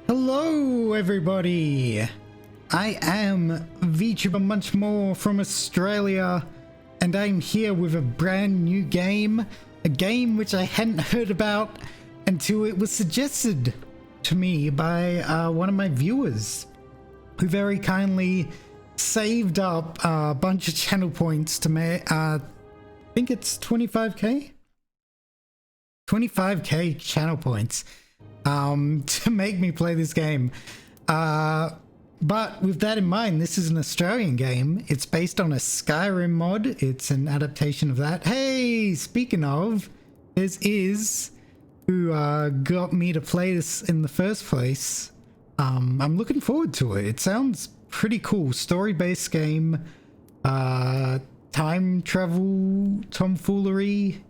Hello everybody, I am VTuber Much More from Australia, and I'm here with a brand new game, a game which I hadn't heard about until it was suggested to me by one of my viewers, who very kindly saved up a bunch of channel points to make, I think it's 25k? 25k channel points to make me play this game. But with that in mind, this is an Australian game. It's based on a Skyrim mod. It's an adaptation of that. Hey, speaking of, this is who got me to play this in the first place. I'm looking forward to it. It sounds pretty cool. Story-based game, time travel tomfoolery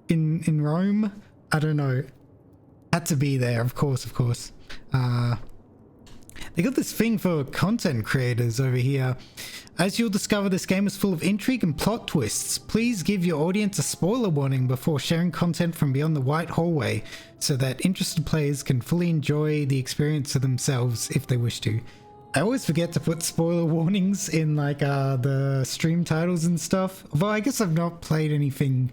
in Rome. I don't know. Had to be there, of course. They got this thing for content creators over here. As you'll discover, this game is full of intrigue and plot twists. Please give your audience a spoiler warning before sharing content from beyond the white hallway, so that interested players can fully enjoy the experience for themselves if they wish to. I always forget to put spoiler warnings in like the stream titles and stuff. Although I guess I've not played anything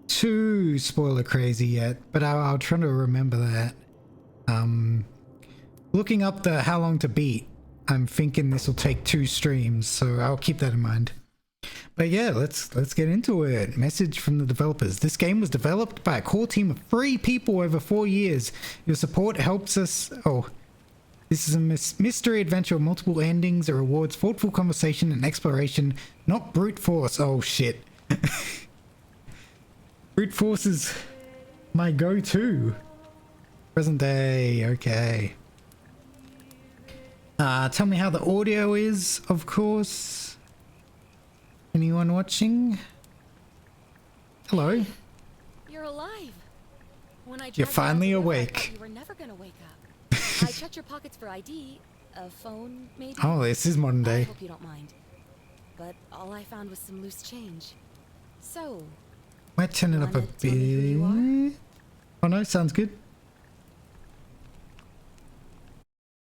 too spoiler crazy yet, but I'll try to remember that. Looking up the how long to beat, I'm thinking this will take 2 streams, so I'll keep that in mind. But yeah, let's get into it. Message from the developers. This game was developed by a core team of 3 people over 4 years. Your support helps us. Oh, this is a mystery adventure with multiple endings. It rewards thoughtful conversation and exploration, not brute force. Oh shit. Brute force is my go-to. Present day, okay. Tell me how the audio is, of course. Anyone watching? Hello. You're alive. When I You're finally awake. You were never gonna wake up. I checked your pockets for ID, a phone, maybe. Oh, this is modern day. I hope you don't mind. But all I found was some loose change. So, Might turn it up a bit. Oh no, sounds good.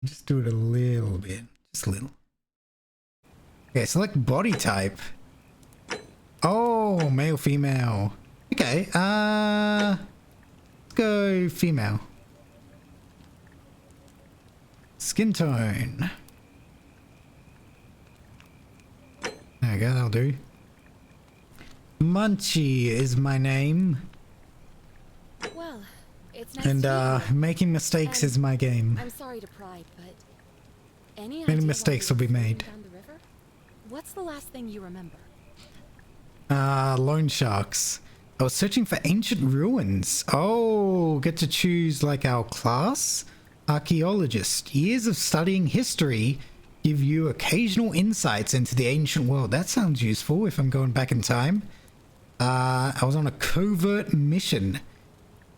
Just do it a little bit, just a little. Okay, select body type. Oh, male, female. Okay, let's go female. Skin tone. There we go, that'll do. Munchie is my name. well, it's nice And to meet you. making mistakes is my game. I'm sorry to pry, but any Many idea mistakes why will be you were made. floating down the river? What's the last thing you remember? Loan sharks. I was searching for ancient ruins. Oh, get to choose like our class? Archaeologist. Years of studying history give you occasional insights into the ancient world. That sounds useful if I'm going back in time. I was on a covert mission.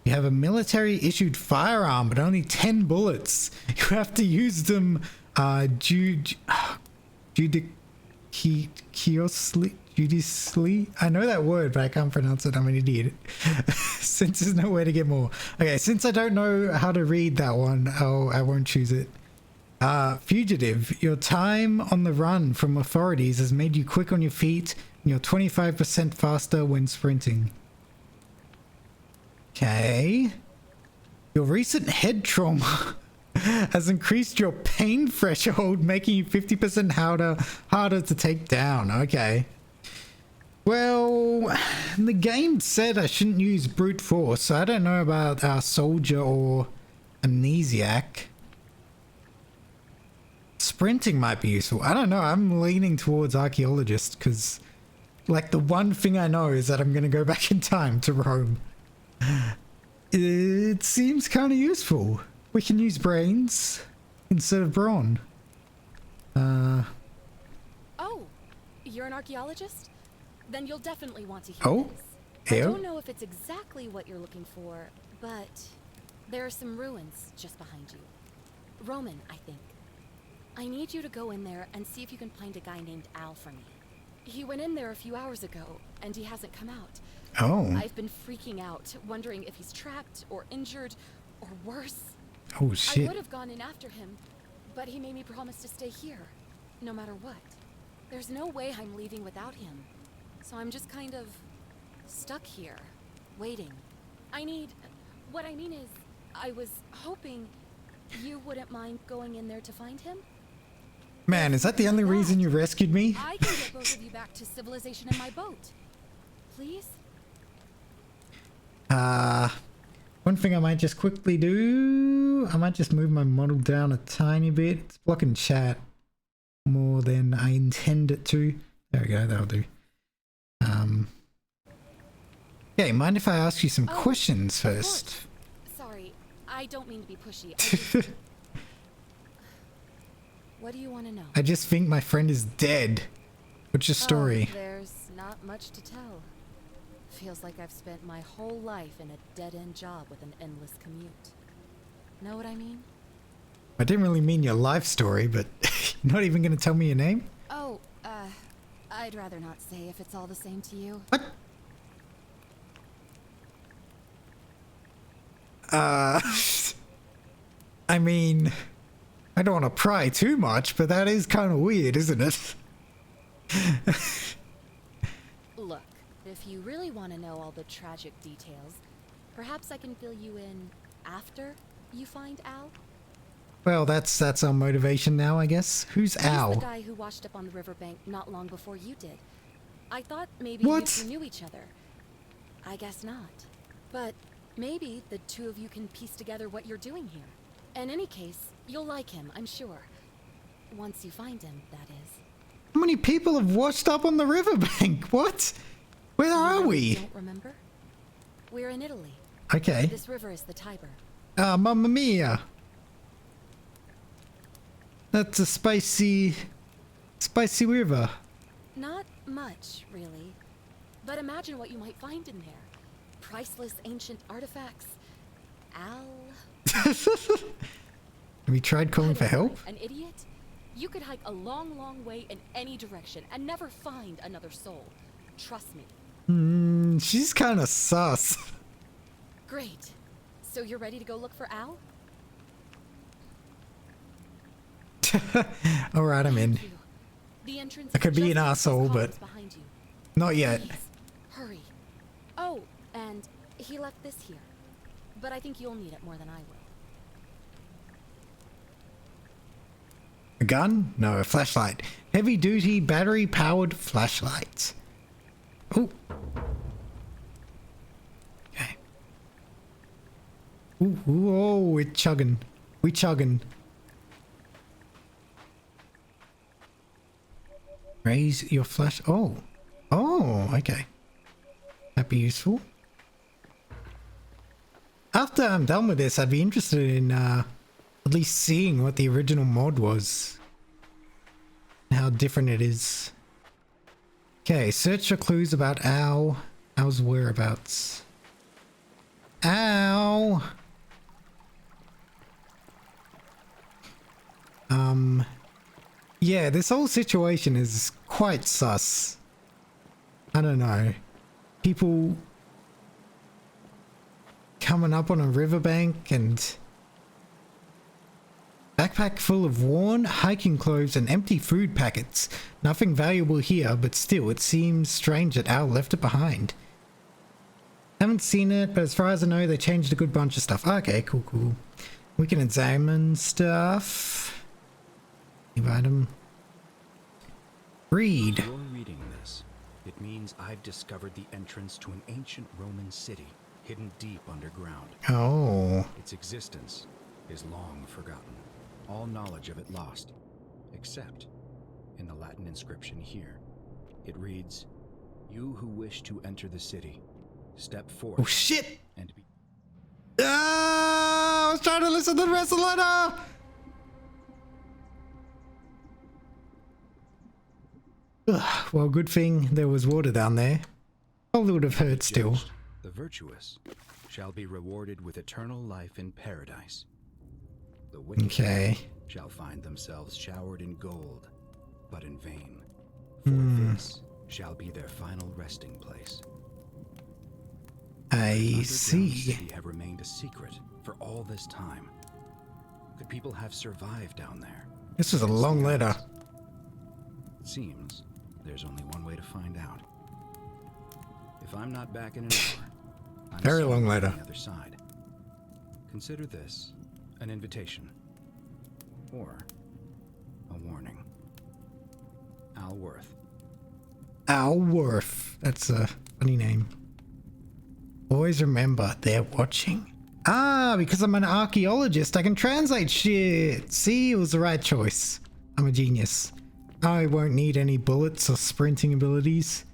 You have a military issued firearm, but only 10 bullets. You have to use them judiciously. I know that word, but I can't pronounce it. I'm an idiot. Since there's no way to get more. Okay, since I don't know how to read that one, I won't choose it. Fugitive. Your time on the run from authorities has made you quick on your feet, and you're 25% faster when sprinting. Okay. Your recent head trauma has increased your pain threshold, making you 50% harder to take down. Okay. Well, the game said I shouldn't use brute force, so I don't know about soldier or amnesiac. Sprinting might be useful. I don't know. I'm leaning towards archaeologist because, like, the one thing I know is that I'm going to go back in time to Rome. It seems kind of useful. We can use brains instead of brawn. Oh, you're an archaeologist? Then you'll definitely want to hear this. I don't know if it's exactly what you're looking for, but there are some ruins just behind you. Roman, I think. I need you to go in there and see if you can find a guy named Al for me. He went in there a few hours ago, and he hasn't come out. Oh. I've been freaking out, wondering if he's trapped or injured or worse. Oh I shit. would have gone in after him, but he made me promise to stay here, no matter what. There's no way I'm leaving without him. So I'm just kind of stuck here, waiting. What I mean is, I was hoping you wouldn't mind going in there to find him? Man, is that the only reason you rescued me? I can get both of you back to civilization in my boat. Please? One thing I might just quickly do, I might just move my model down a tiny bit. It's blocking chat more than I intend it to. There we go, that'll do. Okay, mind if I ask you some questions first? Sorry, I don't mean to be pushy. What do you want to know? I just think my friend is dead. What's your story? There's not much to tell. Feels like I've spent my whole life in a dead-end job with an endless commute. Know what I mean? I didn't really mean your life story, but you're not even going to tell me your name? Oh, I'd rather not say if it's all the same to you. What? I mean, I don't want to pry too much, but that is kind of weird, isn't it? Look, if you really want to know all the tragic details, perhaps I can fill you in after you find Al? Well, that's our motivation now, I guess. Who's Al? He's the guy who washed up on the riverbank not long before you did. I thought maybe you two knew each other. I guess not. But maybe the two of you can piece together what you're doing here. In any case, you'll like him, I'm sure. Once you find him, that is. How many people have washed up on the riverbank? What? Where are we? Don't remember? We're in Italy. Okay. This river is the Tiber. Mamma mia. That's a spicy river. Not much, really. But imagine what you might find in there. Priceless ancient artifacts. Al. Have you tried calling for help? An idiot? You could hike a long, long way in any direction and never find another soul. Trust me. She's kind of sus. Great. So you're ready to go look for Al? Alright, I'm in. The entrance I could be an asshole, but not yet. Please, hurry. Oh, and he left this here. But I think you'll need it more than I will. A gun? No, a flashlight. Heavy duty battery powered flashlight. Oh. Okay. Ooh, oh, we're chugging. We chugging. Raise your flash. Oh. Oh, okay. That'd be useful. After I'm done with this, I'd be interested in at least seeing what the original mod was. And how different it is. Okay, search for clues about Al. Al's whereabouts. Al! Yeah, this whole situation is quite sus. I don't know. People coming up on a riverbank and backpack full of worn hiking clothes and empty food packets. Nothing valuable here, but still it seems strange that Al left it behind. Haven't seen it, but as far as I know, they changed a good bunch of stuff. Okay, cool, cool. We can examine stuff. Item. Read. You're reading this. It means I've discovered the entrance to an ancient Roman city hidden deep underground. Oh. Its existence is long forgotten. All knowledge of it lost, except in the Latin inscription here. It reads, "You who wish to enter the city, step forth." Oh shit! And be. Ah! I was trying to listen to the rest of the letter! Ugh, well, good thing there was water down there. Probably would have hurt still. The virtuous shall be rewarded with eternal life in paradise. The wicked shall find themselves showered in gold, but in vain. For this shall be their final resting place. I see. The city have remained a secret for all this time. people have survived down there? This is a long letter. It seems there's only one way to find out. If I'm not back in an hour, I'm very long letter. On the other side. Consider this an invitation or a warning. Alworth. Alworth. That's a funny name. Always remember, they're watching. Ah, because I'm an archaeologist, I can translate shit. See, it was the right choice. I'm a genius. I won't need any bullets or sprinting abilities.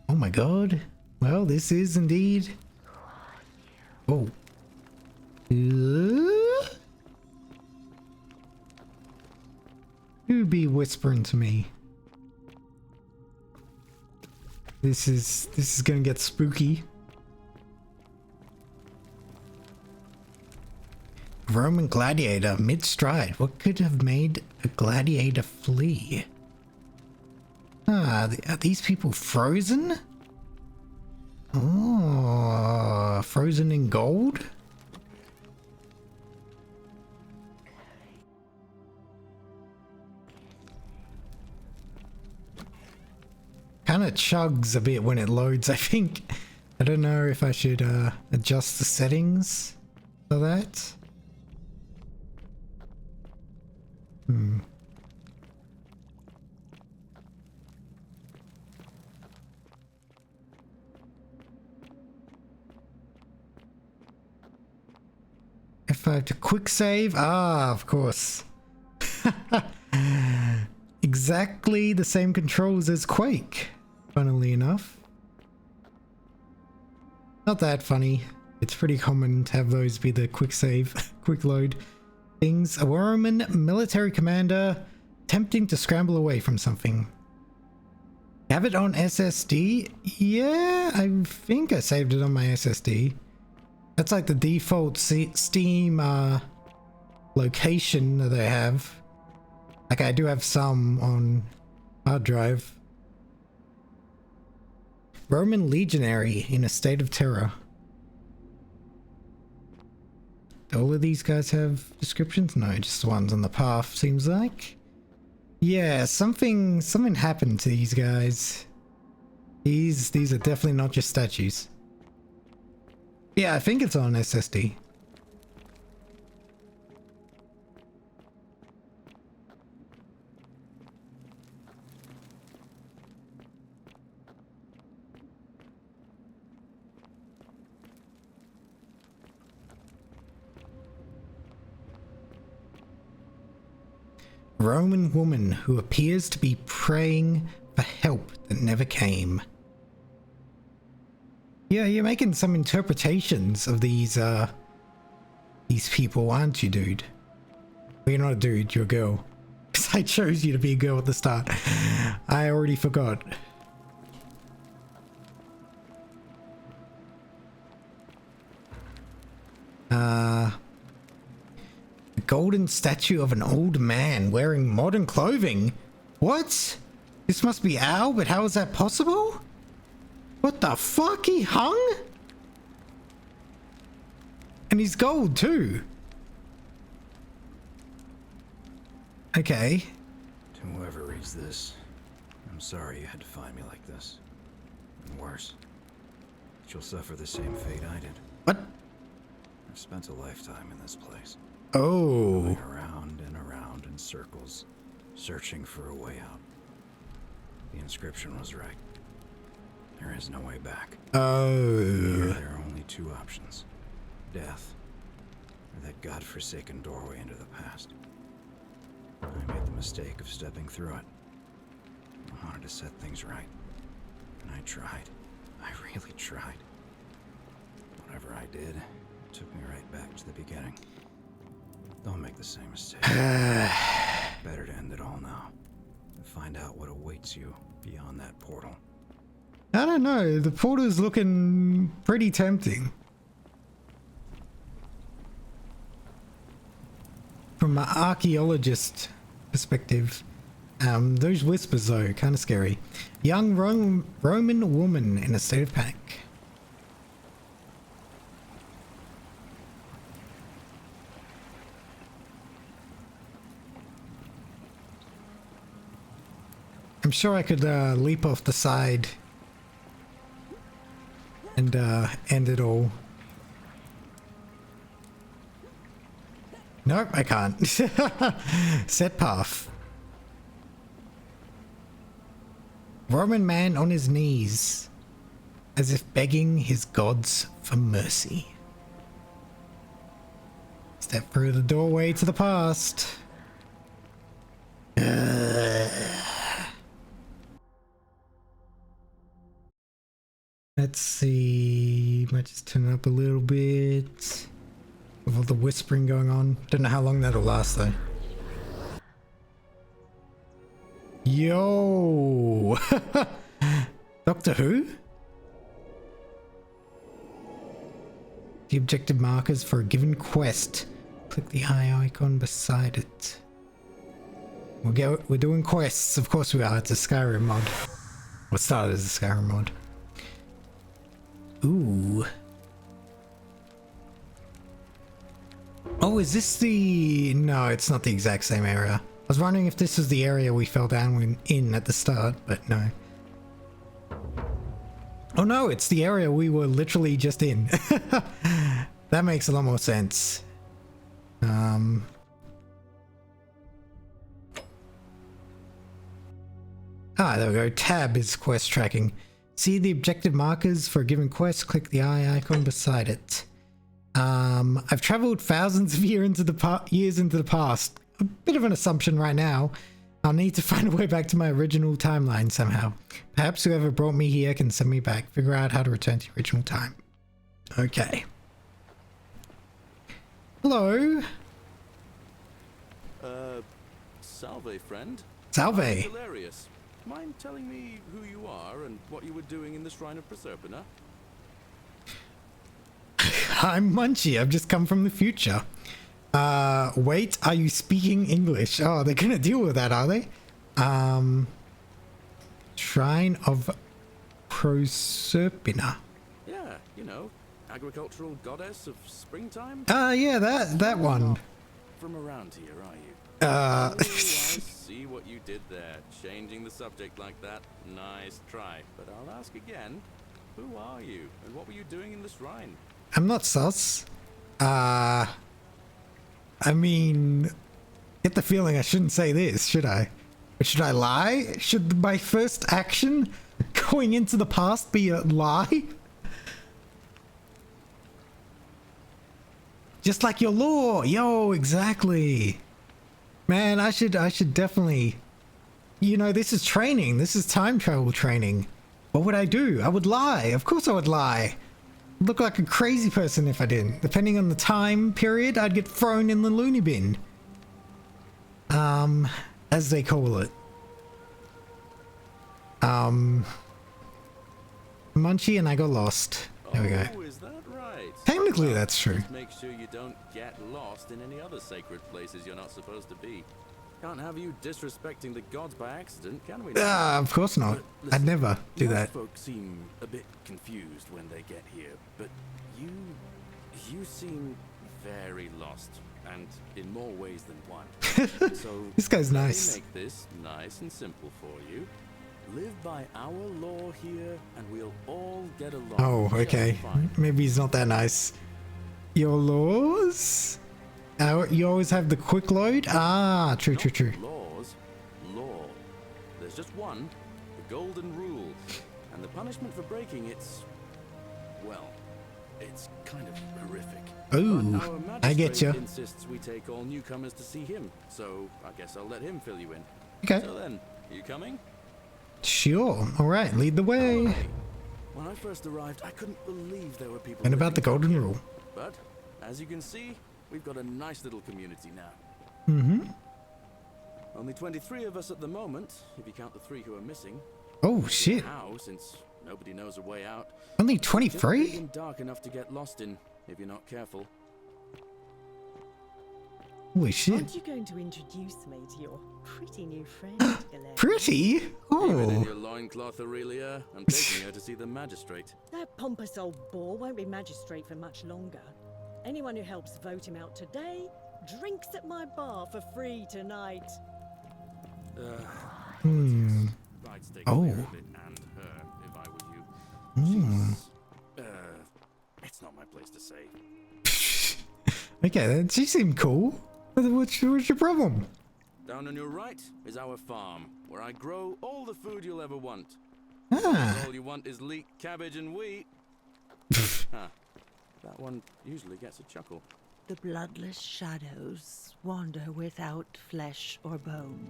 Oh my god. Well, this is indeed... Oh. Who be whispering to me? This is gonna get spooky. Roman gladiator mid-stride. What could have made a gladiator flee? Ah, are these people frozen? Oh, frozen in gold? Kind of chugs a bit when it loads, I think. I don't know if I should adjust the settings for that. F5 to quick save. Ah, of course. Exactly the same controls as Quake, funnily enough. Not that funny. It's pretty common to have those be the quick save, quick load things. A Roman military commander attempting to scramble away from something. Have it on SSD? Yeah, I think I saved it on my SSD. That's like the default Steam location that they have. Like I do have some on hard drive. Roman legionary in a state of terror. Do all of these guys have descriptions? No, just the ones on the path, seems like. Yeah, something happened to these guys. These are definitely not just statues. Yeah, I think it's on SSD. Roman woman who appears to be praying for help that never came. Yeah, you're making some interpretations of these people, aren't you, dude? Well, you're not a dude, you're a girl. Because I chose you to be a girl at the start. I already forgot. A golden statue of an old man wearing modern clothing? What? This must be Al, but how is that possible? What the fuck? He hung? And he's gold too. Okay. To whoever reads this, I'm sorry you had to find me like this. And worse, that you'll suffer the same fate I did. What? I've spent a lifetime in this place. Oh. Going around and around in circles, searching for a way out. The inscription was right. There is no way back. Oh. Here, there are only two options. Death, or that godforsaken doorway into the past. I made the mistake of stepping through it. I wanted to set things right. And I tried. I really tried. Whatever I did, it took me right back to the beginning. Don't make the same mistake. Better to end it all now. And find out what awaits you beyond that portal. I don't know. The portal's looking pretty tempting. From an archaeologist perspective. Those whispers though, kind of scary. Young Roman woman in a state of panic. I'm sure I could leap off the side and end it all. Nope, I can't. Set path. Roman man on his knees, as if begging his gods for mercy. Step through the doorway to the past. Let's see. Might just turn it up a little bit. With all the whispering going on. Don't know how long that'll last though. Yo! Doctor Who? The objective markers for a given quest. Click the eye icon beside it. We're doing quests. Of course we are. It's a Skyrim mod. What started as a Skyrim mod. Ooh. Oh, is this the... No, it's not the exact same area. I was wondering if this was the area we fell down in at the start, but no. Oh no, it's the area we were literally just in. That makes a lot more sense. There we go. Tab is quest tracking. See the objective markers for a given quest, click the eye icon beside it. I've traveled thousands of years into the past. A bit of an assumption right now. I'll need to find a way back to my original timeline somehow. Perhaps whoever brought me here can send me back. Figure out how to return to the original time. Okay. Hello. Salve, friend. Salve. Hilarious. Mind telling me who you are and what you were doing in the Shrine of Proserpina? I'm Munchie. I've just come from the future. Wait, are you speaking English? Oh, they're gonna deal with that, are they? Shrine of Proserpina. Yeah, you know, agricultural goddess of springtime? Yeah, that one. From around here, are you? Oh, I see what you did there. Changing the subject like that. Nice try. But I'll ask again. Who are you? And what were you doing in the shrine? I'm not sus. I mean, get the feeling I shouldn't say this, should I? But should I lie? Should my first action going into the past be a lie? Just like your lore. Yo, exactly. Man, I should definitely, you know, this is training. This is time travel training. What would I do? I would lie. Of course I would lie. I'd look like a crazy person if I didn't. Depending on the time period, I'd get thrown in the loony bin. As they call it. Munchie and I got lost. There we go. Oh, is that right? Technically, that's true. Just make sure you don't get lost in any other sacred places you're not supposed to be. Can't have you disrespecting the gods by accident, can we? Of course not. Listen, I'd never do that. Folks seem a bit confused when they get here, but you seem very lost, and in more ways than one. So This guy's let me nice. make this nice and simple for you. Live by our law here, and we'll all get along. Oh, just okay. fine. Maybe he's not that nice. Your laws? You always have the quick load? Ah, true. Not laws, law. There's just one, the golden rule, and the punishment for breaking it's, well, it's kind of horrific. Ooh, But our I get magistrate you. insists we take all newcomers to see him, so I guess I'll let him fill you in. Okay. So then, you coming? Sure. All right, lead the way. Hey, when I first arrived, I couldn't believe there were people. And about the living golden here. rule. But as you can see, we've got a nice little community now. Mm-hmm. Only 23 of us at the moment, if you count the 3 who are missing. Oh, shit. How, since nobody knows a way out. Only Just 23? big and dark enough to get lost in, if you're not careful. Holy shit. Aren't you going to introduce me to your pretty new friend, Elaine? Pretty? Keep it in Oh. your loincloth, Aurelia. I'm taking her to see the magistrate. That pompous old bore won't be magistrate for much longer. Anyone who helps vote him out today drinks at my bar for free tonight. I'd stay clear of it and her if I were you. It's not my place to say. Okay, then she seemed cool. What's your problem? Down on your right is our farm, where I grow all the food you'll ever want. Ah. All you want is leek, cabbage, and wheat. That one usually gets a chuckle. The bloodless shadows wander without flesh or bone.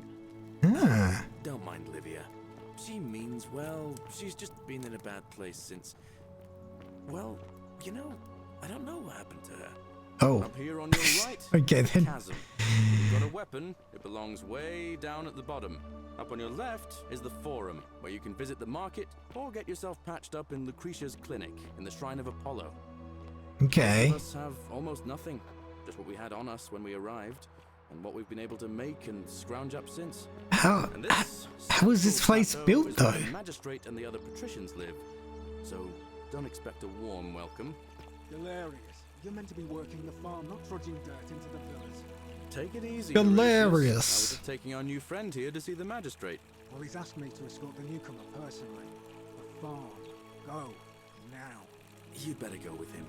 Ah. Don't mind Livia. She means well. She's just been in a bad place since... Well, you know, I don't know what happened to her. Oh. Up here on your right, okay then. chasm. If you've got a weapon, it belongs way down at the bottom. Up on your left is the Forum, where you can visit the market or get yourself patched up in Lucretia's clinic in the Shrine of Apollo. Okay. Most of us have almost nothing, just what we had on us when we arrived, and what we've been able to make and scrounge up since. How was this place built though? The magistrate and the other patricians live, so don't expect a warm welcome. Hilarious. You're meant to be working the farm, not trudging dirt into the villas. Take it easy. Hilarious. Horatius. I was just taking our new friend here to see the magistrate. Well, he's asked me to escort the newcomer personally. The farm. Go. Now. You'd better go with him.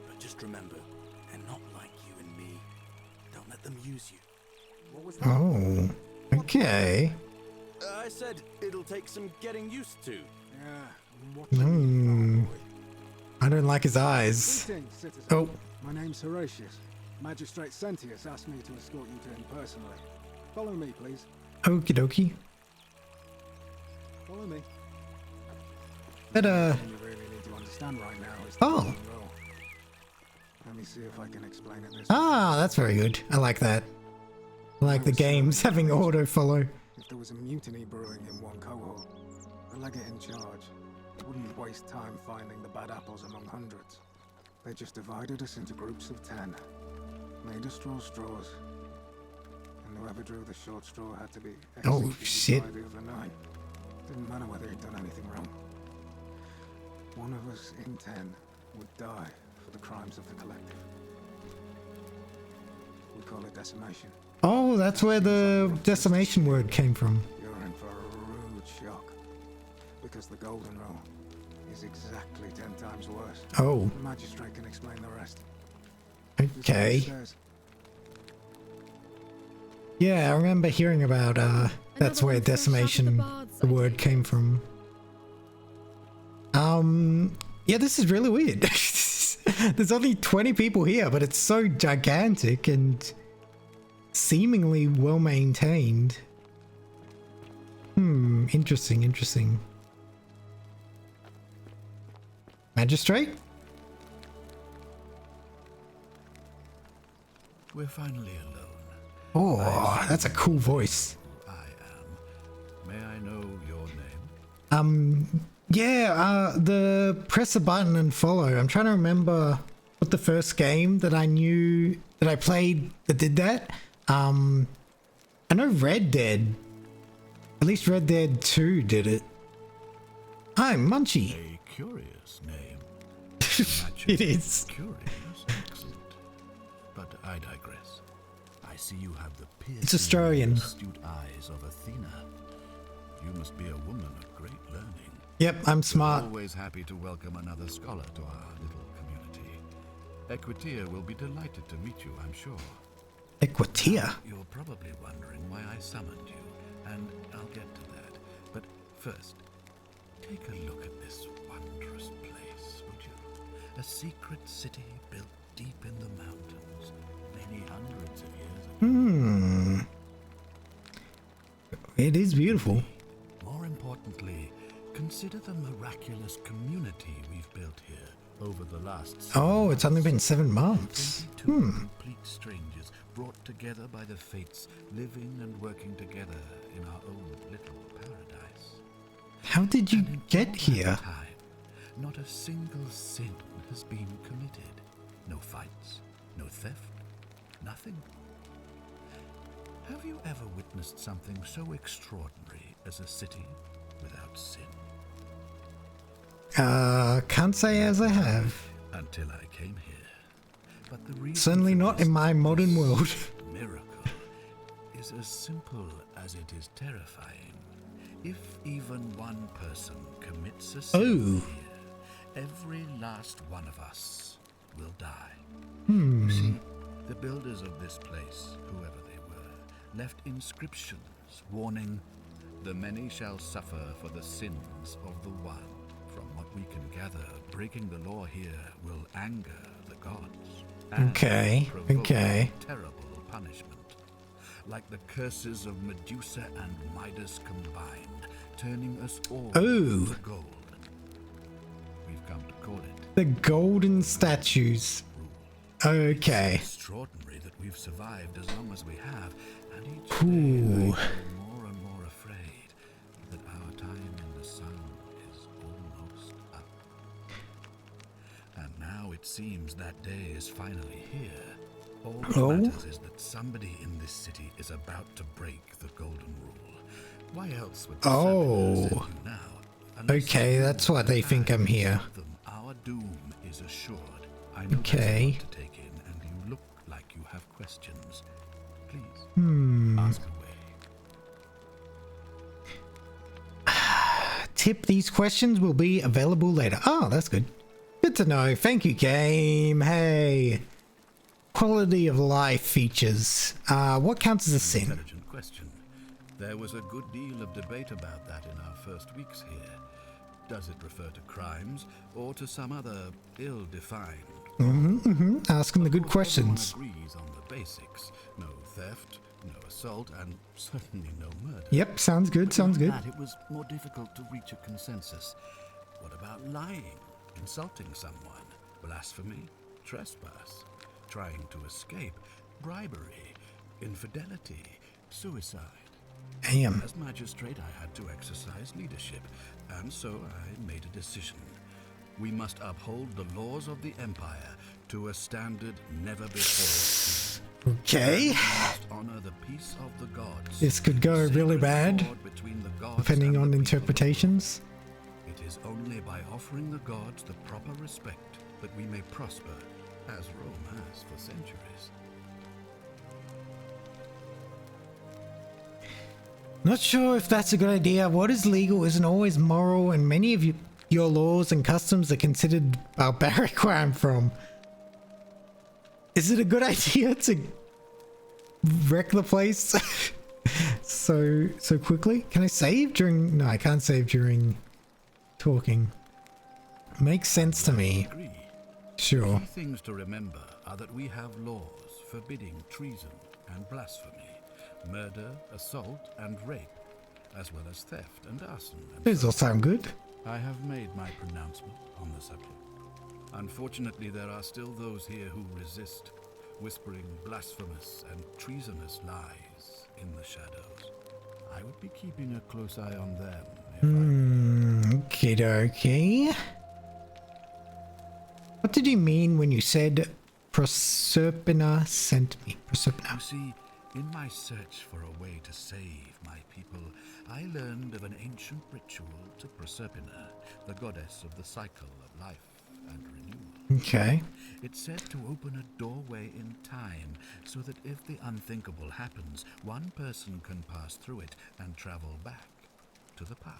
But just remember, they're not like you and me. Don't let them use you. What was that? Oh. Okay. I said it'll take some getting used to. Yeah. I don't like his eyes. Greetings, citizen. Oh. My name's Horatius. Magistrate Sentius asked me to escort you to him personally. Follow me, please. Okie dokie. Follow me. But What you really need to understand right now is the Oh. golden rule. Let me see if I can explain it this way. Ah, that's very good. I like that. I like the games having auto follow. If there was a mutiny brewing in one cohort, the legate in charge wouldn't waste time finding the bad apples among hundreds. They just divided us into groups of 10, made us draw straws, and whoever drew the short straw had to be Oh, executed shit. by the other 9. Didn't matter whether he'd done anything wrong. One of us in 10 would die for the crimes of the collective. We call it decimation. Oh, that's where the decimation word came from. You're in for a rude shock. Because the golden rule is exactly 10 times worse. Oh, The magistrate can explain the rest. okay. Just what it says. Yeah, I remember hearing about, that's where decimation, the word came from. Yeah, this is really weird. There's only 20 people here, but it's so gigantic and seemingly well maintained. Interesting, interesting. Magistrate? We're finally alone. Oh, that's a cool voice. I am. May I know your name? Yeah, the press a button and follow. I'm trying to remember what the first game that I knew that I played that did that. I know Red Dead. At least Red Dead 2 did it. Hi, Munchie. A curious name. It is. Curious, excellent. But I digress. I see you have the piercing, It's Australian. astute eyes of Athena. You must be a woman of great learning. Yep, I'm smart. Always happy to welcome another scholar to our little community. Equitia will be delighted to meet you, I'm sure. Equitia. You're probably wondering why I summoned you, and I'll get to that. But first, take a look at this wondrous place, would you? A secret city built deep in the mountains, many hundreds of years ago. It is beautiful. More importantly, consider the miraculous community we've built here over the last 7 Oh, it's only months. been 7 months. 22 complete strangers brought together by the fates, living and working together in our own little paradise. How did you And in get all that here? time, not a single sin has been committed. No fights, no theft, nothing. Have you ever witnessed something so extraordinary as a city without sin? Can't say as I have. Until I came here. But the reason Certainly for not this in my modern world. miracle is as simple as it is terrifying. If even one person commits a sin here, every last one of us will die. You see, the builders of this place, whoever they were, left inscriptions warning, "The many shall suffer for the sins of the one." From what we can gather, breaking the law here will anger the gods. And provoke terrible punishment. Like the curses of Medusa and Midas combined, turning us all to gold. We've come to call it the golden statues. Okay. It's extraordinary that we've survived as long as we have, and each day I feel more and more afraid that our time in the sun is almost up. And now it seems that day is finally here. All that matters is that somebody in this city is about to break the golden rule. Why else would the send you now? Okay, that's why they think I'm here. Our doom is assured. I know there's a lot to take in, and you look like you have questions. Please, ask away. Tip, these questions will be available later. Oh, that's good. Good to know. Thank you, game. Hey. Quality of life features. What counts as a sin? Intelligent question. There was a good deal of debate about that in our first weeks here. Does it refer to crimes or to some other ill-defined? Asking the good questions. Everyone agrees on the basics. No theft, no assault, and certainly no murder. Yep, sounds good, sounds good. That, it was more difficult to reach a consensus. What about lying, insulting someone, blasphemy, trespass, trying to escape, bribery, infidelity, suicide? Damn. As magistrate, I had to exercise leadership, and so I made a decision. We must uphold the laws of the Empire to a standard never before. Okay. We must honor the peace of the gods. This could go really bad, depending on interpretations. It is only by offering the gods the proper respect that we may prosper, as Rome has for centuries. Not sure if that's a good idea. What is legal isn't always moral, and many of your laws and customs are considered barbaric where I'm from. Is it a good idea to wreck the place so quickly? Can I save during... No, I can't save during talking. Makes sense to me. Sure. Key things to remember are that we have laws forbidding treason and blasphemy, murder, assault, and rape, as well as theft and arson. Those all sound good. I have made my pronouncement on the subject. Unfortunately, there are still those here who resist, whispering blasphemous and treasonous lies in the shadows. I would be keeping a close eye on them. Okay, dokie. What did you mean when you said Proserpina sent me? Proserpina. You see, in my search for a way to save my people, I learned of an ancient ritual to Proserpina, the goddess of the cycle of life and renewal. Okay. It's said to open a doorway in time, so that if the unthinkable happens, one person can pass through it and travel back to the past.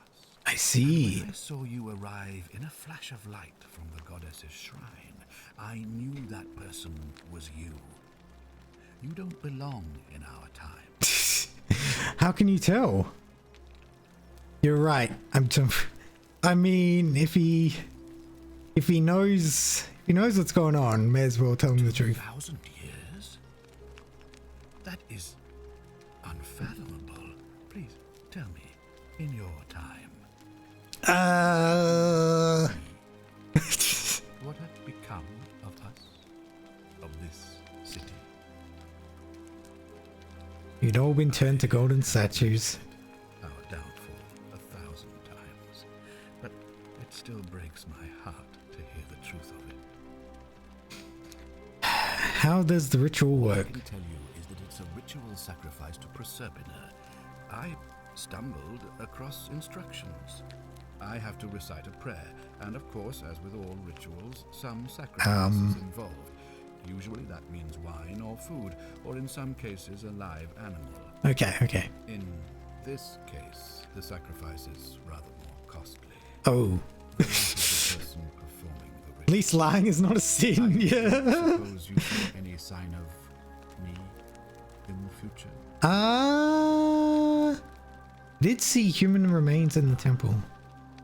I see. When I saw you arrive in a flash of light from the goddess's shrine, I knew that person was you. You don't belong in our time. How can you tell? You're right. I mean, if he knows what's going on, may as well tell him the truth. 2,000 years? That is unfathomable. Please tell me, in your time. What had become of us, of this city? You'd all been turned to golden statues. Our downfall 1,000 times, but it still breaks my heart to hear the truth of it. How does the ritual work? What I can tell you is that it's a ritual sacrifice to Proserpina. I stumbled across instructions. I have to recite a prayer, and of course, as with all rituals, some sacrifice is involved. Usually that means wine or food, or in some cases a live animal. Okay. In this case, the sacrifice is rather more costly. Oh. The life of the person performing the ritual. At least lying is not a sin. Yeah. Suppose you see any sign of me in the future? Did see human remains in the temple.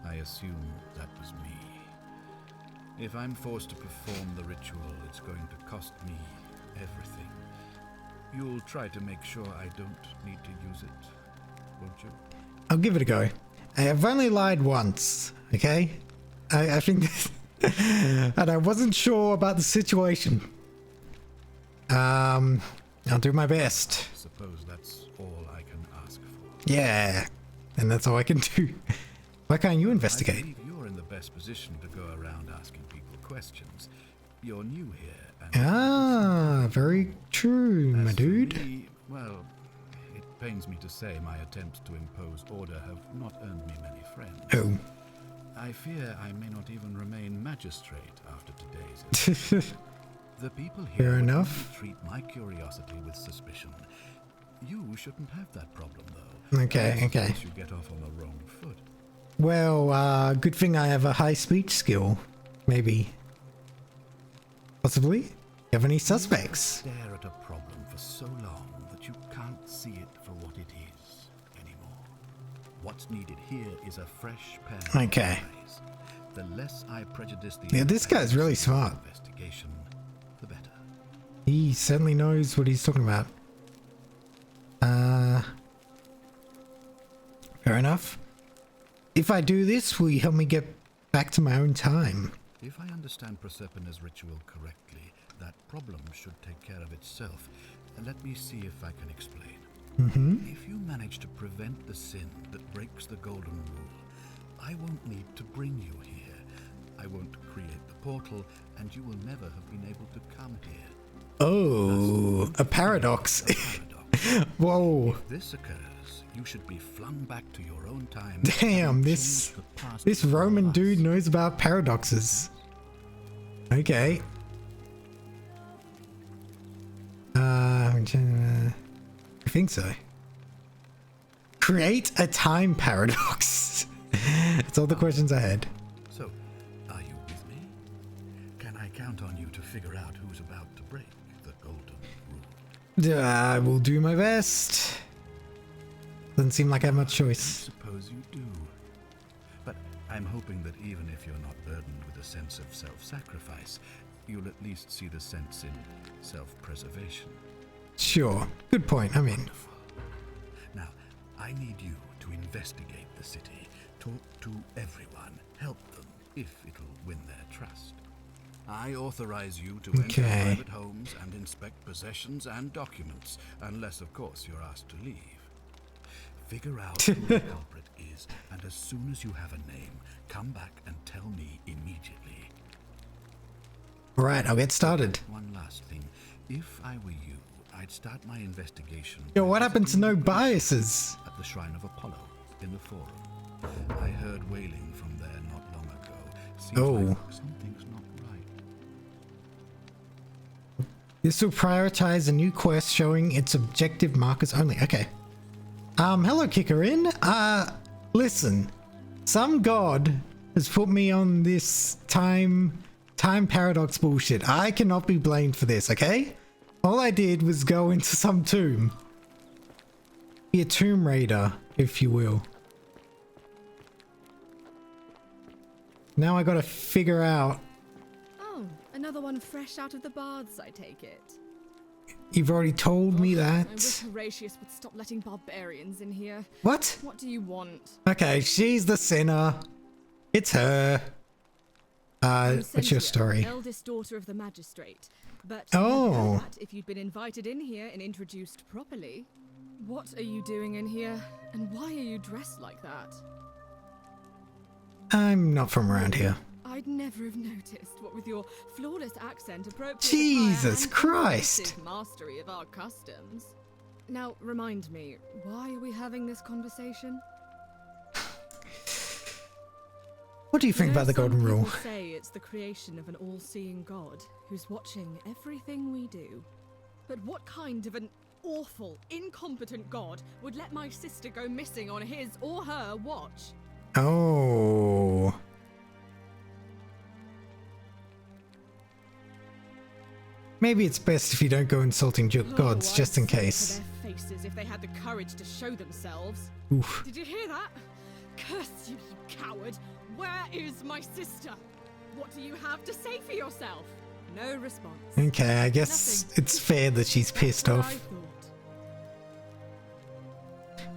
I assume that was me. If I'm forced to perform the ritual, it's going to cost me everything. You'll try to make sure I don't need to use it, won't you? I'll give it a go. I've only lied once, okay? I think... and I wasn't sure about the situation. I'll do my best. I suppose that's all I can ask for. Yeah, and that's all I can do. Why can't you investigate? I believe you're in the best position to go around asking people questions. You're new here. And very true, my dude. Me, well, it pains me to say my attempts to impose order have not earned me many friends. Oh. I fear I may not even remain magistrate after today's event. The people here Fair enough. treat my curiosity with suspicion. You shouldn't have that problem, though. Okay, okay. You get off on the wrong foot. Well, good thing I have a high speech skill. Maybe. Possibly? You have any suspects? Stare at a problem for so long that you can't see it for what it is anymore. What's needed here is a fresh pair of eyes. The less I prejudice the this guy's really smart. Investigation, the better. He certainly knows what he's talking about. Fair enough. If I do this, will you help me get back to my own time? If I understand Proserpina's ritual correctly, that problem should take care of itself. Let me see if I can explain. If you manage to prevent the sin that breaks the Golden Rule, I won't need to bring you here. I won't create the portal, and you will never have been able to come here. Oh, a paradox. Whoa. If this occurs, you should be flung back to your own time. Damn, this Roman dude knows about paradoxes. Okay. I think so. Create a time paradox. That's all the questions I had. So, are you with me? Can I count on you to figure out who's about to break the Golden Rule? I will do my best. Doesn't seem like I have much choice. I suppose you do. But I'm hoping that even if you're not burdened with a sense of self-sacrifice, you'll at least see the sense in self-preservation. Sure. Good point. I mean... Wonderful. Now, I need you to investigate the city, talk to everyone, help them, if it'll win their trust. I authorize you to enter private homes and inspect possessions and documents, unless, of course, you're asked to leave. Figure out who the culprit is, and as soon as you have a name, come back and tell me immediately. Right, I'll get started. One last thing. If I were you, I'd start my investigation... Yo, what happened to no biases? ...at the Shrine of Apollo, in the Forum. I heard wailing from there not long ago. Seems like something's not right. This will prioritize a new quest showing its objective markers only. Okay. Hello, Kickerin. Listen. Some god has put me on this time paradox bullshit. I cannot be blamed for this, okay? All I did was go into some tomb. Be a tomb raider, if you will. Now I gotta figure out... Oh, another one fresh out of the baths, I take it. You've already told me that. I wish Horatius would stop letting barbarians in here. What? What do you want? Okay, she's the sinner. It's her. What's your story? Eldest daughter of the magistrate. But that if you'd been invited in here and introduced properly. What are you doing in here? And why are you dressed like that? I'm not from around here. I'd never have noticed, what with your flawless accent, appropriate Jesus Christ! Mastery of our customs. Now, remind me, why are we having this conversation? What do you think about the Golden Rule? Some people say it's the creation of an all-seeing God who's watching everything we do. But what kind of an awful, incompetent god would let my sister go missing on his or her watch? Oh. Maybe it's best if you don't go insulting gods, just in case. Their faces if they had the courage to show themselves. Oof. Did you hear that? Curse you, you coward! Where is my sister? What do you have to say for yourself? No response. Okay, I guess it's fair that she's pissed off.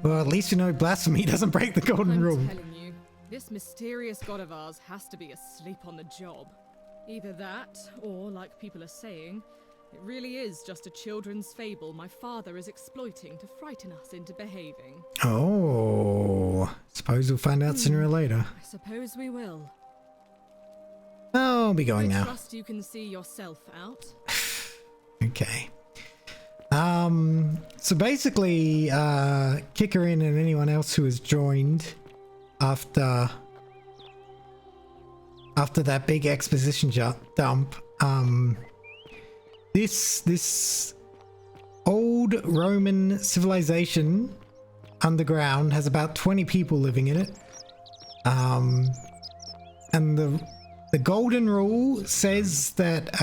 Well, at least you know blasphemy doesn't break the golden rule. I'm telling you, this mysterious god of ours has to be asleep on the job. Either that, or like people are saying, it really is just a children's fable my father is exploiting to frighten us into behaving. Oh, suppose we'll find out sooner or later. I suppose we will. I'll be going now. I trust you can see yourself out. Okay. So basically, Kickerin and anyone else who has joined after that big exposition dump, this old Roman civilization underground has about 20 people living in it. And the golden rule says that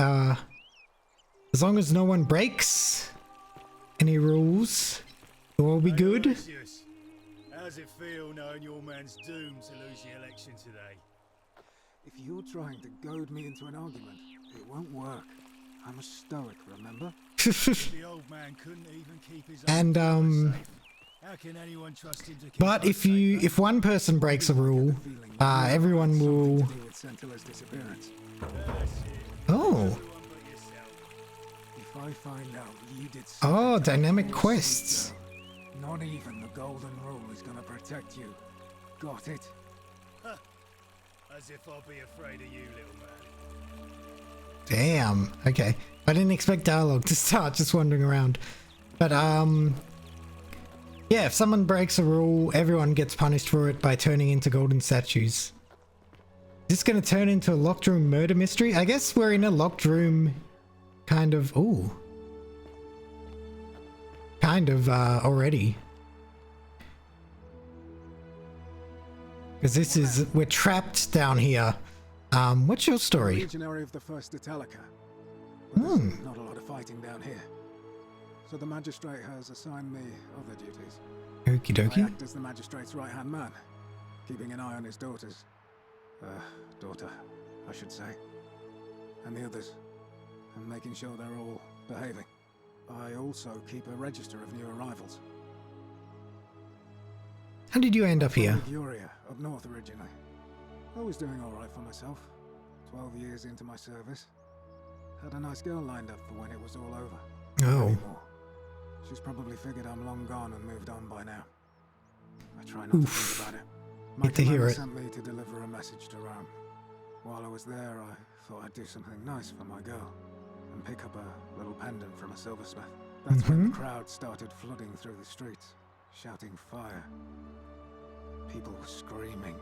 as long as no one breaks any rules, it will be good. How's it feel knowing your man's doomed to lose the election today? If you're trying to goad me into an argument, it won't work. I'm a stoic, remember? The old man couldn't even keep his And how can anyone trust him to keep but if one person breaks a rule, everyone will. Oh. If I find out you did Oh, dynamic quests. Not even the golden rule is gonna protect you. Got it? As if I'll be afraid of you, little man. Damn. Okay. I didn't expect dialogue to start, just wandering around. But yeah, if someone breaks a rule, everyone gets punished for it by turning into golden statues. Is this gonna turn into a locked room murder mystery? I guess we're in a locked room kind of already. Because this is, we're trapped down here. What's your story? Legionary of the First Italica. But there's not a lot of fighting down here. So the magistrate has assigned me other duties. Okie dokie. I act as the magistrate's right-hand man, keeping an eye on his daughter, I should say, and the others, and making sure they're all behaving. I also keep a register of new arrivals. How did you end up here? Uria, up north originally. I was doing all right for myself. 12 years into my service. Had a nice girl lined up for when it was all over. Oh. Anymore. She's probably figured I'm long gone and moved on by now. I try not to think about it. My commander sent me to deliver a message to Rome. While I was there, I thought I'd do something nice for my girl and pick up a little pendant from a silversmith. That's when the crowd started flooding through the streets, shouting fire. People were screaming,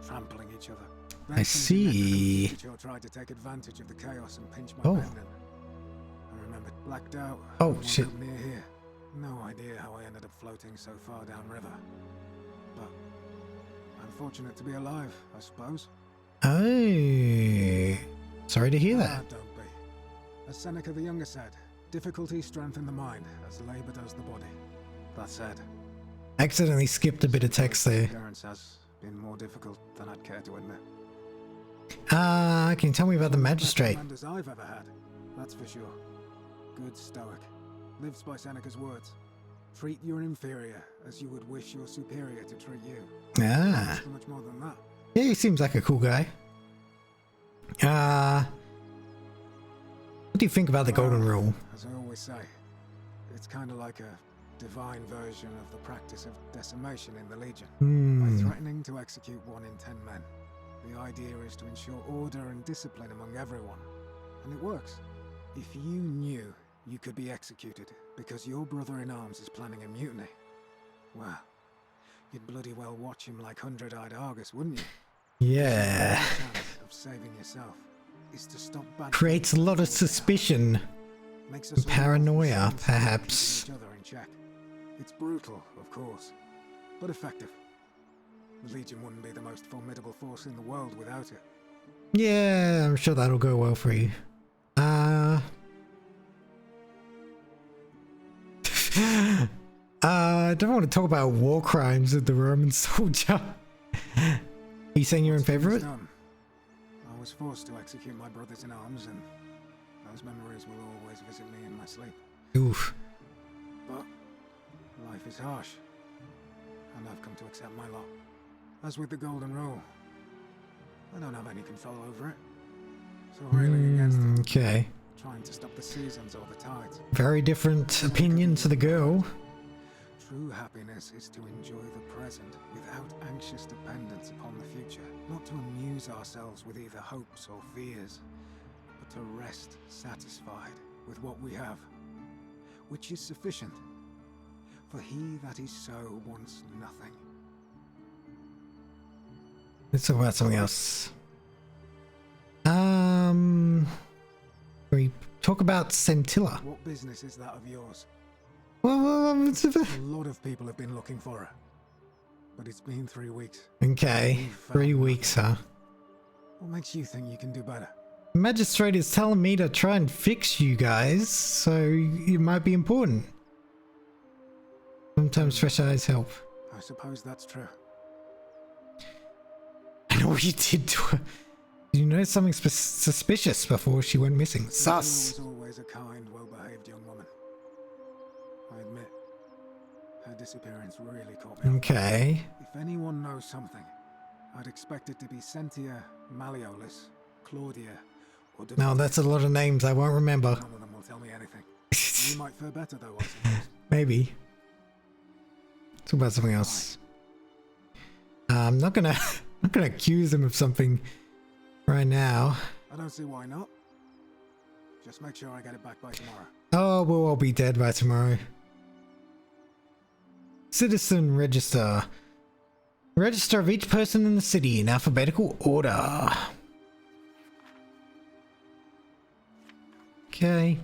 trampling each other. Then I see. Tried to take advantage of the chaos and pinch my pendant. I remembered blacked out. Oh shit. Near here. No idea how I ended up floating so far downriver. But I'm fortunate to be alive, I suppose. Oh. Sorry to hear that. Don't be. As Seneca the Younger said, difficulty strengthens the mind as labor does the body. That said, accidentally skipped a bit of text there. Appearance has been more difficult than I'd care to admit. Can you tell me about the magistrate? Commanders I've ever had, that's for sure. Good stoic. Lives by Seneca's words. Treat your inferior as you would wish your superior to treat you. Ah. Not much more than that. Yeah, he seems like a cool guy. What do you think about the golden rule? As I always say, it's kind of like a divine version of the practice of decimation in the Legion. By threatening to execute 1 in 10 men. The idea is to ensure order and discipline among everyone. And it works. If you knew you could be executed because your brother-in-arms is planning a mutiny, well, you'd bloody well watch him like 100-eyed Argus, wouldn't you? Yeah. The chance of saving yourself is to stop bad. Creates a lot of suspicion. Makes us paranoia, perhaps. each other in check. It's brutal, of course, but effective. The Legion wouldn't be the most formidable force in the world without it. Yeah, I'm sure that'll go well for you. I don't want to talk about war crimes with the Roman soldier. Are you saying you're in favor of it? I was forced to execute my brothers in arms, and those memories will always visit me in my sleep. Oof. But life is harsh, and I've come to accept my lot. As with the Golden Rule, I don't have any control over it, so railing against it. Okay. Trying to stop the seasons or the tides. Very different opinion to the girl. True happiness is to enjoy the present without anxious dependence upon the future. Not to amuse ourselves with either hopes or fears, but to rest satisfied with what we have, which is sufficient. For he that is so wants nothing. Let's talk about something else. We talk about Scintilla. What business is that of yours? Well, a lot of people have been looking for her, but it's been 3 weeks. Okay, 3 weeks, huh? What makes you think you can do better? The magistrate is telling me to try and fix you guys, so it might be important. Sometimes fresh eyes help. I suppose that's true. I know what you did to her. You know something suspicious before she went missing. Sus. She was always a kind, well-behaved young woman. I admit, her disappearance really caught me. Okay. If anyone knows something, I'd expect it to be Sentia, Malleolus, Claudia, or No, that's a lot of names I won't remember. None of them will tell me anything. You might fare better though, I suppose. Maybe. Talk about something else. I'm not gonna accuse them of something right now. I don't see why not. Just make sure I get it back by tomorrow. Oh, we'll all be dead by tomorrow. Citizen register. Register of each person in the city in alphabetical order. Okay.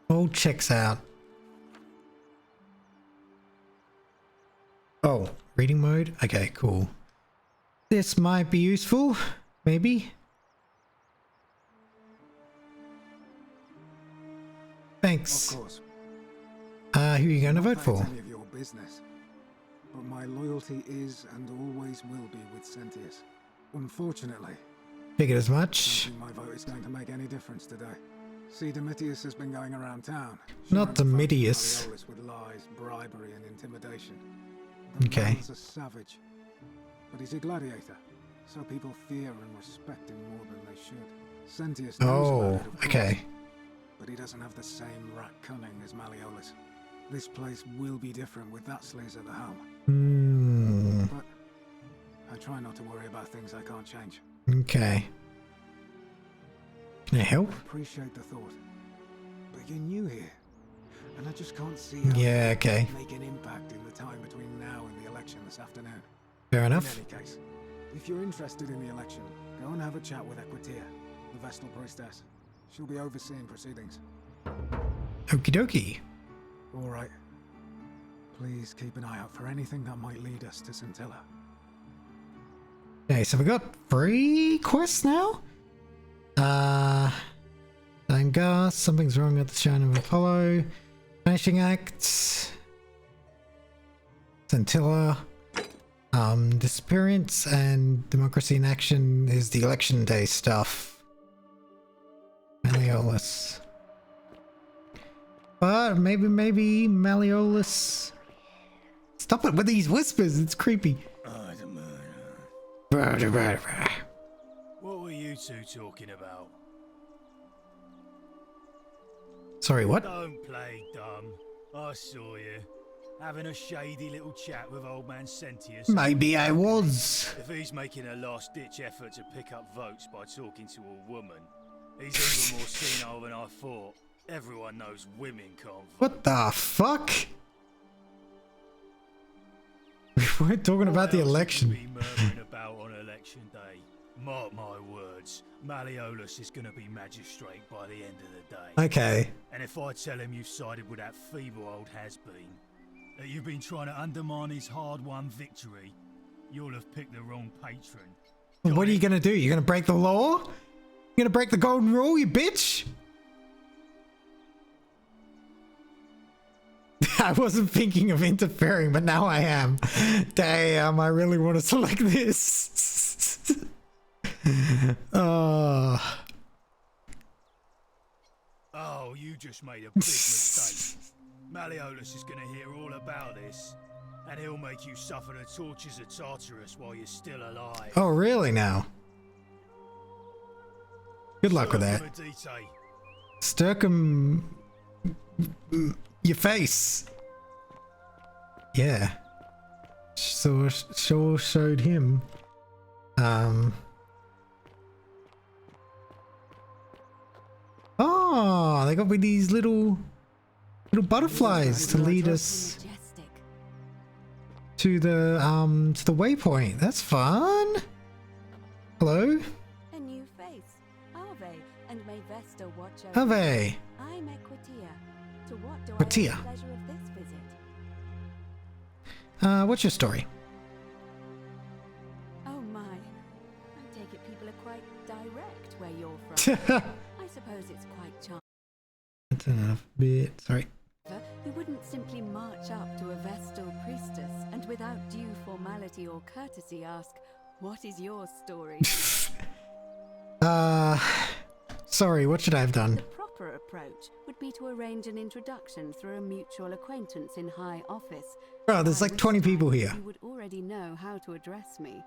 All checks out. Oh, reading mode? Okay, cool. This might be useful. Maybe. Thanks. Of course. Who are you going to vote for? Any of your business. But my loyalty is and always will be with Sentius. Unfortunately, Figured as I much. don't think my vote is going to make any difference today. See, Domitius has been going around town. Not Domitius. With lies, bribery, and intimidation. Okay. He's a savage, but he's a gladiator, so people fear and respect him more than they should. Sentius knows about it, of course, okay. but he doesn't have the same rat cunning as Malleolus. This place will be different with that Slays at the helm. But I try not to worry about things I can't change. Okay. Can I help? I appreciate the thought, but you're new here, and I just can't see how Yeah, okay. make an impact in the time between now and the election this afternoon. Fair enough. In any case, if you're interested in the election, go and have a chat with Equitia, the Vestal Priestess. She'll be overseeing proceedings. Okie dokie. All right. Please keep an eye out for anything that might lead us to Scintilla. Okay, so we got 3 quests now? Dangar, something's wrong at the Shrine of Apollo. Vanishing Act. Scintilla. Disappearance and Democracy in Action is the election day stuff. Malleolus. But maybe Malleolus. Stop it with these whispers, it's creepy. What were you two talking about? Sorry, what? Don't play dumb. I saw you. Having a shady little chat with old man Sentius. Maybe I was. If he's making a last-ditch effort to pick up votes by talking to a woman, he's even more senile than I thought. Everyone knows women can't vote. What the fuck? We're talking about the election. Be murmuring about on election day. Mark my words, Malleolus is gonna be magistrate by the end of the day. Okay. And if I tell him you've sided with that feeble old has-been, that you've been trying to undermine his hard-won victory, you'll have picked the wrong patron. What are you gonna do? You're gonna break the law? You're gonna break the golden rule, you bitch? I wasn't thinking of interfering, but now I am. Damn, I really want to select this. Oh, you just made a big mistake. Malleolus is going to hear all about this, and he'll make you suffer the tortures of Tartarus while you're still alive. Oh, really now? Good luck with that. Sturkum your face. Yeah. So sure showed him. Oh, they got with these little butterflies to lead us to the waypoint. That's fun. Hello. A new face. Ave, and may Vesta watch over. Ave. I'm Equitia. To what do Equitia. I have the pleasure of this visit? What's your story? Oh my. I take it people are quite direct where you're from. I suppose it's quite charming. That's enough bit. Sorry. You wouldn't simply march up to a Vestal priestess and without due formality or courtesy ask, "What is your story?" Sorry, what should I have done? The proper approach would be to arrange an introduction through a mutual acquaintance in high office. Bro, there's like 20 people here. You would already know how to address me.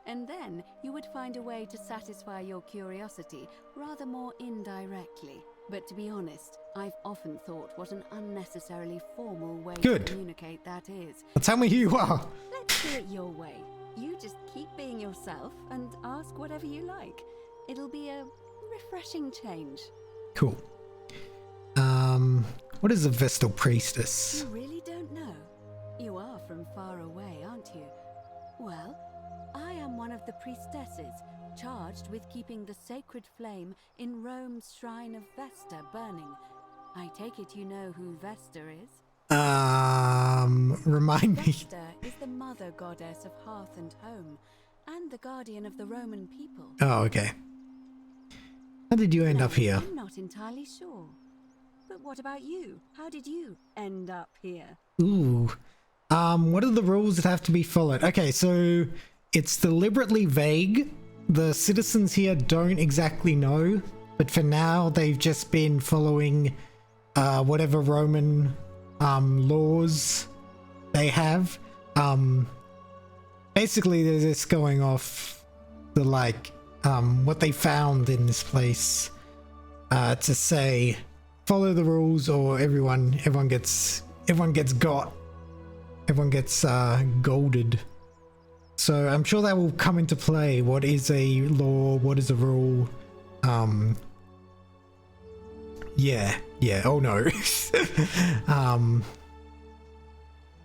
And then you would find a way to satisfy your curiosity rather more indirectly. But to be honest, I've often thought what an unnecessarily formal way to communicate that is. Well, tell me who you are. Let's do it your way. You just keep being yourself and ask whatever you like. It'll be a refreshing change. Cool. What is a Vestal priestess? You really don't know? You are from far away, aren't you? Well, I am one of the priestesses charged with keeping the sacred flame in Rome's shrine of Vesta burning. I take it you know who Vesta is? Remind me. Vesta is the mother goddess of hearth and home, and the guardian of the Roman people. Oh, okay. How did you end up here? I'm not entirely sure. But what about you? How did you end up here? Ooh. What are the rules that have to be followed? Okay, so it's deliberately vague. The citizens here don't exactly know, but for now they've just been following whatever Roman laws they have. Basically they're just going off the what they found in this place to say follow the rules or everyone gets golded. So I'm sure that will come into play. What is a law? What is a rule? Yeah. Oh no.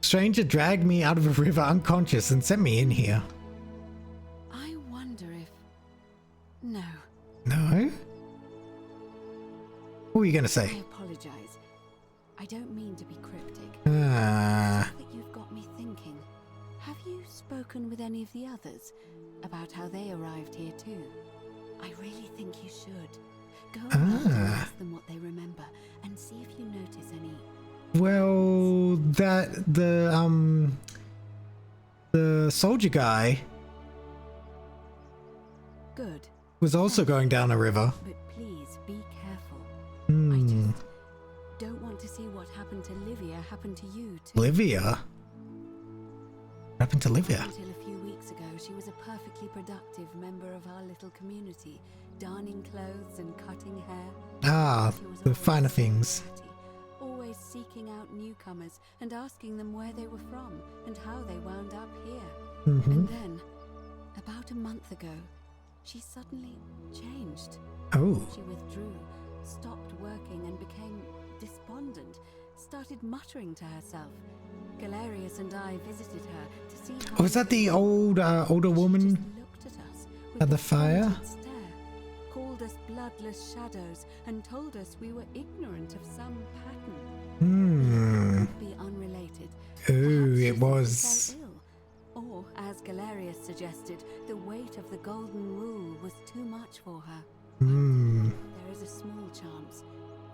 Stranger dragged me out of a river unconscious and sent me in here. I wonder if... No. No? What were you gonna say? I apologize. I don't mean to be cryptic. Ah. It's that you've got me thinking. Have you spoken with any of the others about how they arrived here too? I really think you should. Go around and ask them what they remember and see if you notice any. Well, the soldier guy Good. was also going down a river. But please be careful. I Hmm. just don't want to see what happened to Livia happen to you too. Livia? What happened to Livia? Until a few weeks ago, she was a perfectly productive member of our little community, darning clothes and cutting hair. Ah, She was the always finer so things. chatty, always seeking out newcomers and asking them where they were from and how they wound up here. Mm-hmm. And then, about a month ago, she suddenly changed. Oh. She withdrew, stopped working and became despondent, started muttering to herself. Galerius and I visited her to see how... Was that the older woman looked at us at the fire? stare. called us bloodless shadows and told us we were ignorant of some pattern. Hmm. It could be unrelated. Ooh, Perhaps it she was. fell ill. Or, as Galerius suggested, the weight of the golden rule was too much for her. Hmm. There is a small chance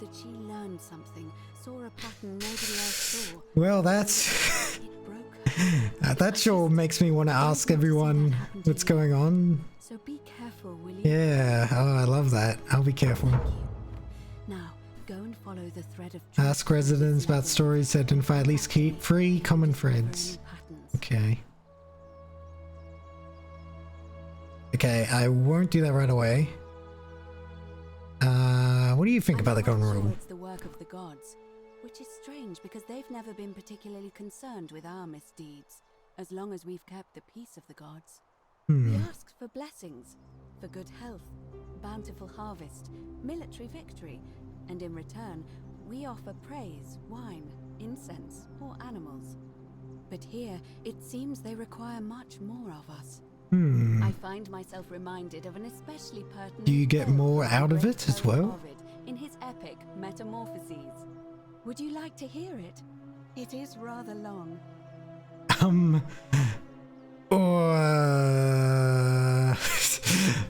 that she learned something, saw a pattern nobody else saw. Well, that's... It broke her. that sure makes me want to ask everyone what's going on. So be careful, will you? Yeah, oh, I love that. I'll be careful. Now, go and follow the thread of Ask residents about stories to identify at least keep 3 common threads. Okay. Okay, I won't do that right away. What do you think about the golden rule? It's the work of the gods, which is strange because they've never been particularly concerned with our misdeeds, as long as we've kept the peace of the gods. We ask for blessings, for good health, bountiful harvest, military victory, and in return, we offer praise, wine, incense, or animals. But here, it seems they require much more of us. I find myself reminded of an especially pertinent... Do you get more out of it as well? In his epic Metamorphoses. Would you like to hear it? It is rather long.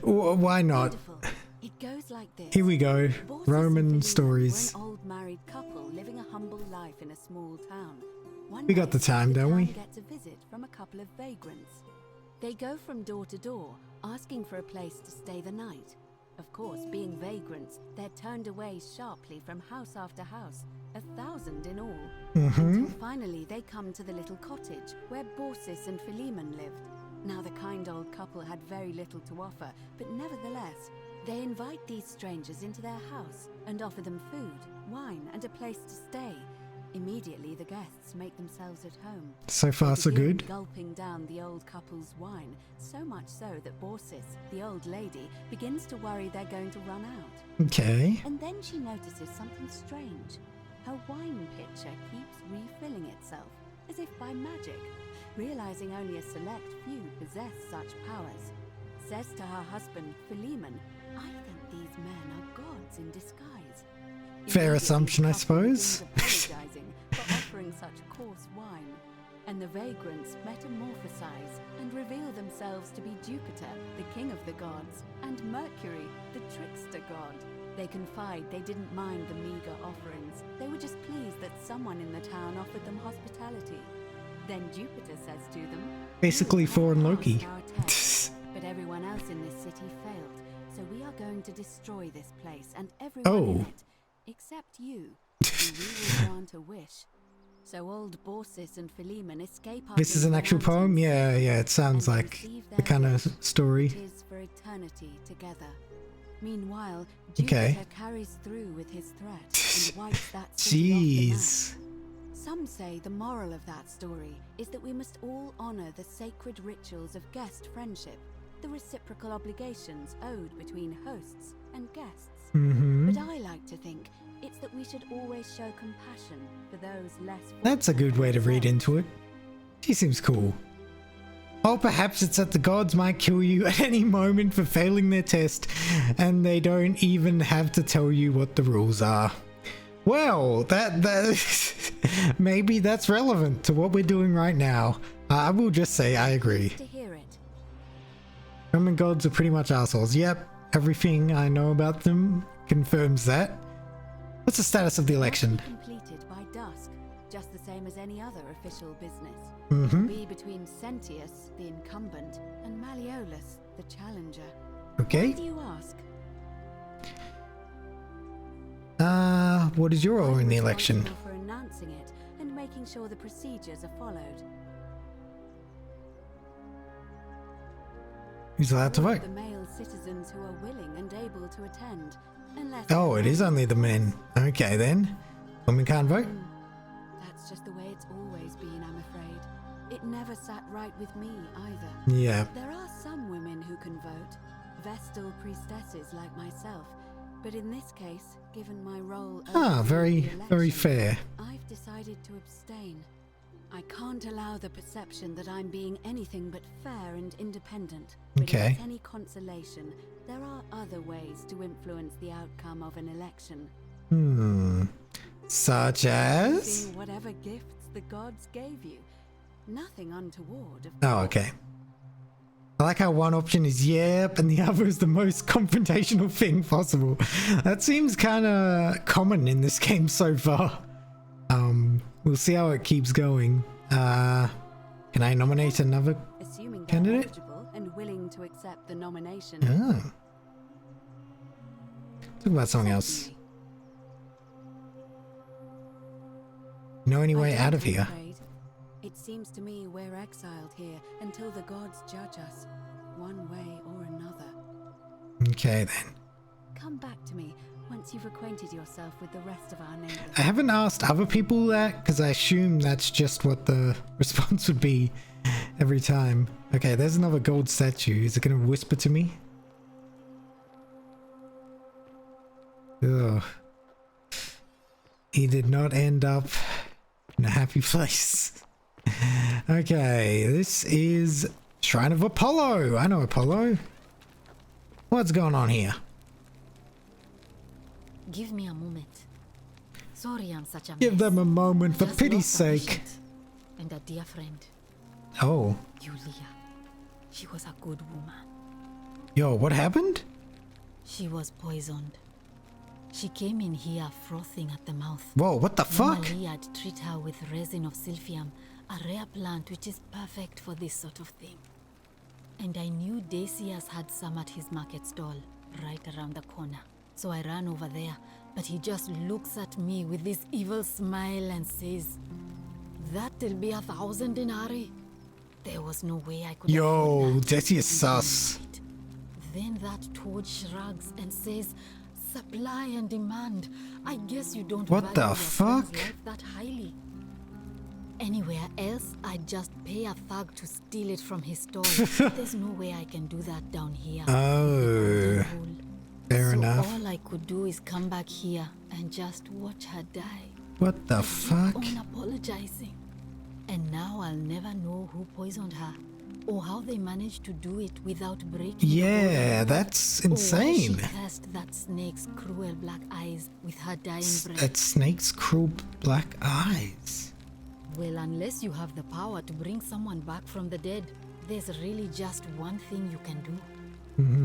Why not? It goes like this. Here we go. Baucis Roman and Philemon stories. were an old married couple living a humble life in a small town. One We got the day, time, don't we? town gets a visit from a couple of vagrants. They go from door to door, asking for a place to stay the night. Of course, being vagrants, they're turned away sharply from house after house, 1,000 in all. Until finally they come to the little cottage where Baucis and Philemon lived. Now the kind old couple had very little to offer, but nevertheless, they invite these strangers into their house and offer them food, wine, and a place to stay. Immediately the guests make themselves at home. So far, so good. Gulping down the old couple's wine, so much so that Baucis, the old lady, begins to worry they're going to run out. Okay. And then she notices something strange. Her wine pitcher keeps refilling itself, as if by magic. Realizing only a select few possess such powers, says to her husband, Philemon, "I think these men are gods in disguise." Fair assumption, I suppose. Apologizing for offering such coarse wine, and the vagrants metamorphosize and reveal themselves to be Jupiter, the king of the gods, and Mercury, the trickster god. They confide they didn't mind the meager offerings. They were just pleased that someone in the town offered them hospitality. Then Jupiter says to them, Basically Thor and Loki. But everyone else in this city failed, so we are going to destroy this place and everyone in it, except you, who we will grant a wish. So old Baucis and Philemon escape. This is an actual poem? Yeah, it sounds like the kind of story. It is for eternity together. Meanwhile, Jupiter carries through with his threat and wipes that city off the map. Some say the moral of that story is that we must all honor the sacred rituals of guest friendship, the reciprocal obligations owed between hosts and guests. But I like to think it's that we should always show compassion for those less fortunate. That's a good way to read into it. She seems cool. Or perhaps it's that the gods might kill you at any moment for failing their test, and they don't even have to tell you what the rules are. Well, that maybe that's relevant to what we're doing right now. I will just say I agree. Roman gods are pretty much assholes. Yep, everything I know about them confirms that. What's the status of the election? Completed by dusk, just the same as any other official business. It will be between Sentius, the incumbent, and Malleolus, the challenger. Okay. Why do you ask? What is your role in the election? For announcing it and making sure the procedures are followed. Who's allowed to vote? The male citizens who are willing and able to attend, unless. Oh, it is only the men. Okay then. Women can't vote? That's just the way it's always been, I'm afraid. It never sat right with me either. Yeah. There are some women who can vote, Vestal priestesses like myself, but in this case, given my role very fair. I've decided to abstain. I can't allow the perception that I'm being anything but fair and independent. Okay. If it's any consolation, there are other ways to influence the outcome of an election. Such as? Using whatever gifts the gods gave you. Nothing untoward, of Oh, okay. I like how one option is yep, and the other is the most confrontational thing possible. That seems kind of common in this game so far. We'll see how it keeps going. Can I nominate another assuming they're candidate? eligible and willing to accept the nomination. Oh. Talk about something else. Know any way out of here? Afraid. It seems to me we're exiled here until the gods judge us, one way or another. Okay then. Come back to me once you've acquainted yourself with the rest of our neighbors. I haven't asked other people that because I assume that's just what the response would be every time. Okay, there's another gold statue. Is it going to whisper to me? Ugh. He did not end up in a happy place. Okay, this is Shrine of Apollo. I know Apollo. What's going on here? Give me a moment. Sorry I'm such a mess. Give them a moment, for Just pity's lost a sake. patient and a dear friend. Oh. Yulia. She was a good woman. Yo, what happened? She was poisoned. She came in here frothing at the mouth. Whoa, what the fuck? Normally I'd treat her with resin of silphium, a rare plant which is perfect for this sort of thing. And I knew Decius had some at his market stall, right around the corner. So I ran over there, but he just looks at me with this evil smile and says, "That'll be 1,000 denarii." There was no way I could. Yo, Decius sus. Then that toad shrugs and says, "Supply and demand. I guess you don't What value the your friend's fuck? life that highly." Anywhere else, I'd just pay a thug to steal it from his stall. There's no way I can do that down here. Oh, fair enough. All I could do is come back here and just watch her die. What the fuck? Unapologizing. And now I'll never know who poisoned her, or how they managed to do it without breaking. Yeah, that's insane. Or why she cursed that snake's cruel black eyes with her dying breath. That snake's cruel black eyes. Well, unless you have the power to bring someone back from the dead, there's really just one thing you can do.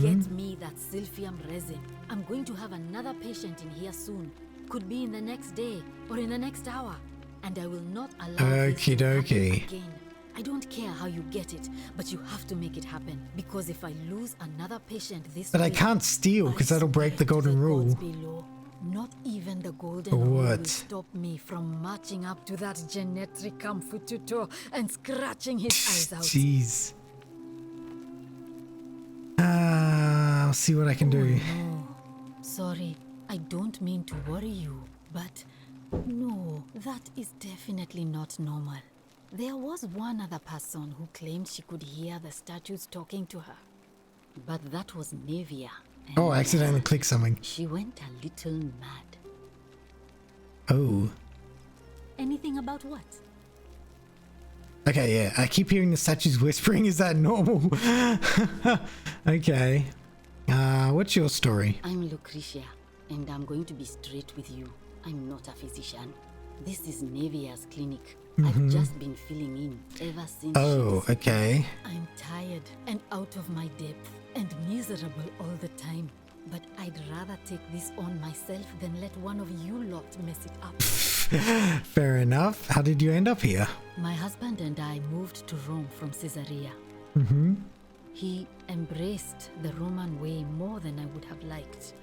Get me that silphium resin. I'm going to have another patient in here soon. Could be in the next day or in the next hour. And I will not allow this to happen again. I don't care how you get it, but you have to make it happen. Because if I lose another patient this But I week, can't steal because that'll break the golden rule. below, not even the golden Or rule what? will stop me from marching up to that genetricum fututo and scratching his eyes out. Jeez. I'll see what I can do. No. Sorry, I don't mean to worry you, but no, that is definitely not normal. There was one other person who claimed she could hear the statues talking to her. But that was Nevia. Oh, I accidentally clicked something. She went a little mad. Oh. Anything about what? Okay, yeah. I keep hearing the statues whispering. Is that normal? Okay. What's your story? I'm Lucretia, and I'm going to be straight with you. I'm not a physician. This is Nevia's clinic. I've just been filling in ever since. Oh, okay. I'm tired and out of my depth and miserable all the time. But I'd rather take this on myself than let one of you lot mess it up. Fair enough. How did you end up here? My husband and I moved to Rome from Caesarea. He embraced the Roman way more than I would have liked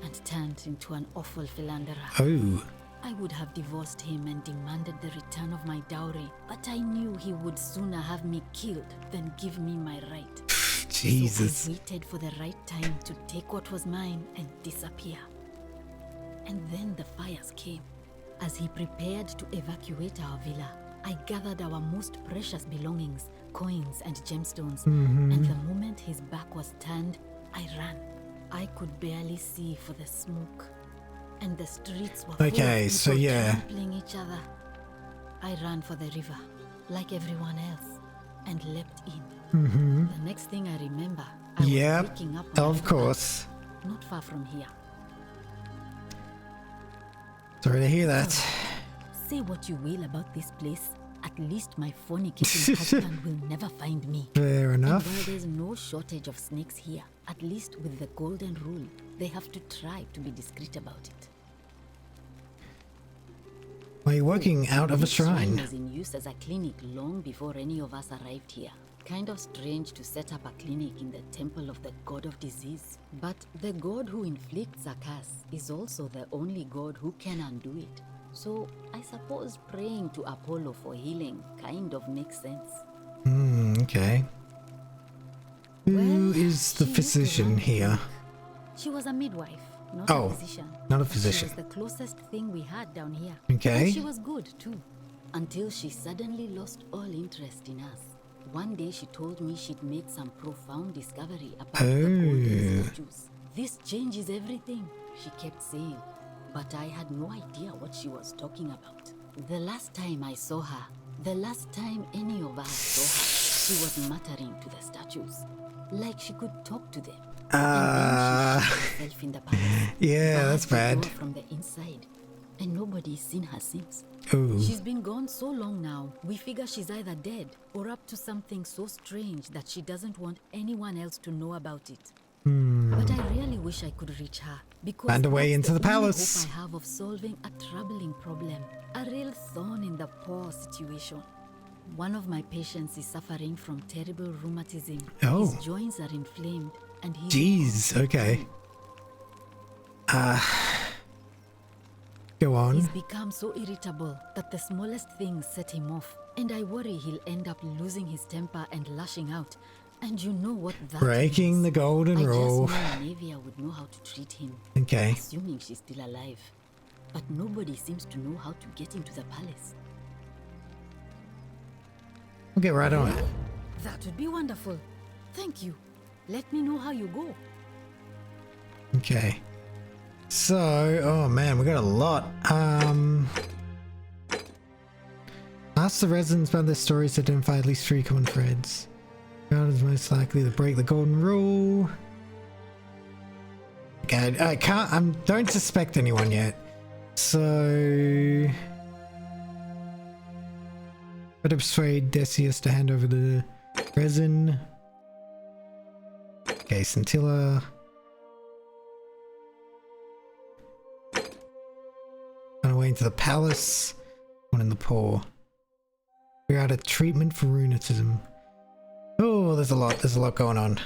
and turned into an awful philanderer. Oh. I would have divorced him and demanded the return of my dowry, but I knew he would sooner have me killed than give me my right. Jesus. So I waited for the right time to take what was mine and disappear. And then the fires came. As he prepared to evacuate our villa, I gathered our most precious belongings, coins and gemstones, and the moment his back was turned, I ran. I could barely see for the smoke, and the streets were full of people trampling each other. I ran for the river. like everyone else, and leapt in. The next thing I remember, I was waking up on of course. Not far from here. Sorry to hear that. Say what you will about this place. At least my fornicating husband will never find me. Fair enough. And while there's no shortage of snakes here, at least with the golden rule, they have to try to be discreet about it. Why are you working out of a shrine? This was in use as a clinic long before any of us arrived here. Kind of strange to set up a clinic in the temple of the god of disease. But the god who inflicts a curse is also the only god who can undo it. So I suppose praying to Apollo for healing kind of makes sense. Okay. Who is the physician here? She was a midwife, not a physician. Not a physician. She was the closest thing we had down here. Okay. And she was good too. Until she suddenly lost all interest in us. One day she told me she'd made some profound discovery about the golden statues. This changes everything, she kept saying. But I had no idea what she was talking about. The last time I saw her, the last time any of us saw her, she was muttering to the statues. Like she could talk to them. And then she shut herself in the palace. Yeah, that's bad. From the inside. And nobody's seen her since. Ooh. She's been gone so long now, we figure she's either dead or up to something so strange that she doesn't want anyone else to know about it. But I really wish I could reach her, because find a way into the only palace. hope I have of solving a troubling problem, a real thorn in the paw situation. One of my patients is suffering from terrible rheumatism. His joints are inflamed and he's... Jeez, okay. Go on. He's become so irritable that the smallest things set him off, and I worry he'll end up losing his temper and lashing out. And you know what that Breaking means. the golden rule. I just know Navia would know how to treat him. Okay. Assuming she's still alive. But nobody seems to know how to get into the palace. We'll get right on it. That would be wonderful. Thank you. Let me know how you go. Okay. So, oh man, we got a lot. Ask the residents about their stories to identify at least 3 common threads. God is most likely to break the golden rule. Okay, I don't suspect anyone yet. So... Better persuade Decius to hand over the resin. Okay, Scintilla. On our way into the palace. One in the paw. We're out of treatment for rheumatism. Oh, there's a lot going on.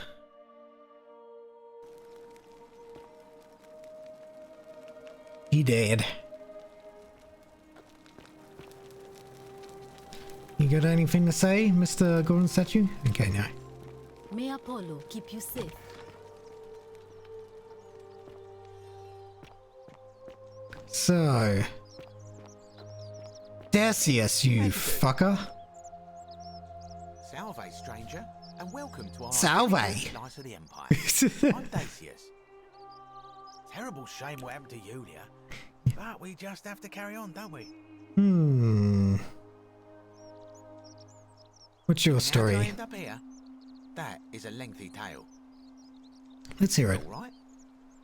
He dead. You got anything to say, Mr. Golden Statue? Okay, no. May Apollo keep you safe. So... Decius, you fucker. Salve, stranger, and welcome to our Salve. Slice of the Empire. I'm Decius. Terrible shame what happened to Yulia, but we just have to carry on, don't we? What's your story? How did I end up here? That is a lengthy tale. Let's hear it. All right.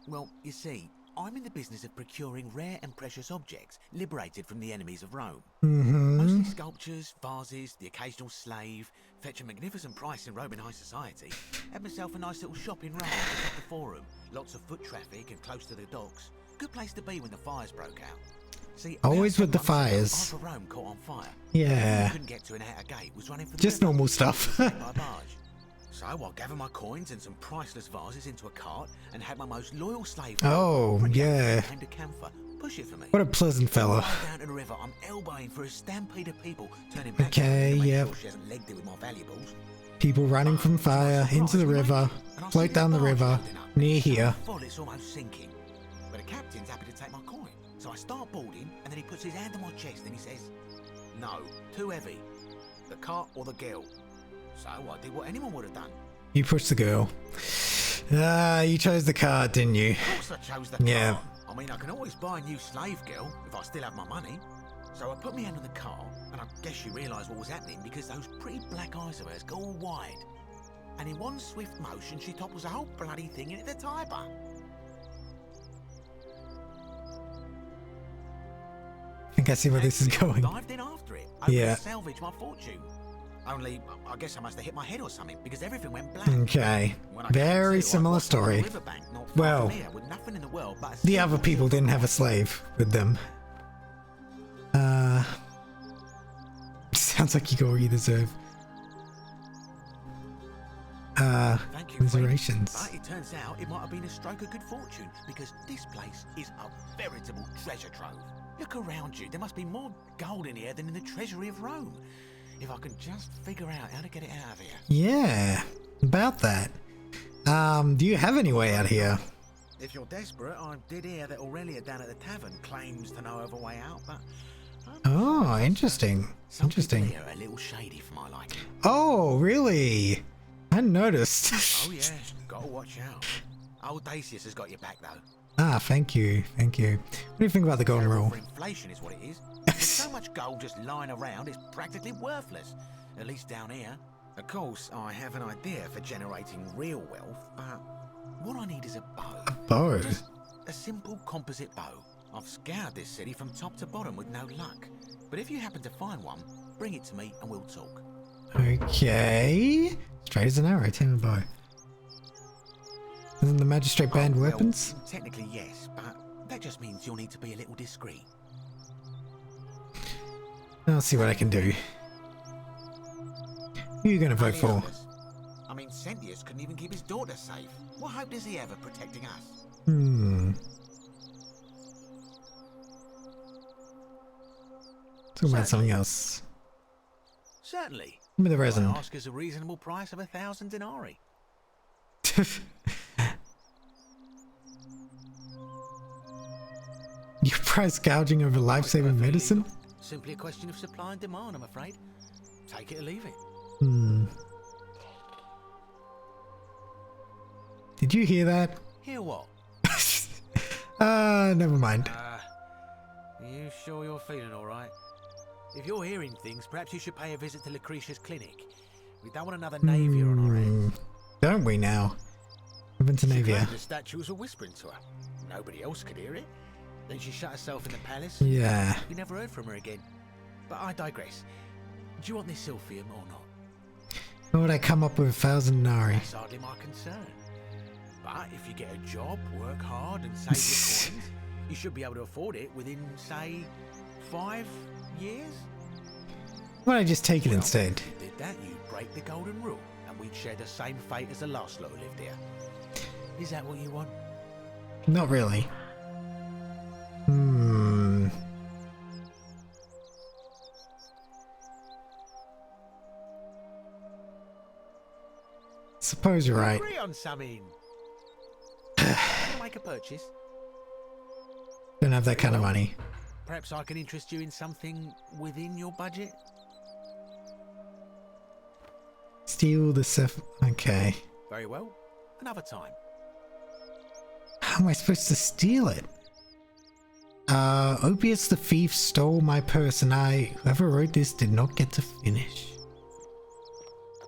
Well, you see, I'm in the business of procuring rare and precious objects liberated from the enemies of Rome. Mostly sculptures, vases, the occasional slave. Fetch a magnificent price in Roman high society. Had myself a nice little shop in Rome at the Forum. Lots of foot traffic and close to the docks. Good place to be when the fires broke out. See, always with the fires. Half of Rome caught on fire. Yeah. Couldn't get to an outer gate. Was running for the Just river. normal stuff. By barge. So I gathered my coins and some priceless vases into a cart and had my most loyal slave. Oh, yeah. Came to camphor. Push it for me. What a pleasant fella. Down to the river, I'm elbowing for a stampede of people, turning back Okay, to make yep. sure she hasn't legged it with my valuables. People running from fire into the river, float down the river, near here. Full, it's almost sinking. But the captain's happy to take my coin. So I start boarding, and then he puts his hand on my chest and he says, "No, too heavy. The cart or the girl." So I did what anyone would have done. You pushed the girl. You chose the cart, didn't you? Of course I chose the cart. I mean, I can always buy a new slave girl if I still have my money. So I put my hand on the car, and I guess she realised what was happening because those pretty black eyes of hers go all wide. And in one swift motion, she topples the whole bloody thing into the Tiber. I think I see where this is going. Dived in after it. Yeah. To salvage my fortune. Only, I guess I must have hit my head or something because everything went black. Okay. Very similar story. Well, the other people didn't have a slave with them. Sounds like you got all you deserve. Commiserations. But it turns out it might have been a stroke of good fortune because this place is a veritable treasure trove. Look around you. There must be more gold in here than in the treasury of Rome. If I can just figure out how to get it out of here. Yeah, about that. Do you have any way out here? If you're desperate, I did hear that Aurelia down at the tavern claims to know of a way out, but... Oh, interesting. Interesting. Here are a little shady for my liking. Oh, really? I hadn't noticed. Oh yeah, gotta watch out. Old Dacius has got your back though. Ah, thank you, thank you. What do you think about the golden rule? Inflation is what it is. There's so much gold just lying around, it's practically worthless. At least down here. Of course, I have an idea for generating real wealth, but what I need is a bow. A bow? Just a simple composite bow. I've scoured this city from top to bottom with no luck. But if you happen to find one, bring it to me and we'll talk. Okay. Straight as an arrow, tame a bow. Isn't the magistrate banned weapons? Technically yes, but that just means you'll need to be a little discreet. I'll see what I can do. Who are you going to vote for? I mean, Centius couldn't even keep his daughter safe. What hope does he have of protecting us? Talk about something else. Certainly. Give me the resin. I ask us a reasonable price of 1,000 denarii. You price gouging over life-saving medicine? Simply a question of supply and demand, I'm afraid. Take it or leave it. Did you hear that? Hear what? Never mind. Are you sure you're feeling alright? If you're hearing things, perhaps you should pay a visit to Lucretia's clinic. We don't want another Navia on our hands. Don't we now? I've been to Navia. The statues were whispering to her. Nobody else could hear it. Then she shut herself in the palace. Yeah. We never heard from her again. But I digress. Do you want this Sylphium or not? How would I come up with 1,000 denarii? That's hardly my concern. But if you get a job, work hard and save your coins, you should be able to afford it within, say, 5 years? Why don't I just take it instead? If you did that, you'd break the golden rule, and we'd share the same fate as the last lot who lived here. Is that what you want? Not really. Suppose you're right. Agree on something. Make a purchase. Don't have that kind of money. Perhaps I can interest you in something within your budget. Steal the okay. Very well. Another time. How am I supposed to steal it? Opius the thief stole my purse and whoever wrote this did not get to finish.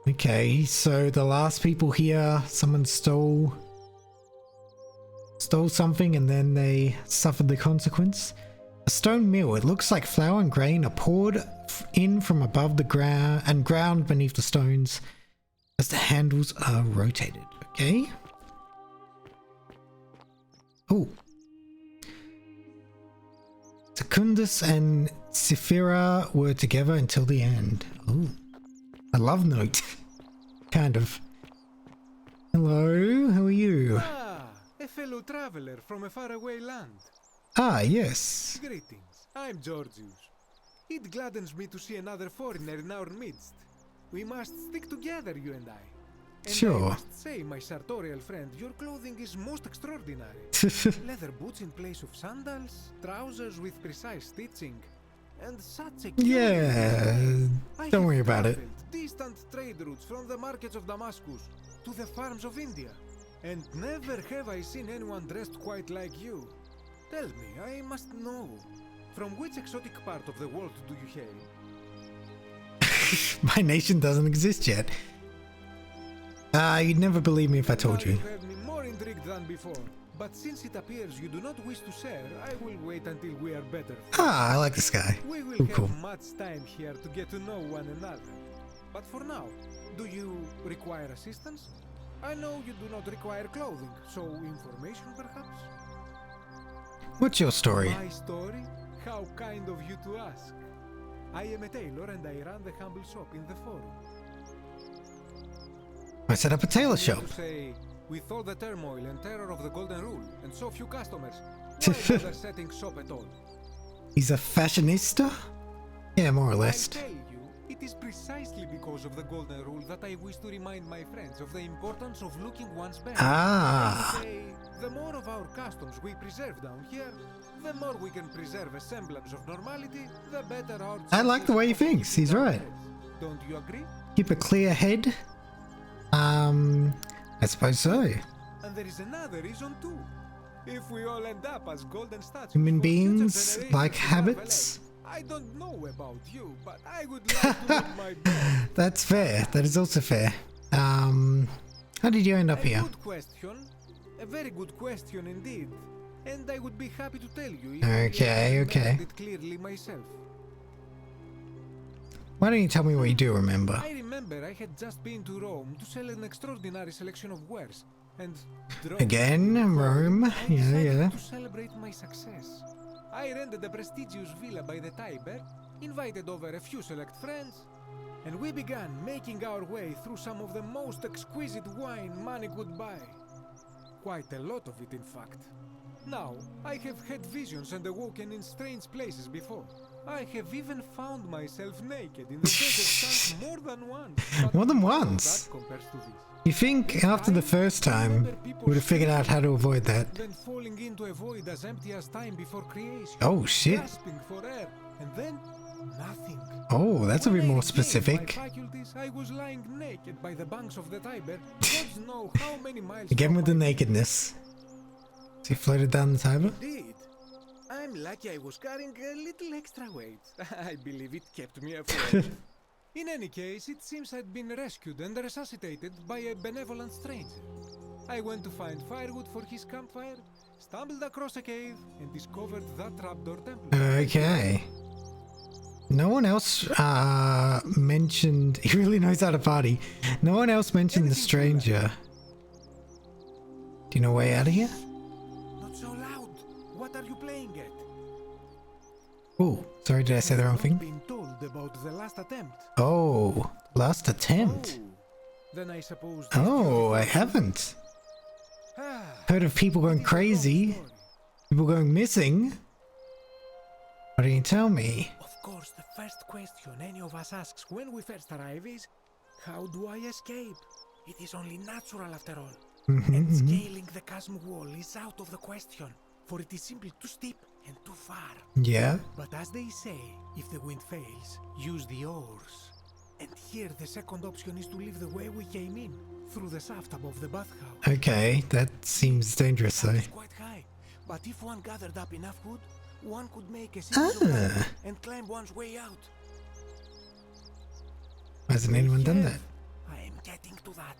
Okay, so the last people here, someone stole something and then they suffered the consequence. A stone mill. It looks like flour and grain are poured in from above the ground and ground beneath the stones as the handles are rotated. Okay. Oh. Secundus and Cythera were together until the end. Oh. A love note. Kind of. Hello, how are you? Ah, a fellow traveler from a faraway land. Ah, yes. Greetings, I'm Georgius. It gladdens me to see another foreigner in our midst. We must stick together, you and I. And sure. I must say, my sartorial friend, your clothing is most extraordinary. Leather boots in place of sandals, trousers with precise stitching, and such a don't worry about it. Distant trade routes from the markets of Damascus to the farms of India, and never have I seen anyone dressed quite like you. Tell me, I must know. From which exotic part of the world do you hail? My nation doesn't exist yet. You'd never believe me if I told you. You have me more intrigued than before. But since it appears you do not wish to share, I will wait until we are better. I like this guy. We will have cool. much time here to get to know one another. But for now, do you require assistance? I know you do not require clothing, so information perhaps? What's your story? My story? How kind of you to ask. I am a tailor and I run the humble shop in the forum. I set up a tailor shop. Say, with all the turmoil and terror of the Golden Rule and so few customers, why bother setting shop at all? He's a fashionista? Yeah, more or less. I tell you, it is precisely because of the Golden Rule that I wish to remind my friends of the importance of looking one's best. Say, the more of our customs we preserve down here, the more we can preserve a semblance of normality, the better our... I like the way he thinks. He's right. Don't you agree? Keep a clear head. I suppose so. And there is another reason too. If we all end up as golden statues, Human beings like habits. I don't know about you, but I would like to look my best. That's fair. That is also fair. How did you end up here? Good question. A very good question indeed. And I would be happy to tell you if I remembered it clearly myself. Why don't you tell me what you do remember? I remember I had just been to Rome to sell an extraordinary selection of wares, and again, Rome. Yeah. To celebrate my success, I rented a prestigious villa by the Tiber, invited over a few select friends, and we began making our way through some of the most exquisite wine money could buy. Quite a lot of it, in fact. Now, I have had visions and awoken in strange places before. I have even found myself naked in the desert sands more than once. More than once? You think after the first time, we would have figured out how to avoid that? Then falling into a void as empty as time before creation. Oh shit. Gasping for air, and then nothing. Oh, that's a bit more specific. I was lying naked by the banks of the Tiber. Gods know how many miles. Again with the nakedness. So he floated down the Tiber? Indeed. I'm lucky I was carrying a little extra weight. I believe it kept me afloat. In any case, it seems I'd been rescued and resuscitated by a benevolent stranger. I went to find firewood for his campfire, stumbled across a cave, and discovered that trapdoor temple. Okay. No one else mentioned... He really knows how to party. No one else mentioned the stranger. Do you know a way out of here? Not so loud. What are you playing at? Oh, sorry, did I say the wrong thing? Been told about the last attempt. Oh, last attempt. Oh, then I suppose. Oh, I haven't. Heard of people going crazy, people going missing. What do you tell me? Of course, the first question any of us asks when we first arrive is, how do I escape? It is only natural after all. And scaling the chasm wall is out of the question, for it is simply too steep and too far. Yeah. But as they say, if the wind fails, use the oars. And here the second option is to leave the way we came in, through the shaft above the bathhouse. Okay, that seems dangerous though. It's quite high, but if one gathered up enough wood, one could make a series of ladders and climb one's way out. Hasn't anyone done that? I am getting to that.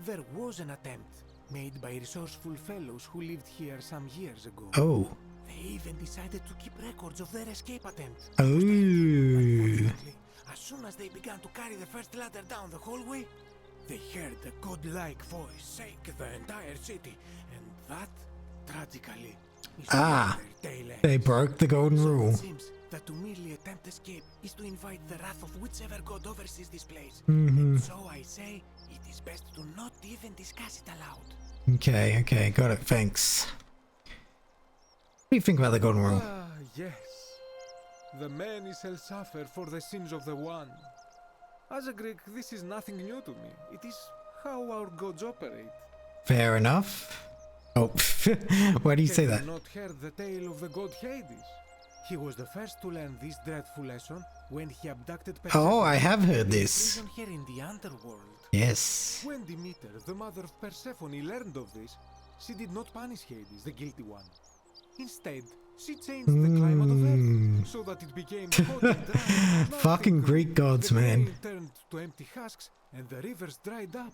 There was an attempt made by resourceful fellows who lived here some years ago. Oh. They even decided to keep records of their escape attempt. Oh. Unfortunately, as soon as they began to carry the first ladder down the hallway, they heard a godlike voice shake the entire city, and that, tragically, is their tail end. They broke the golden rule. It seems that to merely attempt escape is to invite the wrath of whichever god oversees this place. And so I say, it is best to not even discuss it aloud. Okay, got it, thanks. What do you think about the golden rule? Ah, yes. The many shall suffer for the sins of the one. As a Greek, this is nothing new to me. It is how our gods operate. Fair enough. Oh, why do you say that? Have you not heard the tale of the god Hades? He was the first to learn this dreadful lesson when he abducted Persephone. Oh, I have heard this. Even here in the underworld. Yes. When Demeter, the mother of Persephone, learned of this, she did not punish Hades, the guilty one. Instead, She changed the climate of Earth so that it became hot and dry. Fucking Greek gods, man. The turned to empty husks and the rivers dried up.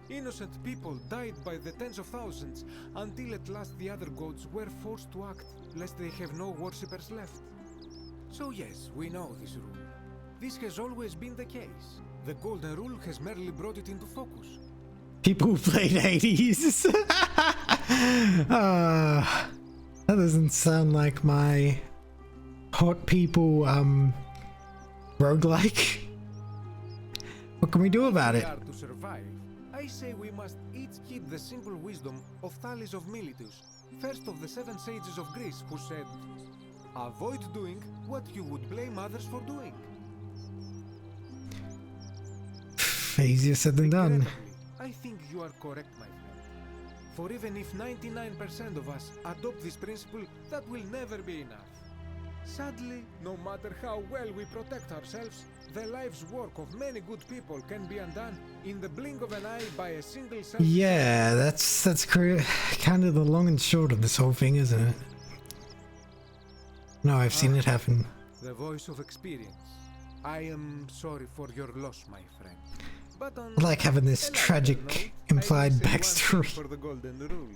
Innocent people died by the tens of thousands until at last the other gods were forced to act lest they have no worshippers left. So yes, we know this rule. This has always been the case. The golden rule has merely brought it into focus. People who played Hades. That doesn't sound like my hot people roguelike. What can we do about it? To survive, I say we must each keep the simple wisdom of Thales of Miletus, first of the 7 sages of Greece, who said, avoid doing what you would blame others for doing. Easier said than done. I think you are correct, my friend. For even if 99% of us adopt this principle, that will never be enough. Sadly, no matter how well we protect ourselves, the life's work of many good people can be undone in the blink of an eye by a single self. Yeah, that's kind of the long and short of this whole thing, isn't it? No, I've seen it happen. The voice of experience. I am sorry for your loss, my friend. But I like having this tragic implied backstory. For the golden rule.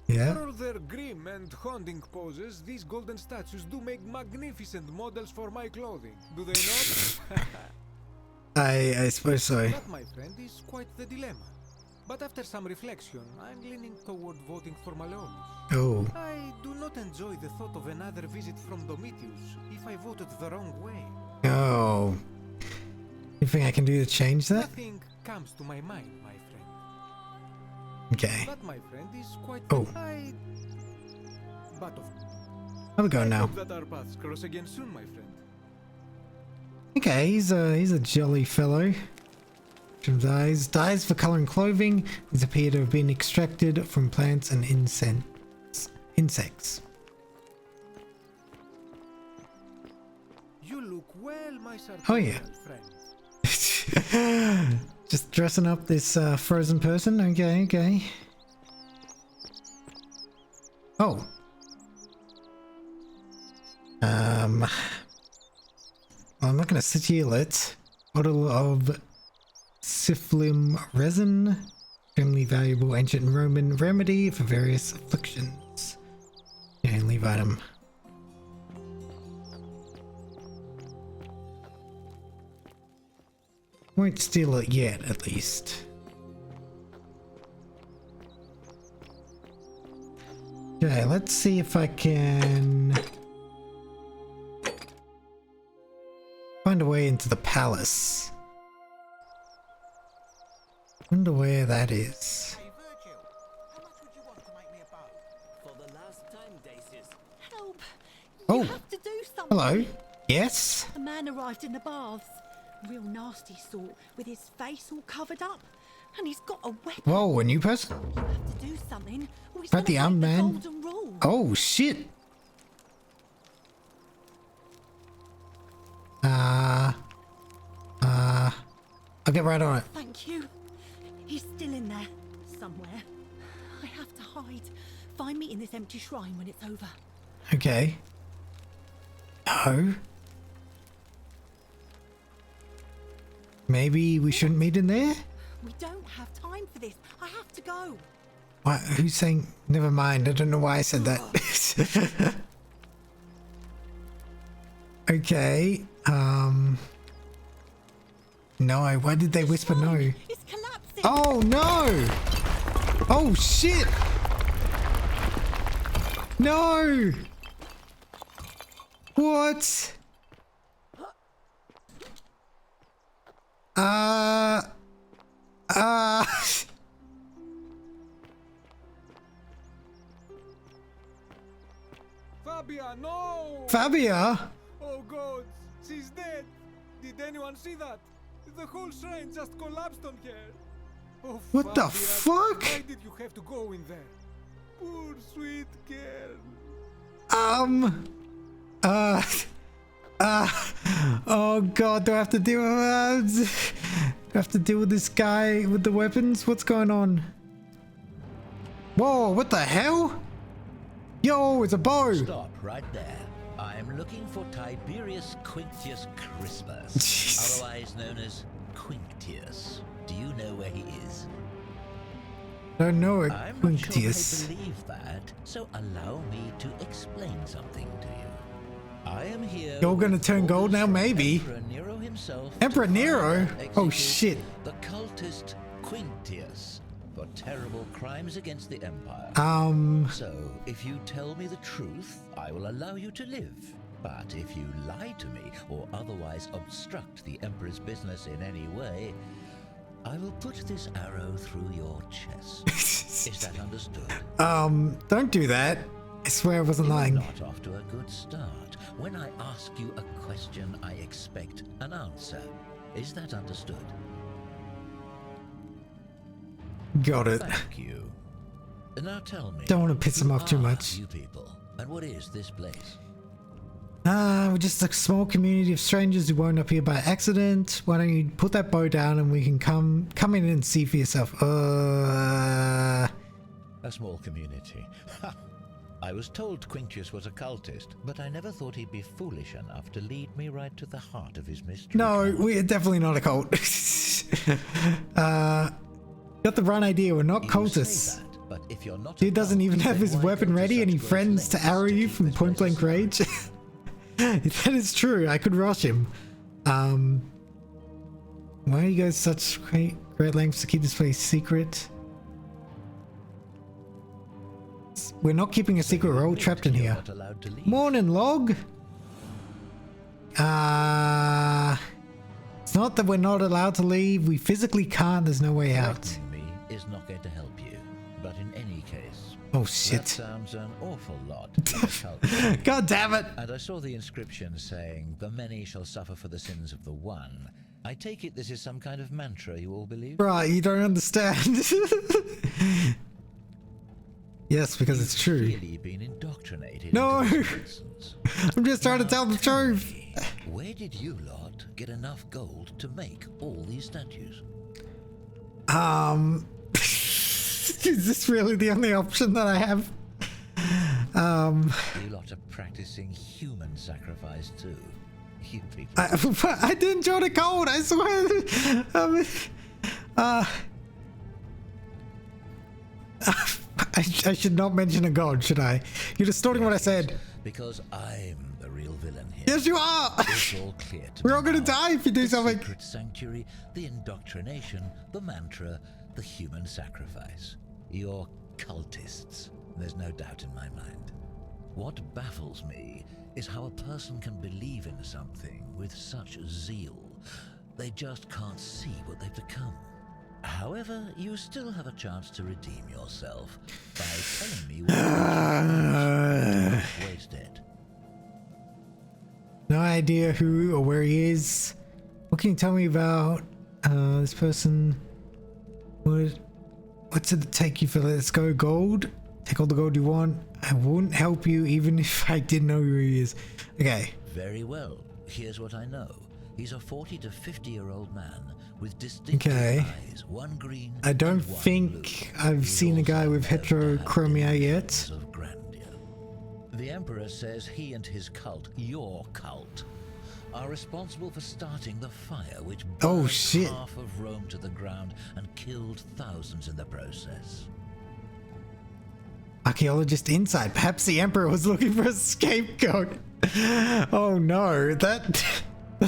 Yeah. For all their grim and haunting poses, these golden statues do make magnificent models for my clothing. Do they not? I suppose so. That, my friend, is quite the dilemma. But after some reflection, I'm leaning toward voting for Malleolus. Oh. I do not enjoy the thought of another visit from Domitius if I voted the wrong way. Oh. Anything I can do to change that? Nothing comes to my mind, my friend. Okay. That, my friend, is quite oh. But of How's it going now? hope that our paths cross again soon, my friend. Okay, he's a jolly fellow. Dyes for coloring clothing. These appear to have been extracted from plants and insects. You look well, my oh yeah. friend. Just dressing up this frozen person. Okay. Oh. Well, I'm not gonna sit here. Let's bottle of Syphilum resin, extremely valuable ancient Roman remedy for various afflictions. Okay, leave item. Won't steal it yet, at least. Okay, let's see if I can find a way into the palace. Wonder where that is. Hey, Virgil, how much would you want to make me a bow? For the last time, Dacius. Help! Oh, You have to do something. hello. Yes? A man arrived in the baths. Real nasty sort, with his face all covered up. And he's got a weapon. Whoa, a new person? You have to do something, or he's But the gonna break man. the golden rule. Oh, shit. I'll get right on it. Thank you. He's still in there, somewhere. I have to hide. Find me in this empty shrine when it's over. Okay. No. Maybe we shouldn't meet in there? We don't have time for this. I have to go. What? Who's saying? Never mind. I don't know why I said that. Okay. No. Why did they whisper no? It's collapsing. Oh no! Oh shit! No! What? Fabia, no! Fabia? Oh God, she's dead. Did anyone see that? The whole shrine just collapsed on her. Oh, What the Fabia, fuck? Why did you have to go in there? Poor sweet girl. Oh god, do I have to deal with do I have to deal with this guy with the weapons? What's going on? Whoa, what the hell? Yo, it's a bow! Stop right there. I'm looking for Tiberius Quinctius Crispus, otherwise known as Quinctius. Do you know where he is? Don't know it, I'm not sure Quinctius. I believe that, so allow me to explain something to you. I am here. You're gonna turn gold now, maybe. Emperor Nero himself. Emperor Nero? Oh execute shit. The cultist Quinctius for terrible crimes against the Empire. So if you tell me the truth, I will allow you to live. But if you lie to me or otherwise obstruct the Emperor's business in any way, I will put this arrow through your chest. Is that understood? Don't do that. I swear I wasn't lying. Not off to a good start. When I ask you a question, I expect an answer. Is that understood? Got it. Thank you. Now tell me. Don't want to piss him who off too are much. You people, and what is this place? We're just a small community of strangers who wound up here by accident. Why don't you put that bow down and we can come in and see for yourself. A small community. I was told Quinctius was a cultist, but I never thought he'd be foolish enough to lead me right to the heart of his mystery. No, we're definitely not a cult. Got the wrong idea. We're not cultists. But if you're not Dude doesn't even have his weapon ready and he friends to arrow you from point blank range. That is true. I could rush him. Why do you go such great lengths to keep this place secret? We're not keeping a secret. We're all trapped in here. Morning, log. It's not that we're not allowed to leave. We physically can't. There's no way out. Me is not going to help you. But in any case, oh shit! That sounds an awful lot. Like God damn it! And I saw the inscription saying, "The many shall suffer for the sins of the one." I take it this is some kind of mantra you all believe? Right, you don't understand. Yes, because it's true. Really been indoctrinated. No, I'm just trying to tell the truth. Where did you lot get enough gold to make all these statues? Is this really the only option that I have? You lot are practicing human sacrifice too. You people. I didn't join a cult, I swear. I should not mention a god, should I? You're distorting what I said. Because I'm the real villain here. Yes, you are. It's all clear to We're all gonna die if you do something. The secret sanctuary, the indoctrination, the mantra, the human sacrifice. You're cultists. There's no doubt in my mind. What baffles me is how a person can believe in something with such zeal. They just can't see what they've become. However, you still have a chance to redeem yourself by telling me what you wasted. No idea who or where he is. What can you tell me about this person? What's it take you for Let's Go gold? Take all the gold you want. I wouldn't help you even if I didn't know who he is. Okay. Very well. Here's what I know. He's a 40 to 50-year-old man with distinctive eyes, one green. I don't think I've seen a guy with heterochromia yet. The Emperor says he and his cult, your cult, are responsible for starting the fire which burned half of Rome to the ground and killed thousands in the process. Archaeologist inside. Perhaps the Emperor was looking for a scapegoat. Oh no, that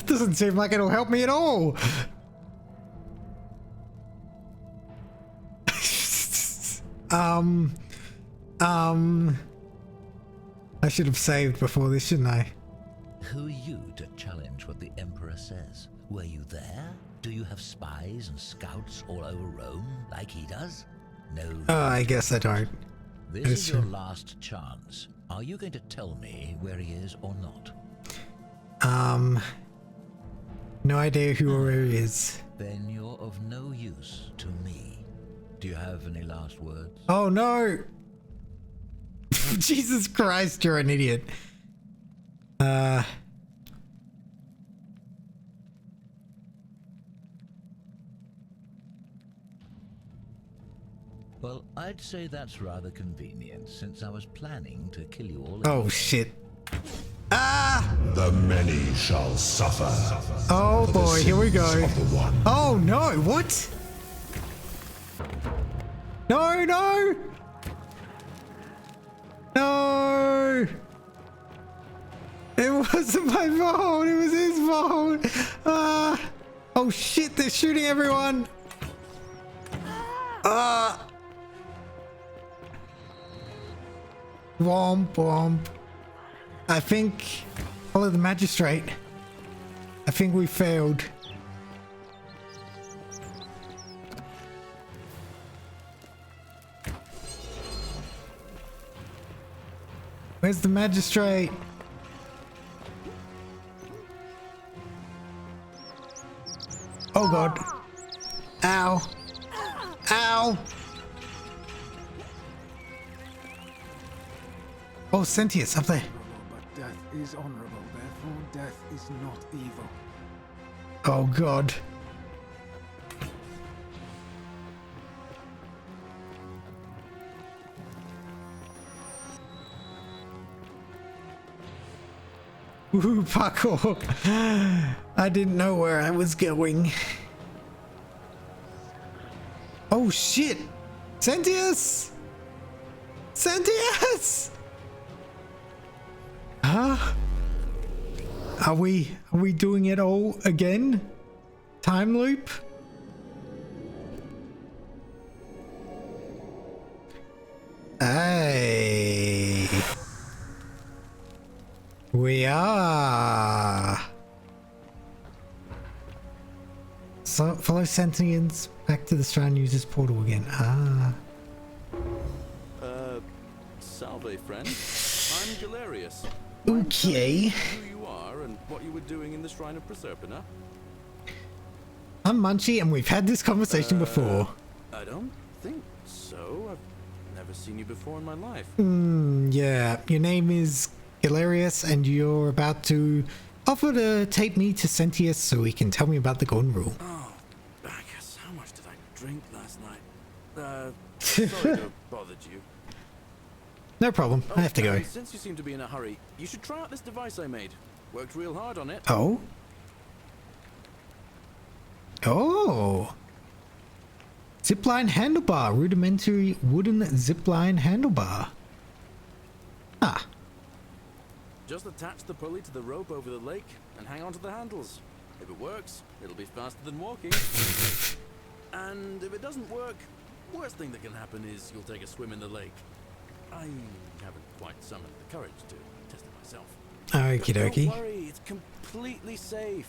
doesn't seem like it'll help me at all. I should have saved before this, shouldn't I? Who are you to challenge what the Emperor says? Were you there? Do you have spies and scouts all over Rome like he does? No. Oh, I guess I don't. This is your last chance. Are you going to tell me where he is or not? No idea who or where he is. Then you're of no use to me. Do you have any last words? Oh no! Jesus Christ, you're an idiot. Well, I'd say that's rather convenient, since I was planning to kill you all. Oh shit. Ah! The many shall suffer. Oh boy, here we go. Oh no, what? No, no! No! It wasn't my fault, it was his fault! Ah! Oh shit, they're shooting everyone! Ah! Womp womp. I think... Follow the magistrate. I think we failed. Where's the magistrate? Oh god. Ow. Ow. Oh, Sentius up there. But death is honorable, therefore death is not evil. Oh god. Woohoo, parkour. I didn't know where I was going. Oh shit! Sentius! Sentius! Huh? Are we doing it all again? Time loop? Hey. We are. So follow sentience back to the Shrine Users portal again. Ah. Salve, friend. I'm Galerius. Okay. Who you are and what you were doing in the Shrine of Proserpina? I'm Munchie, and we've had this conversation before. I don't think so. I've never seen you before in my life. Yeah. Your name is Galerius, and you're about to offer to take me to Sentius so he can tell me about the Golden Rule. Oh, Bacchus, how much did I drink last night? Sorry to have bothered you. No problem. I have to go. Since you seem to be in a hurry, you should try out this device I made. Worked real hard on it. Oh? Oh! Zipline handlebar. Rudimentary wooden zipline handlebar. Ah. Just attach the pulley to the rope over the lake and hang on to the handles. If it works, it'll be faster than walking. And if it doesn't work, worst thing that can happen is you'll take a swim in the lake. I haven't quite summoned the courage to test it myself. Okie dokie. Don't worry, it's completely safe.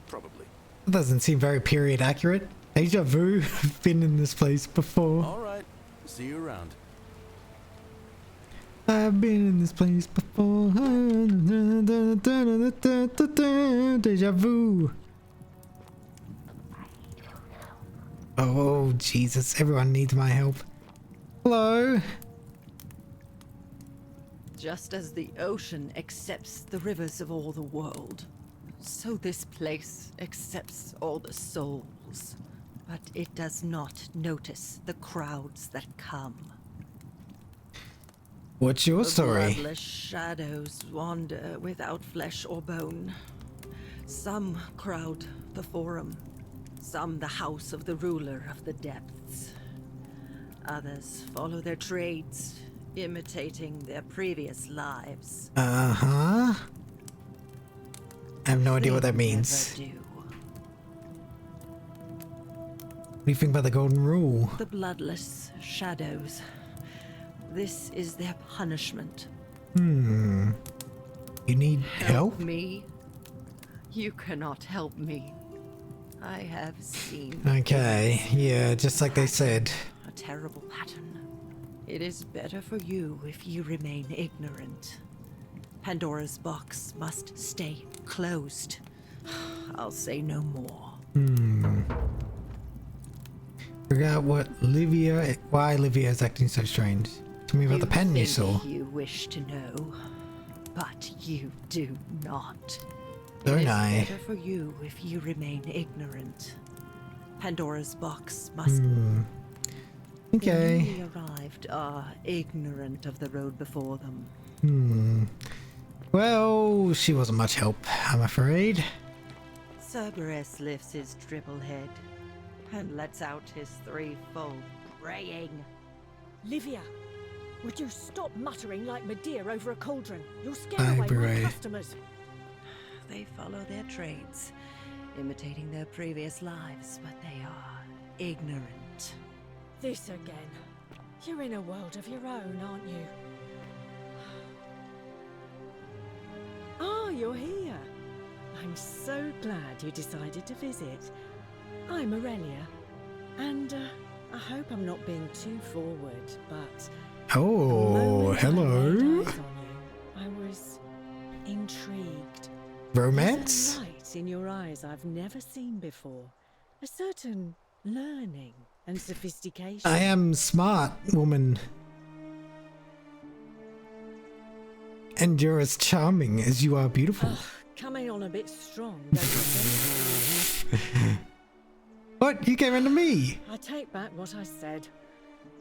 Probably. That doesn't seem very period accurate. Deja vu. I've been in this place before. Alright, see you around. I've been in this place before. Deja vu. Oh, Jesus. Everyone needs my help. Hello. Just as the ocean accepts the rivers of all the world, so this place accepts all the souls. But it does not notice the crowds that come. What's your story? The bloodless shadows wander without flesh or bone. Some crowd the Forum, some the house of the ruler of the depths. Others follow their trades, imitating their previous lives. Uh-huh. I have no idea what that means. Never do. What do you think about the Golden Rule? The bloodless shadows. This is their punishment. You need help? Me? You cannot help me. I have seen. Okay, yeah, just like they said. A terrible pattern. It is better for you if you remain ignorant. Pandora's box must stay closed. I'll say no more. Forgot why Livia is acting so strange. Tell me about the pen you saw. You wish to know, but you do not. Don't It is I? better for you if you remain ignorant. Pandora's box must. Okay. The newly arrived are ignorant of the road before them. Well, she wasn't much help, I'm afraid. Cerberus lifts his triple head and lets out his threefold braying. Livia, would you stop muttering like Medea over a cauldron? You'll scare away my customers. They follow their trades, imitating their previous lives, but they are ignorant. This again. You're in a world of your own, aren't you? Oh, you're here. I'm so glad you decided to visit. I'm Aurelia, and I hope I'm not being too forward, but oh, hello. I was intrigued. Romance? There's a light in your eyes I've never seen before. A certain learning and sophistication. I am smart, woman. And you're as charming as you are beautiful. Coming on a bit strong, don't you think? What? You came into me? I take back what I said.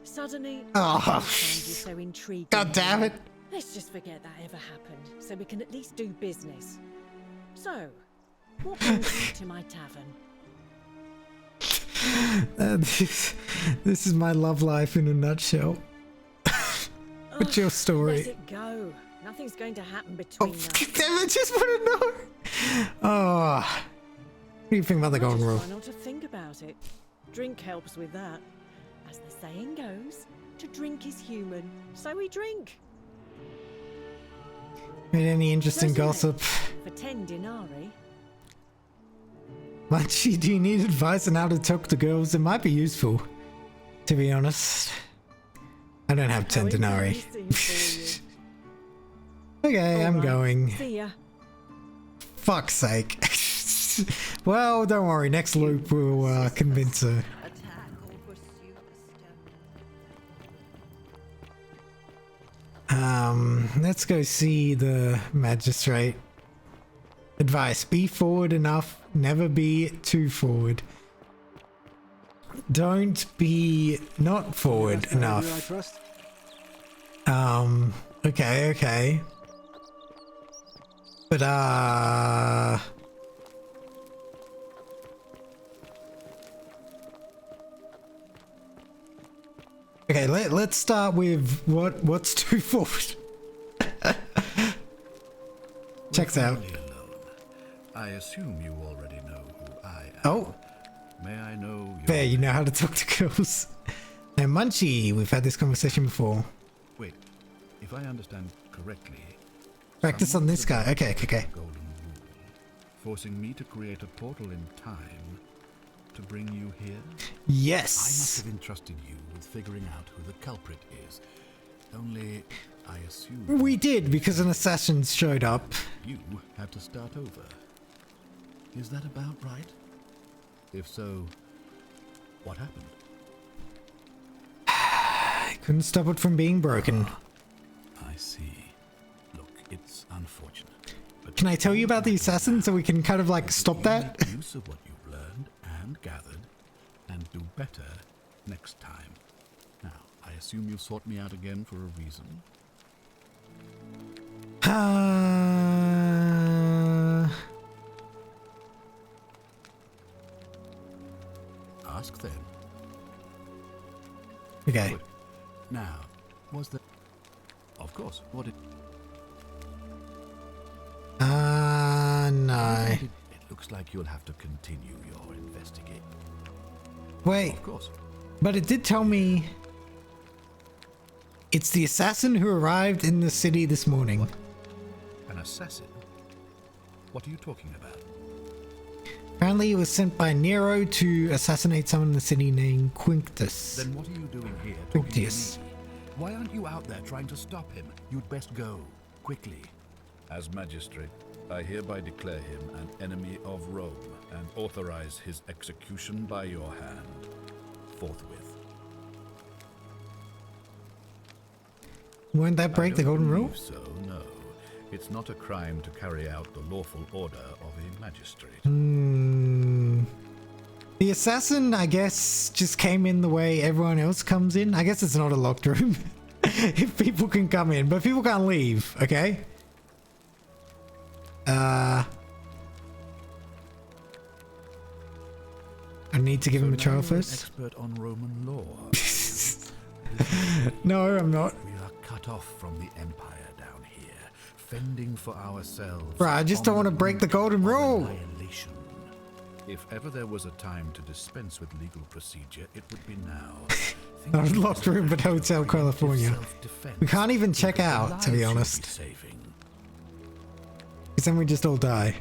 Suddenly, oh, I find you so intriguing. God damn it. Let's just forget that ever happened, so we can at least do business. So, what brings you to my tavern? This is my love life in a nutshell. What's your story? Let it go. Nothing's going to happen between us. Damn, I just want to know. Oh, what do you think about the golden rule? Try not to think about it. Drink helps with that. As the saying goes, to drink is human, so we drink. Any interesting gossip? For 10 denarii. Munchie, do you need advice on how to talk to girls? It might be useful, to be honest. I don't have 10 denarii. Okay, I'm going. See ya. Fuck's sake. Well, don't worry. Next loop will convince her. Let's go see the magistrate. Advice: be forward enough, never be too forward. Don't be not forward enough. Okay. But okay, let's start with what's too forward. Checks out. I assume you already know who I am. Oh. May I know your... There, you know how to talk to girls. Now, Munchie, we've had this conversation before. Wait, if I understand correctly... Practice on this guy. Okay. Golden rule, forcing me to create a portal in time to bring you here? Yes. I must have entrusted you with figuring out who the culprit is. Only, I assume... We did, because an assassin showed up. You had to start over. Is that about right? If so, what happened? I couldn't stop it from being broken. I see. Look, it's unfortunate. But can I tell you about the assassin so we can kind of like stop that? Make use of what you've learned and gathered and do better next time. Now, I assume you sought me out again for a reason? Ask then. Okay. Good. Now, was there... Of course, what did... No. It looks like you'll have to continue your investigation. Wait. Of course. But it did tell me... It's the assassin who arrived in the city this morning. What? An assassin? What are you talking about? Apparently it was sent by Nero to assassinate someone in the city named Quinctus. Then what are you doing here? Quinctius. Why aren't you out there trying to stop him? You'd best go, quickly. As magistrate, I hereby declare him an enemy of Rome and authorize his execution by your hand, forthwith. Won't that break the golden rule? So, no. It's not a crime to carry out the lawful order of a magistrate. The assassin, I guess, just came in the way everyone else comes in. I guess it's not a locked room. If people can come in, but people can't leave, okay? I need to give him a trial first. Expert on Roman law. No, I'm not. We are cut off from the empire down here, fending for ourselves. Bro, I just don't want to break the golden rule. Annihilation. If ever there was a time to dispense with legal procedure, it would be now. Not a locked room, but Hotel California. We can't even check out, to be honest. Because then we just all die.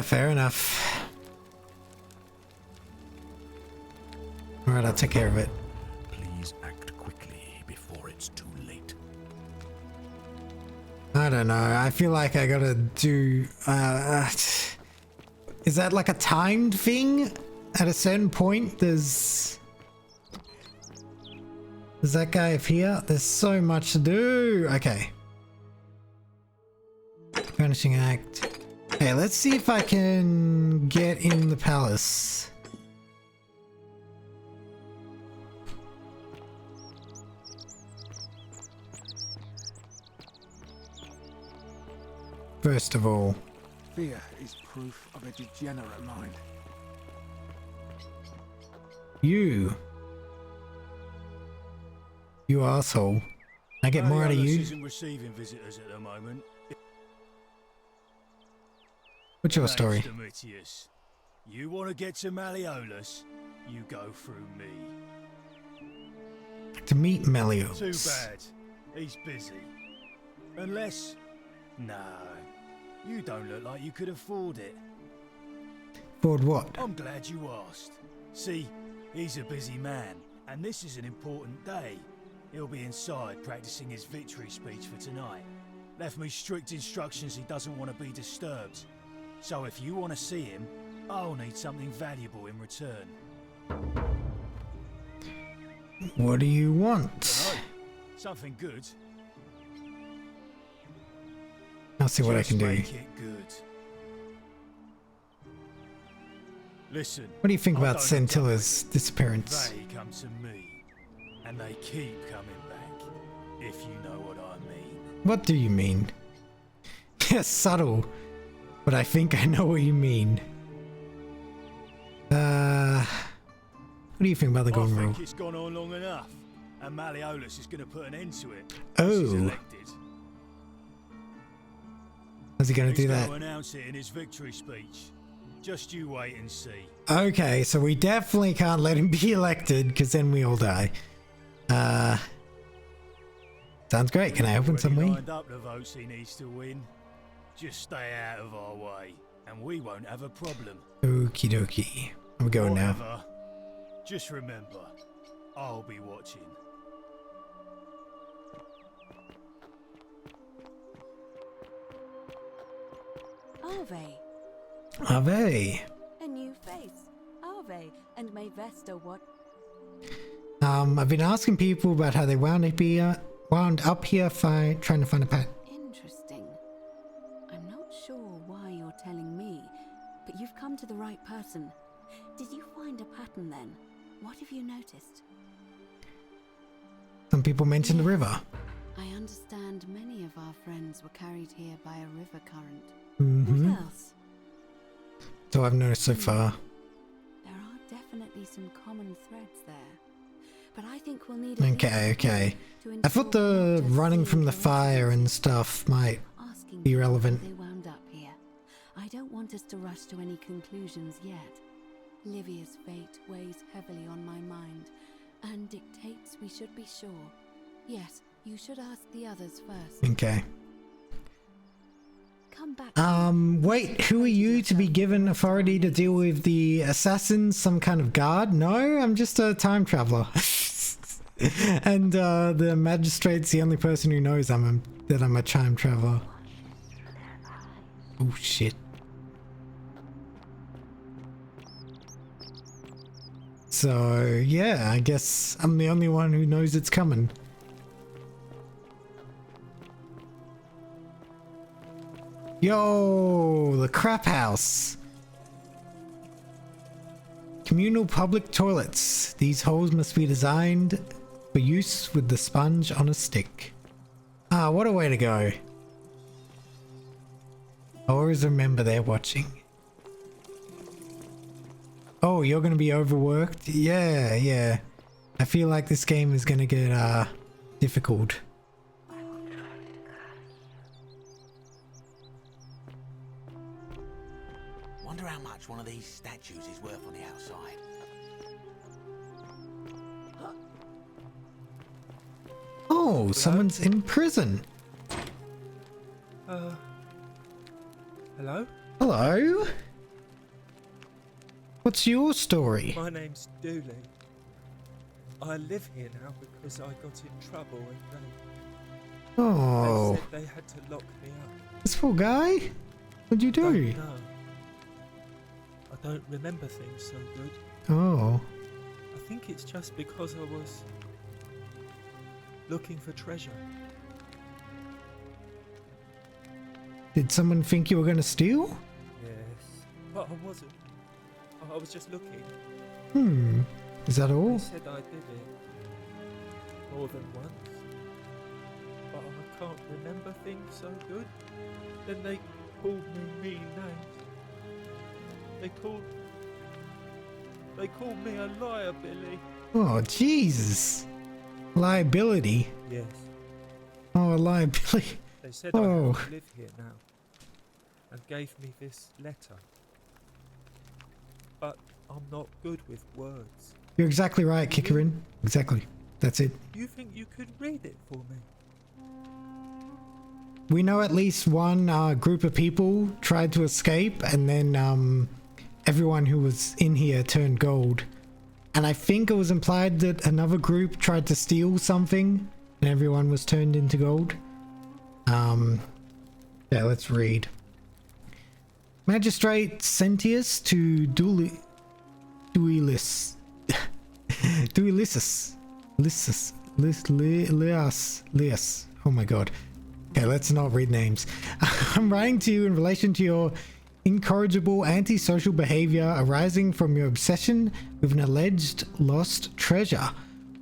Fair enough. Alright, I'll take care of it. Please act quickly before it's too late. I don't know. I feel like I gotta do... is that like a timed thing? At a certain point, there's that guy up here. There's so much to do. Okay. Vanishing act. Okay, let's see if I can get in the palace. First of all, fear is proof of a degenerate mind. You asshole. I get more out of you. Isn't receiving visitors at the moment. What's your story? Domitius. You want to get to Malleolus? You go through me. To meet Malleolus. Too bad. He's busy. Unless... No. You don't look like you could afford it. Afford what? I'm glad you asked. See, he's a busy man, and this is an important day. He'll be inside practicing his victory speech for tonight. Left me strict instructions he doesn't want to be disturbed. So if you want to see him, I'll need something valuable in return. What do you want? Dunno. Something good. I'll see what I can do. Make it good. Listen. What do you think about Centilla's disappearance? They come to me, and they keep coming back, if you know what I mean. What do you mean? Yes, subtle, but I think I know what you mean. What do you think about the golden rule? I think it's gone on long enough, and Malleolus is going to put an end to it. Oh. How's he going to do that? He's going to announce it in his victory speech. Just you wait and see. Okay, so we definitely can't let him be elected, because then we all die. Sounds great. Can I open some way? Lined up the votes he needs to win. Just stay out of our way, and we won't have a problem. Okie dokie. I'm going now. Just remember, I'll be watching. Ave. Ave. A new face. Ave. And may Vesta what? I've been asking people about how they wound up here trying to find a pattern. Interesting. I'm not sure why you're telling me, but you've come to the right person. Did you find a pattern then? What have you noticed? Some people mentioned the river. I understand many of our friends were carried here by a river current. Mm-hmm. What else? So I've noticed so far. There are definitely some common threads there. But I think we'll need Okay. I thought the running from the fire and stuff might be relevant. They wound up here. I don't want us to rush to any conclusions yet. Livia's fate weighs heavily on my mind and dictates we should be sure. Yes, you should ask the others first. Okay. Come back. Wait, who are you to be given authority to deal with the assassins? Some kind of guard? No, I'm just a time traveler. And the magistrate's the only person who knows that I'm a time traveler. Oh shit. So yeah, I guess I'm the only one who knows it's coming. Yo, the crap house. Communal public toilets. These holes must be designed for use with the sponge on a stick. Ah, what a way to go. I always remember they're watching. Oh, you're gonna be overworked? Yeah. I feel like this game is gonna get difficult. Wonder how much one of these statues is worth on the outside. Oh, someone's in prison. Hello? Hello? What's your story? My name's Dooley. I live here now because I got in trouble and Oh. they said they had to lock me up. This poor guy? What'd you do? No. I don't remember things so good. Oh. I think it's just because I was looking for treasure. Did someone think you were gonna steal? Yes. But I wasn't. I was just looking. Is that all? They said I did it more than once. But I can't remember things so good. Then they called me mean names. They called me a liar, Billy. Oh, Jesus. Liability. Yes. Oh, a liability. They said I have to live here now and gave me this letter. But I'm not good with words. You're exactly right, Kikarin. Exactly. That's it. You think you could read it for me? We know at least one group of people tried to escape, and then everyone who was in here turned gold. And I think it was implied that another group tried to steal something, and everyone was turned into gold. Yeah, let's read. Magistrate Sentius to Duilis. Lias. Oh my god. Okay, let's not read names. I'm writing to you in relation to your incorrigible antisocial behavior arising from your obsession with an alleged lost treasure.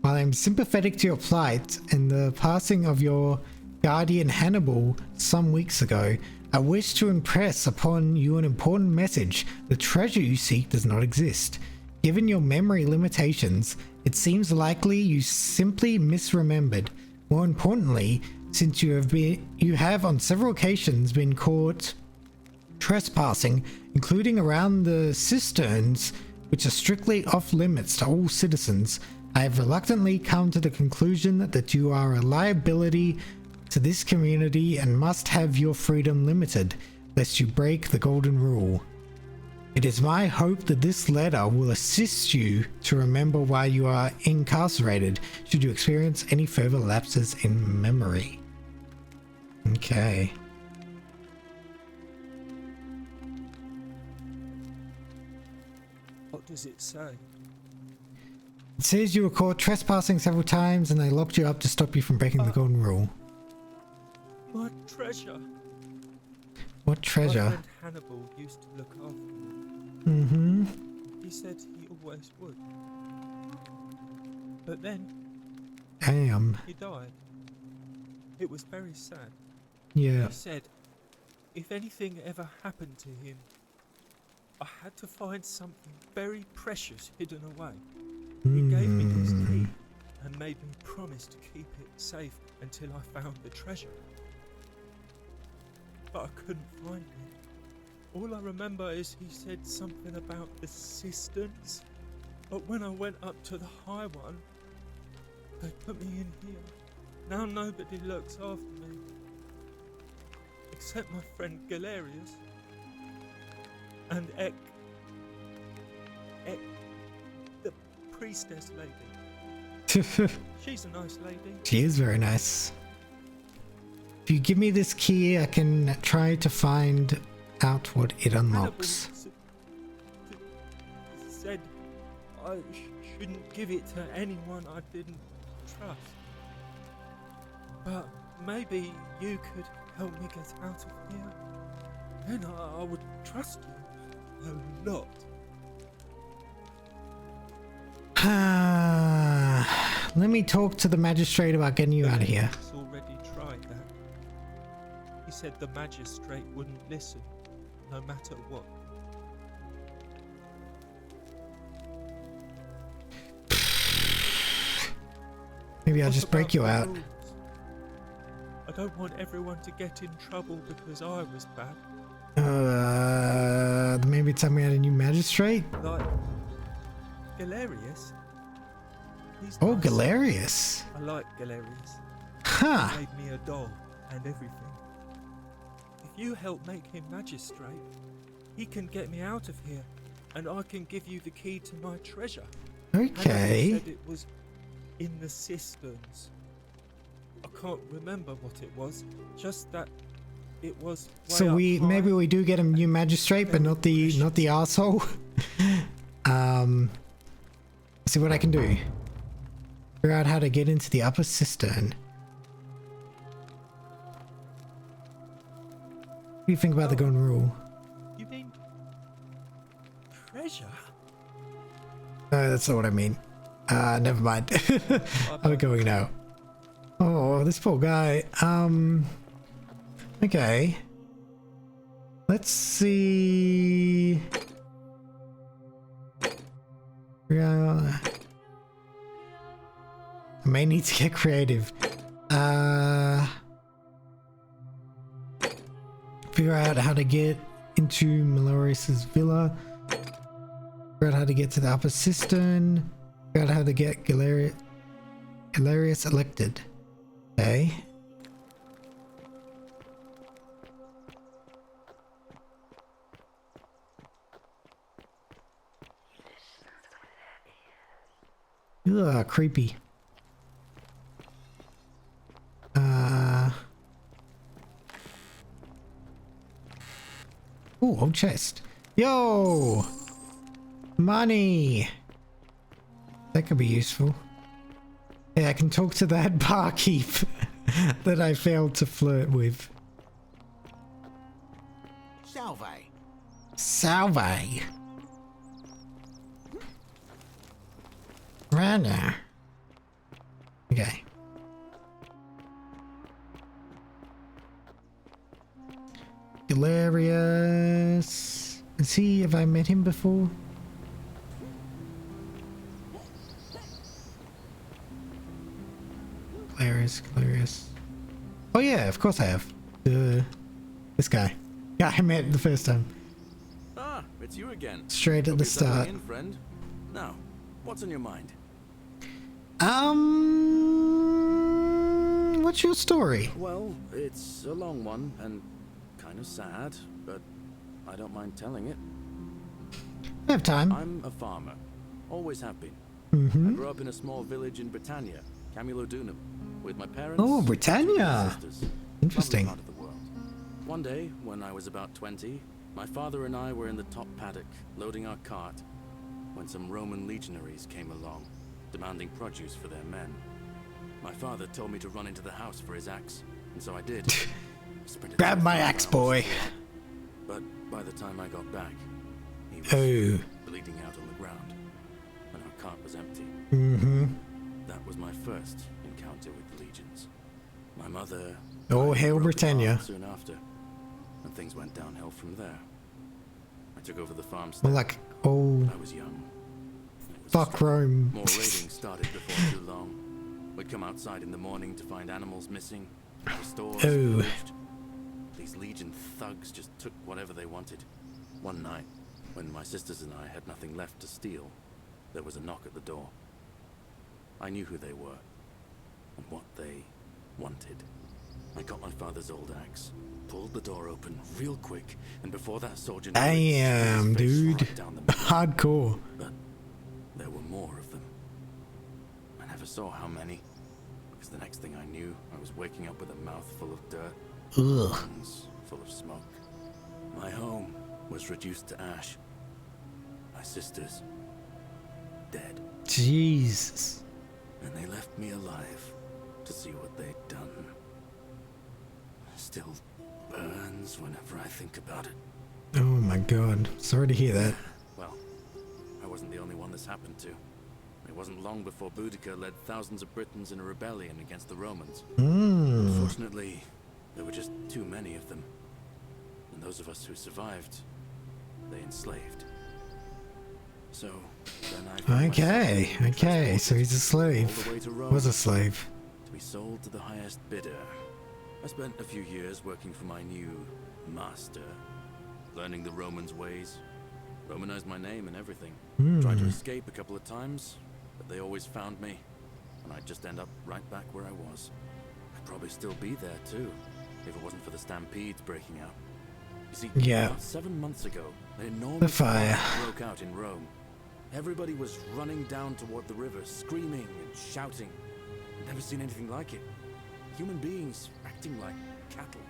While I'm sympathetic to your plight and the passing of your guardian Hannibal some weeks ago, I wish to impress upon you an important message. The treasure you seek does not exist. Given your memory limitations, it seems likely you simply misremembered. More importantly, since you have on several occasions been caught trespassing, including around the cisterns, which are strictly off limits to all citizens, I have reluctantly come to the conclusion that you are a liability to this community and must have your freedom limited, lest you break the golden rule. It is my hope that this letter will assist you to remember why you are incarcerated, should you experience any further lapses in memory. Okay. What does it say? It says you were caught trespassing several times and they locked you up to stop you from breaking the golden rule. My treasure. What treasure? My friend Hannibal used to look after me. He said he always would. But then he died. It was very sad. Yeah. He said if anything ever happened to him, I had to find something very precious hidden away. He gave me his key and made me promise to keep it safe until I found the treasure. But I couldn't find it. All I remember is he said something about the cisterns. But when I went up to the high one, they put me in here. Now nobody looks after me. Except my friend Galerius. And Ek, the priestess lady. She's a nice lady. She is very nice. If you give me this key, I can try to find out what it unlocks. Said I shouldn't give it to anyone I didn't trust. But maybe you could help me get out of here. then I would trust you a lot. Let me talk to the magistrate about getting you out of here. He's already tried that. He said the magistrate wouldn't listen, no matter what. Maybe I'll just break you out. I don't want everyone to get in trouble because I was bad. Maybe tell me out a new magistrate? Like Galerius. He's Oh, nice. Galerius. I like Galerius. Huh. He made me a doll and everything. If you help make him magistrate, he can get me out of here, and I can give you the key to my treasure. Okay. He said it was in the cisterns. I can't remember what it was, just that it was way So up we high. maybe we do get a new magistrate, but not the asshole. See what I can do. Figure out how to get into the upper cistern. What do you think about the golden rule? You mean treasure? No, that's not what I mean. Never mind. I'm going now. Oh, this poor guy. Okay. Let's see. Yeah. I may need to get creative. Figure out how to get into Malorius's villa. Figure out how to get to the upper cistern. Figure out how to get Galerius elected. Okay. Ugh, creepy. Ooh, old chest. Yo! Money! That could be useful. Yeah, I can talk to that barkeep that I failed to flirt with. Salve. Salve. Runner. Okay. Galerius. Is he? Have I met him before? Galerius. Oh yeah, of course I have. This guy. Yeah, I met the first time. Ah, it's you again. Straight at the start. In, friend. Now, what's on your mind? What's your story? Well, it's a long one and kind of sad, but I don't mind telling it. I have time. I'm a farmer. Always have been. Mm-hmm. I grew up in a small village in Britannia, Camulodunum, with my parents. Oh, Britannia. Sisters. Interesting. Lovely part of the world. One day, when I was about 20, my father and I were in the top paddock, loading our cart, when some Roman legionaries came along, demanding produce for their men. My father told me to run into the house for his axe, and so I did. Grab my axe, boy. But by the time I got back, he was bleeding out on the ground, and our cart was empty. Mm-hmm. That was my first encounter with the legions. My mother... Oh, hail Britannia. Soon after, and things went downhill from there. I took over the farm. Well, like, oh... I was young. Fuck Rome. More raiding started before too long. We'd come outside in the morning to find animals missing, the stores pillaged. These legion thugs just took whatever they wanted. One night, when my sisters and I had nothing left to steal, there was a knock at the door. I knew who they were, and what they wanted. I got my father's old axe, pulled the door open real quick, and before that soldier knew Damn, dude. Hardcore. But there were more of them. I never saw how many, because the next thing I knew, I was waking up with a mouth full of dirt, lungs full of smoke. My home was reduced to ash. My sisters, dead. Jesus. And they left me alive to see what they'd done. Still burns whenever I think about it. Oh my god. Sorry to hear that. Well, I wasn't the only one this happened to. It wasn't long before Boudica led thousands of Britons in a rebellion against the Romans. Unfortunately, there were just too many of them. And those of us who survived, they enslaved. So, then Okay, so he's a slave. Was a slave. To be sold to the highest bidder. I spent a few years working for my new master, learning the Romans' ways. Romanized my name and everything. Tried to escape a couple of times, but they always found me, and I'd just end up right back where I was. I'd probably still be there too, if it wasn't for the stampedes breaking out. You see, about 7 months ago, an enormous fire broke out in Rome. Everybody was running down toward the river, screaming and shouting. I'd never seen anything like it. Human beings acting like cattle.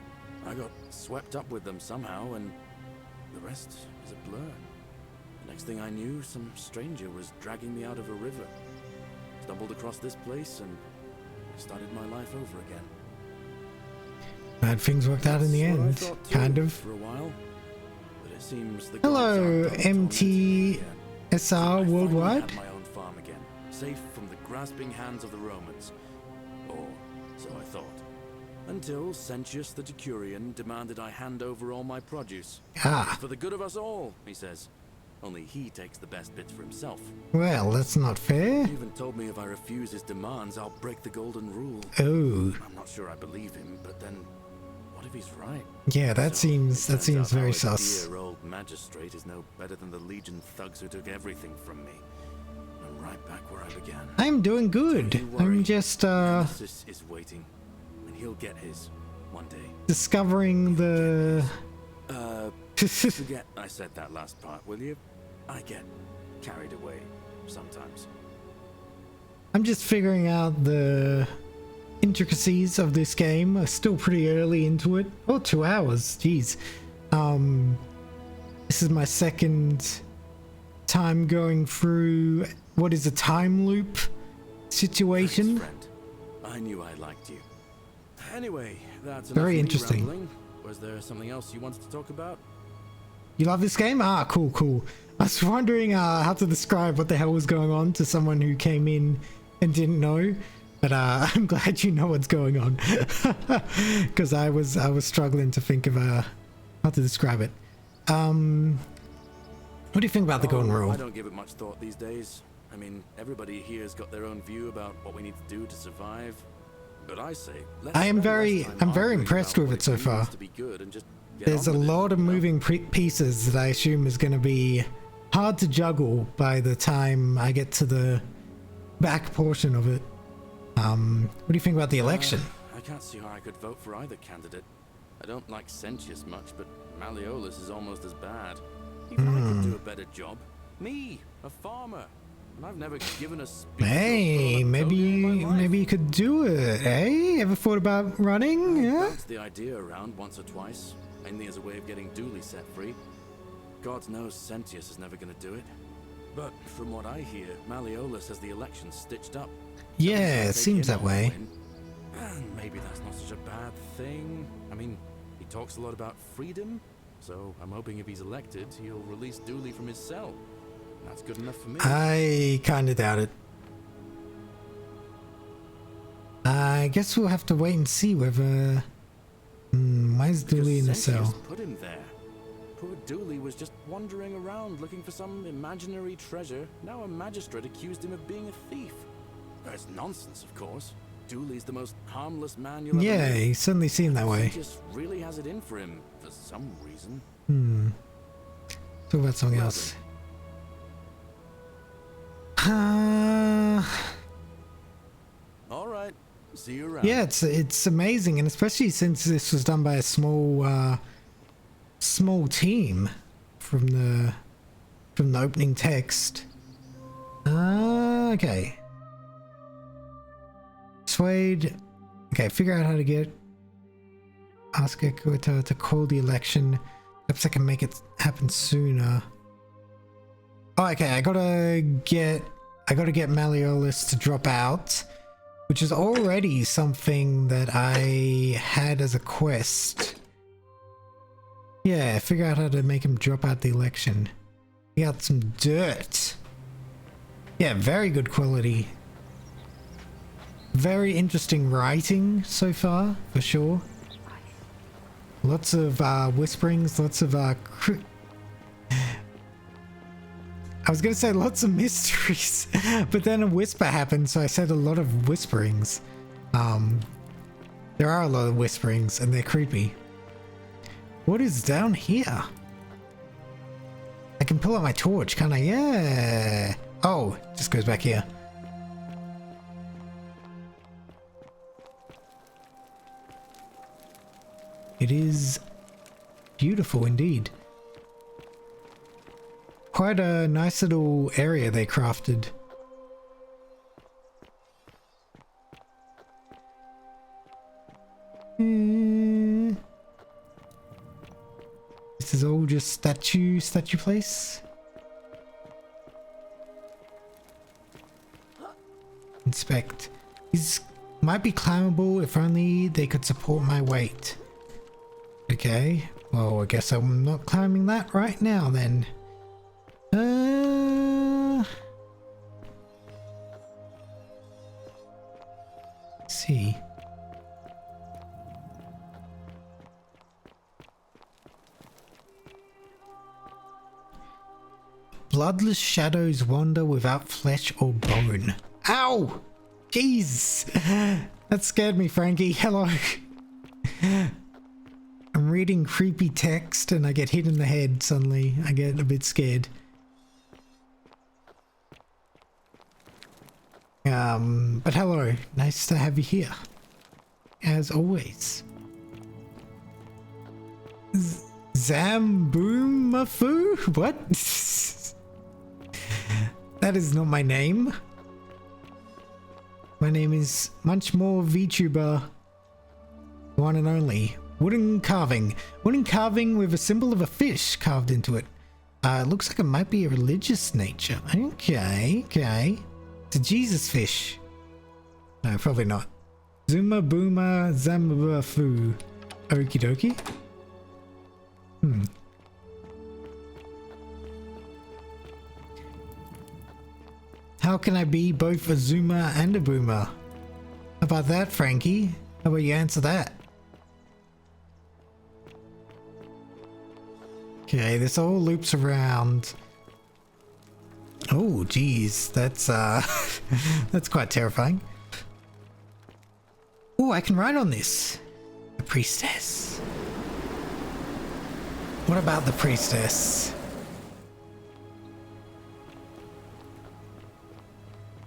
I got swept up with them somehow, and the rest is a blur. The next thing I knew, some stranger was dragging me out of a river. Stumbled across this place, and I started my life over again. Bad things worked out in the end, kind of. For a while, but it seems the Hello, MTSR Worldwide. I had my own farm again, safe from the grasping hands of the Romans. Or so I thought. Until Sentius the Decurion demanded I hand over all my produce. For the good of us all, he says. Only he takes the best bits for himself. Well, that's not fair. He even told me if I refuse his demands, I'll break the golden rule. Oh. I'm not sure I believe him, but then what if he's right? Yeah, that seems very sus. Dear old magistrate is no better than the Legion thugs who took everything from me. I'm right back where I began. I'm doing good. I'm just Nemesis is waiting, and he'll get his one day. Discovering the forget I said that last part, will you? I get carried away sometimes. I'm just figuring out the intricacies of this game. I'm still pretty early into it. Oh, 2 hours. Jeez. This is my second time going through what is a time loop situation. Thanks, friend. I knew I liked you. Anyway, that's very interesting. Rambling. Was there something else you wanted to talk about? You love this game? Ah, cool. I was wondering how to describe what the hell was going on to someone who came in and didn't know, but I'm glad you know what's going on, because I was struggling to think of how to describe it. What do you think about the golden rule? I don't give it much thought these days. I mean, everybody here's got their own view about what we need to do to survive. But I say, I'm very impressed with it so far. There's a lot of moving pieces that I assume is going to be hard to juggle by the time I get to the back portion of it. What do you think about the election? I can't see how I could vote for either candidate. I don't like Sentius much, but Malleolus is almost as bad. Even I could do a better job. Me, a farmer. And I've never given a speech. Hey, maybe you could do it, eh? Ever thought about running? Yeah. That's the idea around once or twice, mainly as a way of getting Dooley set free. God knows Sentius is never going to do it. But from what I hear, Malleolus has the election stitched up. Yeah, it seems that way. And maybe that's not such a bad thing. I mean, he talks a lot about freedom, so I'm hoping if he's elected, he'll release Dooley from his cell. That's good enough for me. I kind of doubt it. I guess we'll have to wait and see whether... why is Dooley in the cell? Put him there. Poor Dooley was just wandering around looking for some imaginary treasure. Now a magistrate accused him of being a thief. That's nonsense, of course. Dooley's the most harmless man you'll ever meet. He certainly seemed that way. He just really has it in for him for some reason. Talk about something else. All right. See you around. Yeah, it's amazing, and especially since this was done by a small team from the opening text. Okay. Persuade. Okay, figure out how to get. Ask Ecuador to call the election. Perhaps I can make it happen sooner. Oh, okay. I gotta get Malleolus to drop out, which is already something that I had as a quest Yeah, figure out how to make him drop out the election. We got some dirt. Yeah, very good quality. Very interesting writing so far, for sure. Lots of whisperings, lots of I was gonna say lots of mysteries, but then a whisper happened, so I said a lot of whisperings. There are a lot of whisperings, and they're creepy. What is down here? I can pull out my torch, can't I? Yeah. Oh, just goes back here. It is beautiful indeed. Quite a nice little area they crafted. This is all just statue place. Inspect. These might be climbable if only they could support my weight. Okay, well I guess I'm not climbing that right now then. Let's see. Bloodless shadows wander without flesh or bone. Ow! Jeez! That scared me, Frankie. Hello. I'm reading creepy text and I get hit in the head suddenly. I get a bit scared. But hello. Nice to have you here. As always. Zamboomafu? What? That is not my name. My name is much more VTuber. One and only. Wooden carving. Wooden carving with a symbol of a fish carved into it. It looks like it might be a religious nature. Okay, okay. It's a Jesus fish. No, probably not. Zuma Booma Zambafu. Okie dokie. How can I be both a Zuma and a Boomer? How about that, Frankie? How about you answer that? Okay, this all loops around. Oh, geez, that's that's quite terrifying. Oh, I can ride on this. The priestess. What about the priestess?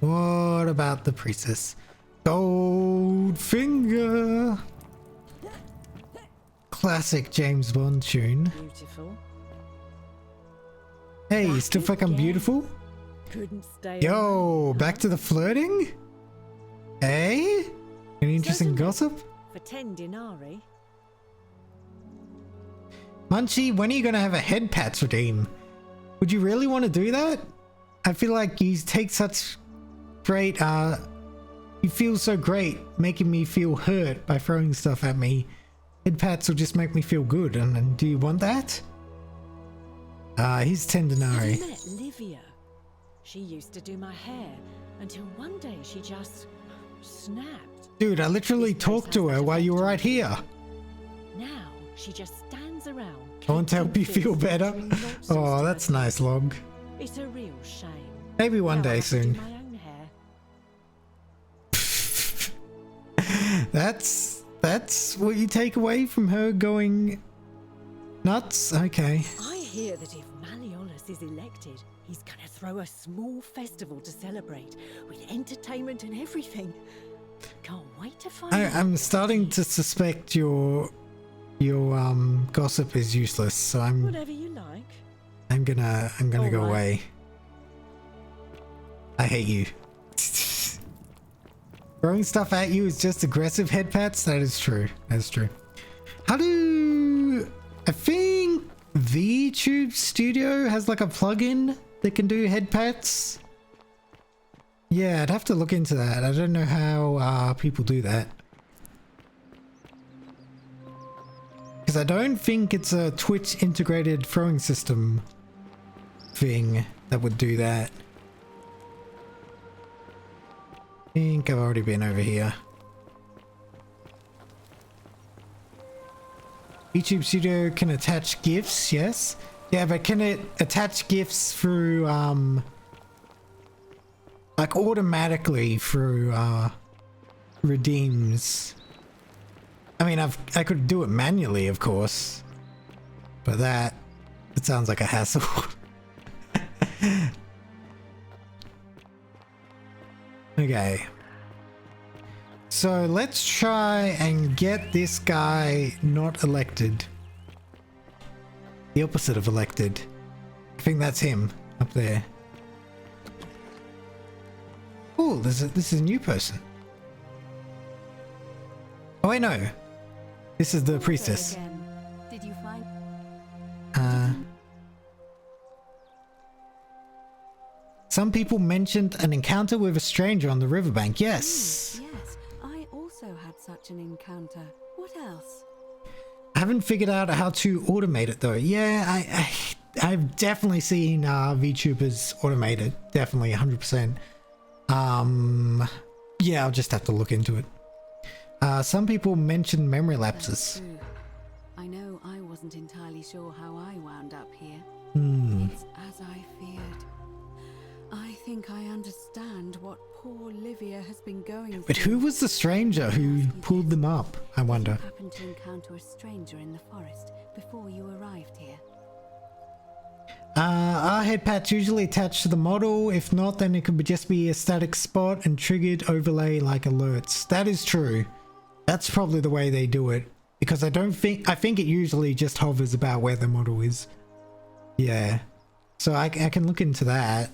What about the priestess? Goldfinger. Classic James Bond tune. Beautiful. Hey, you still think I'm beautiful? Couldn't stay. Yo, back to the flirting? Hey? Any interesting gossip? For 10 denarii. Munchie, when are you gonna have a head pats redeem? Would you really want to do that? I feel like you take such great, you feel so great making me feel hurt by throwing stuff at me. Head pats will just make me feel good, and do you want that? He's 10 denarii. Have you met Livia? She used to do my hair until one day she just snapped. Dude, I literally talked to her while you were right here. Now she just stands around. I want to help you feel better. Oh, that's nice, Log. It's a real shame. Maybe one Now I day have to do soon. my own hair. That's what you take away from her going nuts? Okay. I hear that if Malleolus is elected, he's gonna throw a small festival to celebrate with entertainment and everything. Can't wait to find out. I'm starting to suspect your gossip is useless, so Whatever you like. I'm gonna go Alright. away. I hate you. Throwing stuff at you is just aggressive head pats. That is true. That's true. How do I think VTube Studio has like a plugin that can do head pats? Yeah, I'd have to look into that. I don't know how people do that. Because I don't think it's a Twitch integrated throwing system thing that would do that. I think I've already been over here. YouTube Studio can attach GIFs, yes. Yeah, but can it attach GIFs through, like automatically through, redeems? I mean, I could do it manually, of course, but it sounds like a hassle. Okay. So let's try and get this guy not elected. The opposite of elected. I think that's him up there. Oh, this is a new person. Oh wait, no. This is the priestess. Did you find? Some people mentioned an encounter with a stranger on the riverbank. Yes. Yes, I also had such an encounter. What else? I haven't figured out how to automate it though. Yeah, I've definitely seen VTubers automate it. Definitely 100%. Yeah, I'll just have to look into it. Some people mentioned memory lapses. I know I wasn't entirely sure how I wound up here. It's as I feared. I think I understand what poor Livia has been going through. But who was the stranger who pulled them up, I wonder? Did you happen to encounter a stranger in the forest before you arrived here? Our head pat's usually attached to the model. If not, then it could just be a static spot and triggered overlay like alerts. That is true. That's probably the way they do it. Because I think it usually just hovers about where the model is. Yeah. So I can look into that.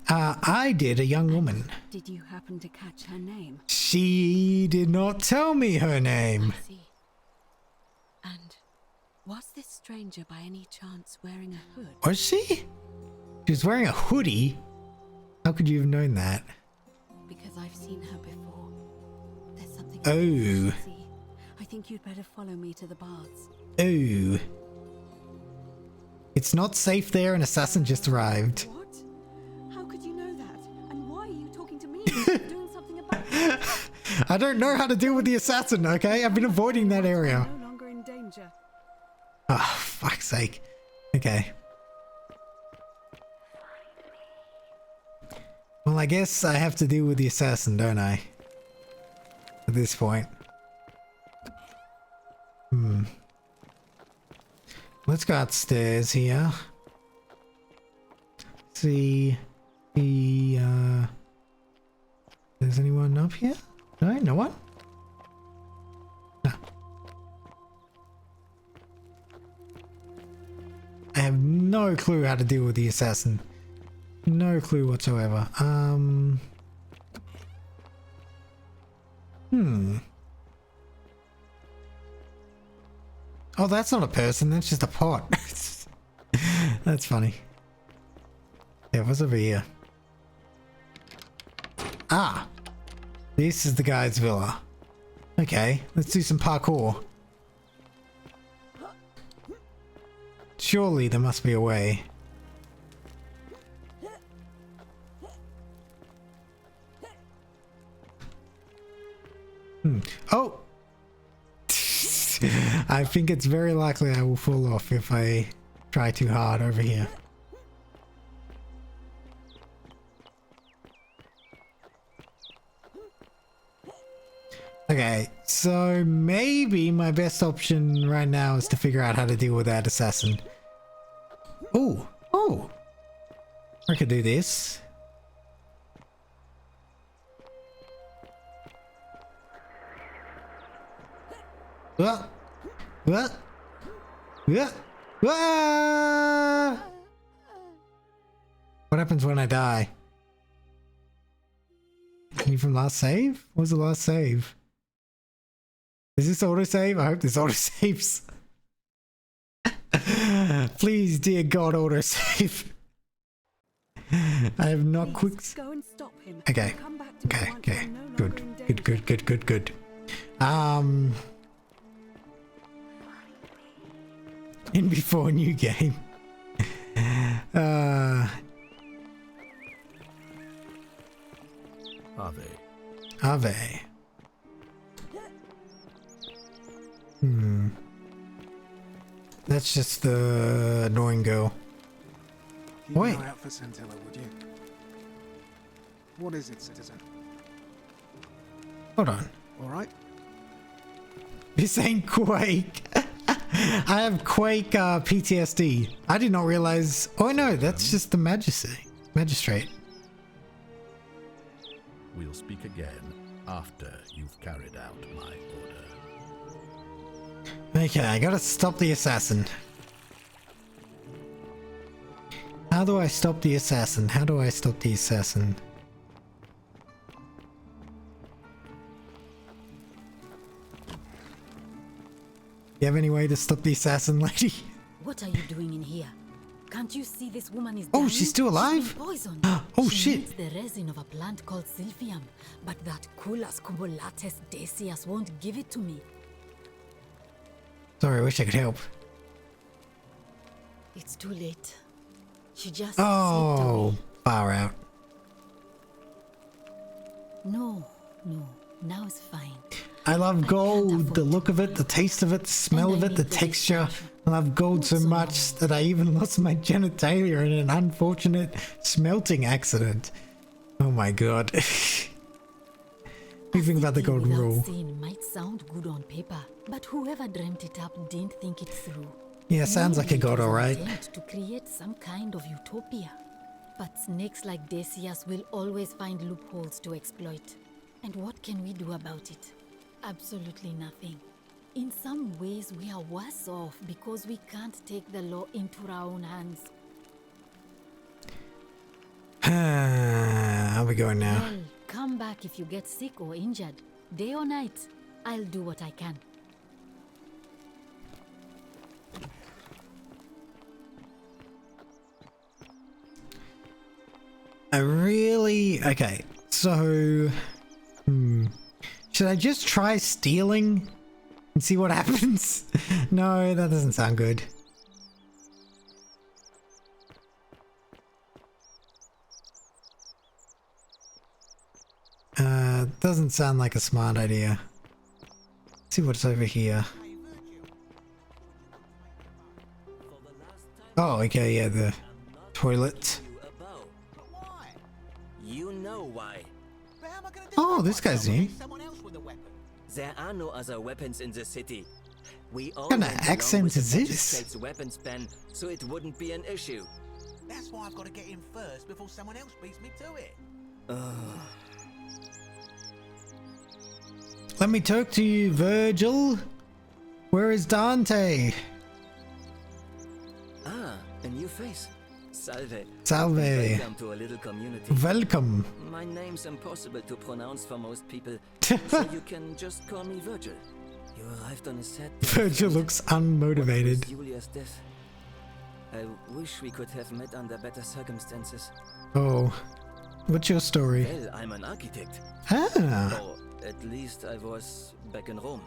I did, a young woman. Did you happen to catch her name? She did not tell me her name. I see. And was this stranger by any chance wearing a hood? Was she? She was wearing a hoodie? How could you have known that? Because I've seen her before. There's something Oh. I see. I think you'd better follow me to the baths. Oh. It's not safe there, an assassin just arrived. What? How could you know that? And why are you talking to me? Doing something about it? I don't know how to deal with the assassin, okay? I've been avoiding that area. No longer in danger. Oh, fuck's sake. Okay. Well, I guess I have to deal with the assassin, don't I? At this point. Let's go upstairs here. See if there's anyone up here? No, no one? No. I have no clue how to deal with the assassin. No clue whatsoever. Oh, that's not a person, that's just a pot. That's funny. Yeah, what's over here? Ah! This is the guy's villa. Okay, let's do some parkour. Surely there must be a way. Oh! I think it's very likely I will fall off if I try too hard over here. Okay, so maybe my best option right now is to figure out how to deal with that assassin. Oh! Oh! I could do this. What? What? What? What? What happens when I die? Any from last save? What was the last save? Is this autosave? I hope this autosaves. Please, dear God, autosave. I have not quick. Go and stop him. Okay. Okay. Okay. Good. Good. Good. Good. Good. Good. in before new game. Ave. That's just the annoying girl. Keep Wait. an eye out for Scintilla, would you? What is it, citizen? Hold on. All right. You're saying Quake. I have Quake PTSD. I did not realize. Oh no, that's just the magistrate. We'll speak again after you've carried out my order. Okay, I gotta stop the assassin. How do I stop the assassin? How do I stop the assassin? You have any way to stop the assassin, lady? What are you doing in here? Can't you see this woman is Oh, dying? she's still alive? She's been poisoned. Oh, she shit. needs the resin of a plant called Silphium, but that Culas cubulates decius won't give it to me. Sorry, I wish I could help. It's too late. She just Oh, far out. No, now it's fine. I love gold, the look of it, the taste of it, the smell of it, the texture. I love gold so much that I even lost my genitalia in an unfortunate smelting accident. Oh my god. We think about the golden rule. Sin might sound good on paper, but whoever dreamt it up didn't think it through. Yeah, sounds like a god, alright. To create some kind of utopia. But snakes like Decius will always find loopholes to exploit. And what can we do about it? Absolutely nothing. In some ways, we are worse off because we can't take the law into our own hands. How are we going now? Well, come back if you get sick or injured. Day or night, I'll do what I can. Okay, so should I just try stealing and see what happens? No, that doesn't sound good. Doesn't sound like a smart idea. Let's see what's over here. Oh, okay, yeah, the toilet. You know why. Oh, this guy's new. There are no other weapons in the city. We all What kind of went along accent with the is this? magistrate's weapons ban, so it wouldn't be an issue. That's why I've got to get in first before someone else beats me to it. Let me talk to you, Virgil. Where is Dante? Ah, a new face. Salve. Salve. Welcome to a little community. Welcome. My name's impossible to pronounce for most people, so you can just call me Virgil. You arrived on a set. Virgil looks unmotivated. Julia's death. I wish we could have met under better circumstances. Oh, what's your story? Well, I'm an architect. Ah. Or at least I was back in Rome.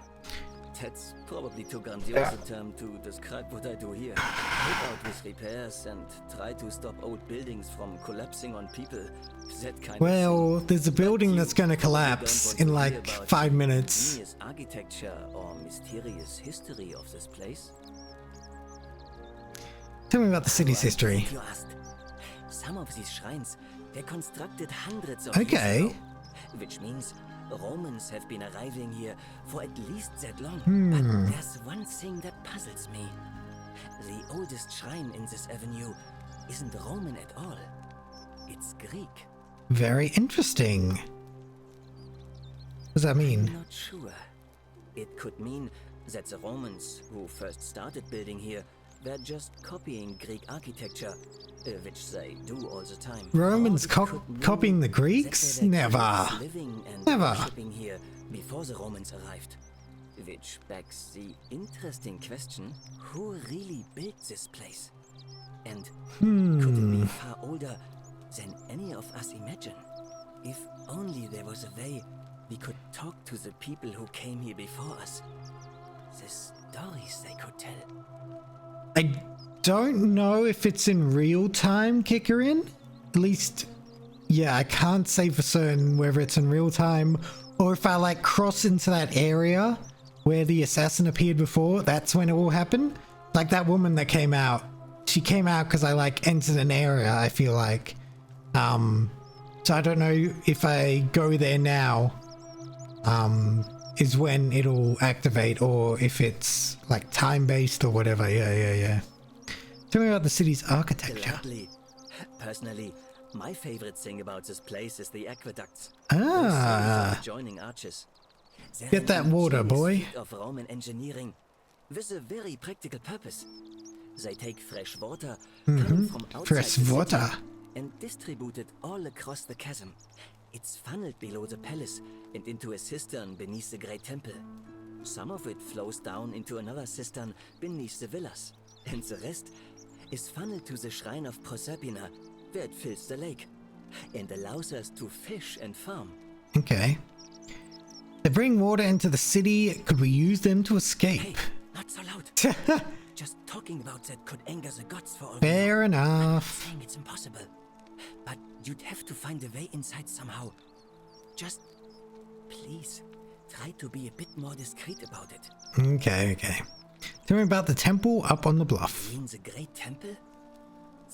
That's probably too grandiose a term to describe what I do here. Help out with repairs and try to stop old buildings from collapsing on people. That kind Well, of thing. there's a building that's gonna collapse in like 5 minutes. Genius architecture or mysterious history of this place? Tell me about the city's history. You asked. Some of these shrines were constructed hundreds of Okay. years ago, which means Romans have been arriving here for at least that long. But there's one thing that puzzles me. The oldest shrine in this avenue isn't Roman at all. It's Greek. Very interesting. What does that mean? I'm not sure. It could mean that the Romans who first started building here were just copying Greek architecture, which they do all the time. Romans Or it could mean copying the that Greeks? they were Never. Greeks living and Never. worshipping here before the Romans arrived. Which begs the interesting question, who really built this place? And could it be far older than any of us imagine? If only there was a way we could talk to the people who came here before us. The stories they could tell. I don't know if it's in real time, Kikarin. At least, yeah, I can't say for certain whether it's in real time or if I like cross into that area where the assassin appeared before, that's when it will happen. Like that woman that came out, she came out because I like entered an area, I feel like. So I don't know if I go there now, is when it'll activate, or if it's like time-based or whatever. Yeah. Tell me about the city's architecture. Gladly. Personally, my favorite thing about this place is the aqueducts. Joining arches. Get that water, boy. Of Roman engineering with a very practical purpose. They take fresh water coming from outside fresh the water city and distribute it all across the chasm. It's funneled below the palace and into a cistern beneath the great temple. Some of it flows down into another cistern beneath the villas, and the rest is funneled to the shrine of Proserpina, where it fills the lake and allows us to fish and farm. Okay. They bring water into the city. Could we use them to escape? Hey, not so loud. Just talking about that could anger the gods for all. Fair enough. I'm not saying it's impossible, but you'd have to find a way inside somehow. Just please try to be a bit more discreet about it. Okay. Tell me about the temple up on the bluff. You mean the great temple?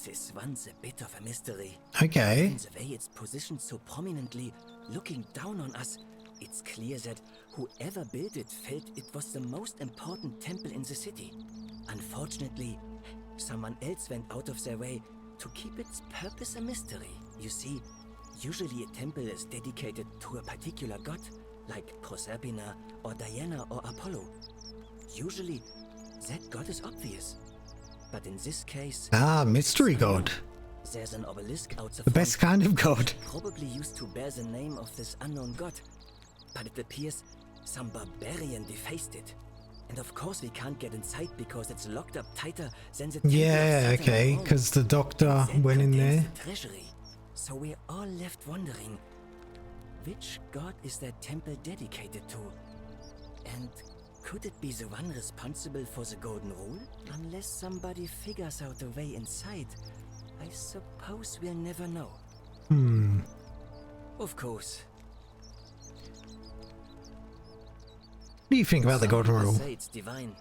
This one's a bit of a mystery. Okay. In the way it's positioned so prominently, looking down on us, it's clear that whoever built it felt it was the most important temple in the city. Unfortunately, someone else went out of their way to keep its purpose a mystery. You see, usually a temple is dedicated to a particular god, like Proserpina or Diana or Apollo. Usually, that god is obvious. But in this case... mystery god. There's an obelisk out the front, best kind of god. Probably used to bear the name of this unknown god. But it appears some barbarian defaced it. And of course we can't get inside because it's locked up tighter than the temple. Yeah, okay, because the doctor went in there. The treasury. So we're all left wondering, which god is that temple dedicated to? And could it be the one responsible for the golden rule? Unless somebody figures out a way inside, I suppose we'll never know. Of course. What do you think about the golden rule? Say it's divine,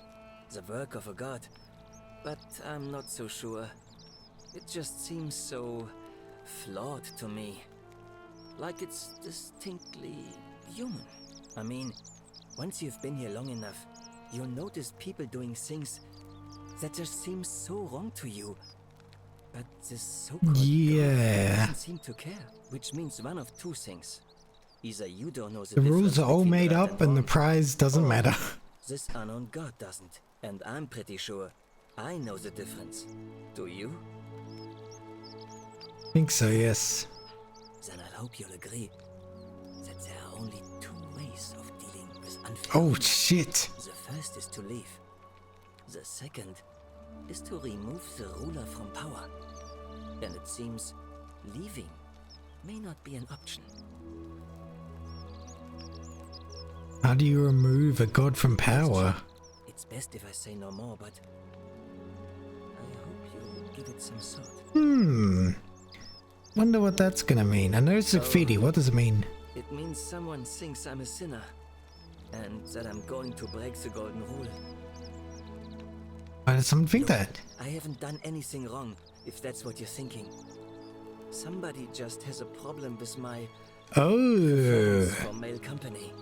the work of a god, but I'm not so sure. It just seems so flawed to me. Like it's distinctly human. I mean, once you've been here long enough, you'll notice people doing things that just seem so wrong to you. But this so-called god doesn't seem to care, which means one of two things. Either you don't know the rules are all made up and the prize doesn't matter. This unknown god doesn't, and I'm pretty sure I know the difference. Do you? Think so, yes. Then I hope you'll agree that there are only two ways of dealing with unfair. Oh shit. The first is to leave. The second is to remove the ruler from power. And it seems leaving may not be an option. How do you remove a god from power? It's best if I say no more, but I hope you'll give it some thought. Wonder what that's gonna mean. I know it's graffiti. What does it mean? It means someone thinks I'm a sinner, and that I'm going to break the golden rule. Why does someone think that? I haven't done anything wrong, if that's what you're thinking. Somebody just has a problem with my for male company.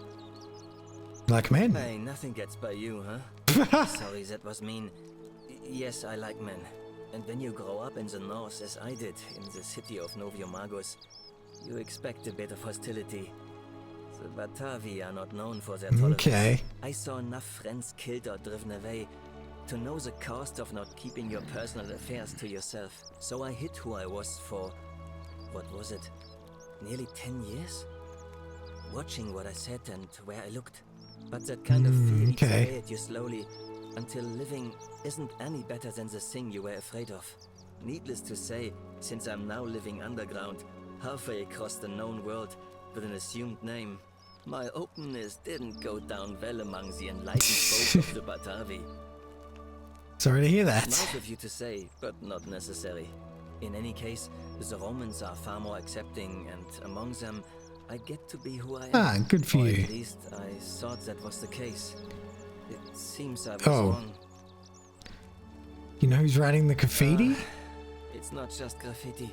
Like men? Hey, nothing gets by you, huh? Sorry, that was mean. Yes, I like men. And when you grow up in the north, as I did, in the city of Noviomagos, you expect a bit of hostility. The Batavi are not known for their tolerance. Okay. I saw enough friends killed or driven away to know the cost of not keeping your personal affairs to yourself. So I hid who I was for, what was it, nearly 10 years? Watching what I said and where I looked. But that kind of fear eats away at you slowly, until living isn't any better than the thing you were afraid of. Needless to say, since I'm now living underground, halfway across the known world, with an assumed name, my openness didn't go down well among the enlightened folk of the Batavi. Sorry to hear that. Nice of you to say, but not necessary. In any case, the Romans are far more accepting, and among them, I get to be who I am. Ah, good for or you. At least I thought that was the case. It seems I was Oh. wrong. You know who's writing the graffiti? It's not just graffiti.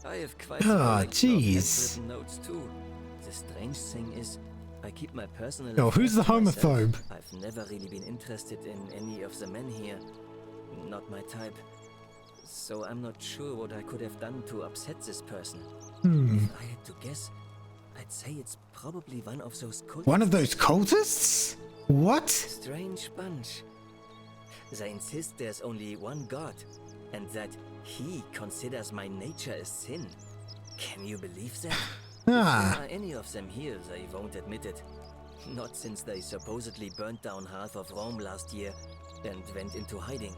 I have quite Oh, a jeez. handwritten notes too. The strange thing is, I keep my personal. Oh, who's the affairs to homophobe? myself. I've never really been interested in any of the men here. Not my type. So I'm not sure what I could have done to upset this person. If I had to guess, I'd say it's probably one of those cultists. One of those cultists? What? Strange bunch. They insist there's only one God, and that he considers my nature a sin. Can you believe that? Ah. If there are any of them here, they won't admit it. Not since they supposedly burnt down half of Rome last year and went into hiding.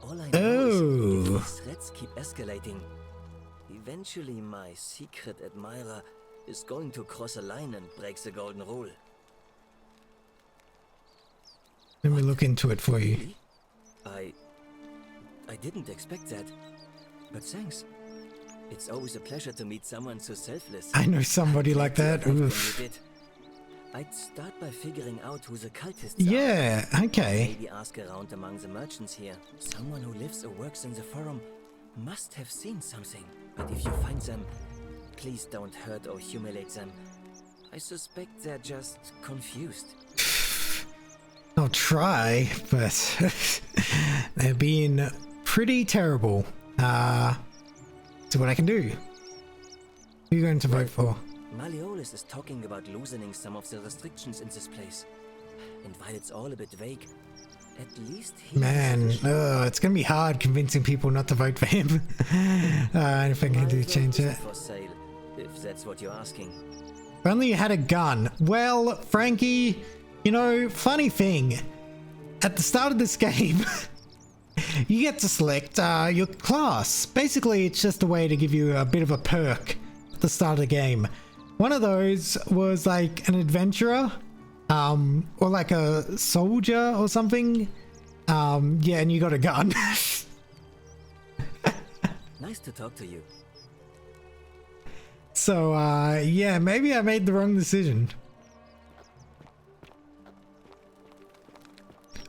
All I know is if these threats keep escalating, eventually my secret admirer is going to cross a line and break the golden rule. Let me look into it for you. I didn't expect that, but thanks. It's always a pleasure to meet someone so selfless. I know somebody like that. Oof. I'd start by figuring out who the cultists Yeah, are. okay. Maybe ask around among the merchants here. Someone who lives or works in the forum must have seen something. But if you find them, please don't hurt or humiliate them. I suspect they're just confused. I'll try, but they're being pretty terrible. See what I can do. Who are you going to vote for? Malleolus is talking about loosening some of the restrictions in this place. And while it's all a bit vague, at least he... Man, it's going to be hard convincing people not to vote for him. If I can do change it. For sale, if that's what you're asking. If only you had a gun. Well, Frankie, you know, funny thing. At the start of this game, you get to select your class. Basically, it's just a way to give you a bit of a perk at the start of the game. One of those was like an adventurer, or like a soldier or something. Yeah, and you got a gun. Nice to talk to you. So, yeah, maybe I made the wrong decision.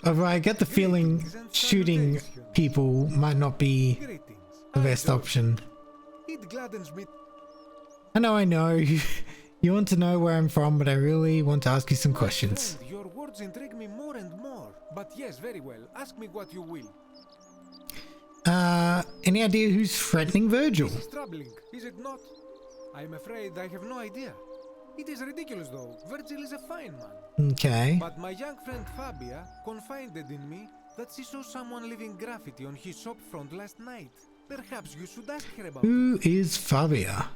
Although I get the feeling shooting people might not be the best option. It gladdens me. I know. You want to know where I'm from, but I really want to ask you some questions. Friend, your words intrigue me more and more. But yes, very well. Ask me what you will. Any idea who's threatening Virgil? This is troubling, is it not? I'm afraid I have no idea. It is ridiculous though. Virgil is a fine man. Okay. But my young friend Fabia confided in me that she saw someone leaving graffiti on his shop front last night. Perhaps you should ask her about Who is Fabia?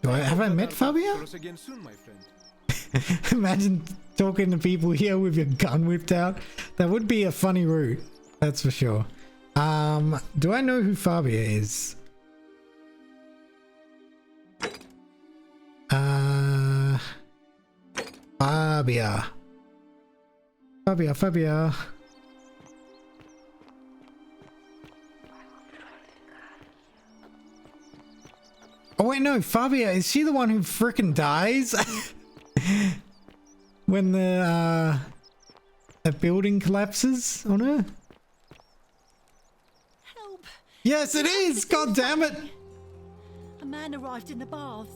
Have I met Fabia? again soon, my friend. Imagine talking to people here with your gun whipped out. That would be a funny route. That's for sure. Do I know who Fabia is? Fabia. Oh wait, no, Fabia, is she the one who frickin' dies? When the building collapses on her? Help! Yes, it is! God damn it! A man arrived in the baths.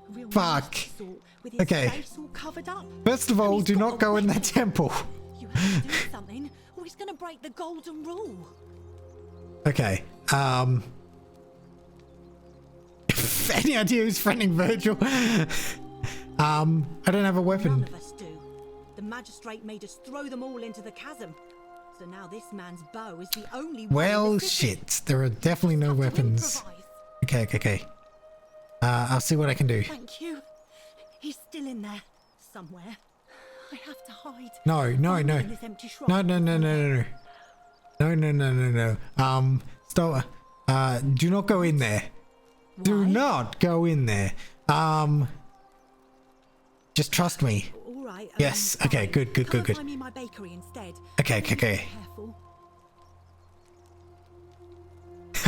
A real Fuck. nasty sort, with his Okay. face all covered up. First of all, do not go in that temple. You have to do something, or he's gonna break the golden rule. Okay, any idea who's threatening Virgil? I don't have a weapon. None of us do. The magistrate made us throw them all into the chasm. So now this man's bow is the only one. Well, shit. There are definitely no weapons. Okay. I'll see what I can do. Thank you. He's still in there somewhere. I have to hide. No. In this empty shrine. No. Stop. Do not go in there. Do not go in there. Just trust me. All right. Yes. Okay. Good. Come and find me my bakery instead. Okay. Careful.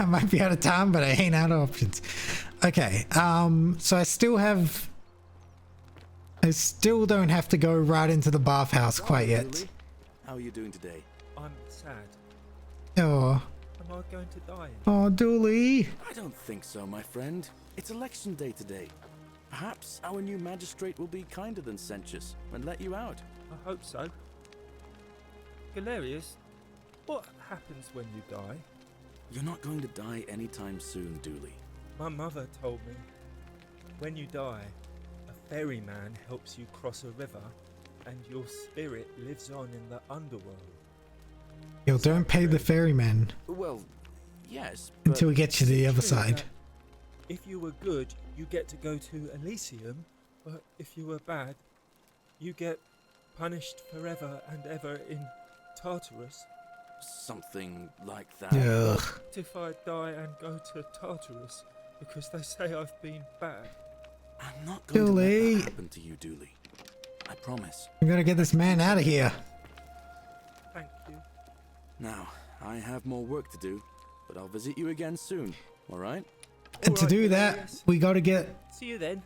I might be out of time, but I ain't out of options. Okay, so I still don't have to go right into the bathhouse quite yet. How are you doing today? I'm sad. Oh. Am I going to die? Oh, Dooley. I don't think so, my friend. It's election day today. Perhaps our new magistrate will be kinder than Sentius and let you out. I hope so. Galerius, what happens when you die? You're not going to die anytime soon, Dooley. My mother told me, when you die, a ferryman helps you cross a river, and your spirit lives on in the underworld. Yo, don't pay the ferryman. Well, yes, until we get you to the other side. If you were good, you get to go to Elysium, but if you were bad, you get punished forever and ever in Tartarus. Something like that. Ugh. What if I die and go to Tartarus because they say I've been bad? I'm not going to let that happen to you, Dooley. I promise. We gotta get this man out of here. Thank you. Now, I have more work to do, but I'll visit you again soon, alright? And to do that, we gotta get See you then.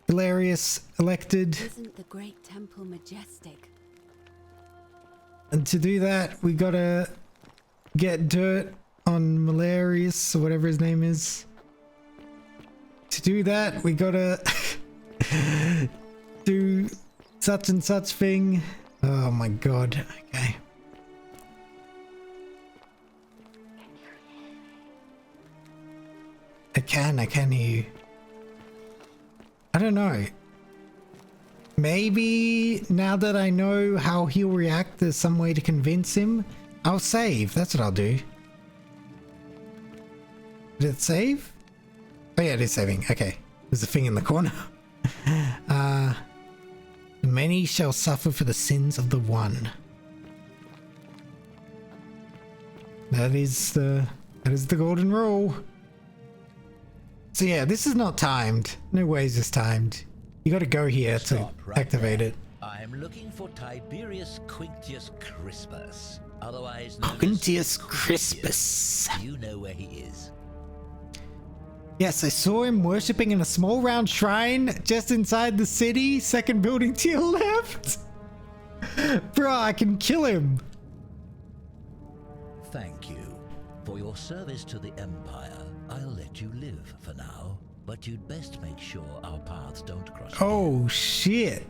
Galerius elected. Isn't the great temple majestic? And to do that, we gotta get dirt on Malarius, or whatever his name is. To do that, we gotta do such and such thing. Oh my god, okay. I can hear you. I don't know. Maybe now that I know how he'll react, there's some way to convince him. I'll save. That's what I'll do. Did it save? Oh yeah, it is saving. Okay. There's a thing in the corner. Many shall suffer for the sins of the one. That is the golden rule. So yeah, this is not timed. No ways it's timed. You gotta go here to activate it. I'm looking for Tiberius Quinctius Crispus, otherwise known Quinctius Crispus. You know where he is. Yes, I saw him worshipping in a small round shrine just inside the city. Second building to your left. Bro, I can kill him. Thank you. For your service to the Empire, I'll let you live for now. But you'd best make sure our paths don't cross. Oh, shit.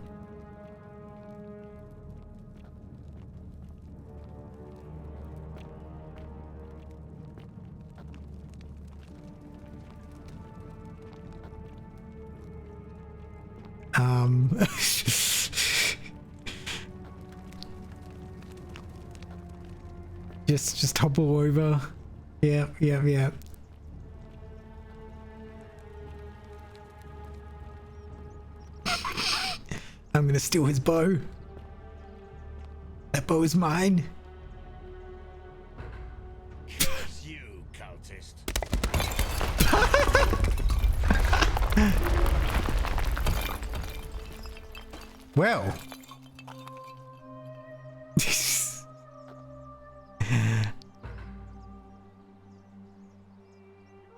Just hobble over. Yeah. I'm gonna steal his bow. That bow is mine. It's you, cultist. Well.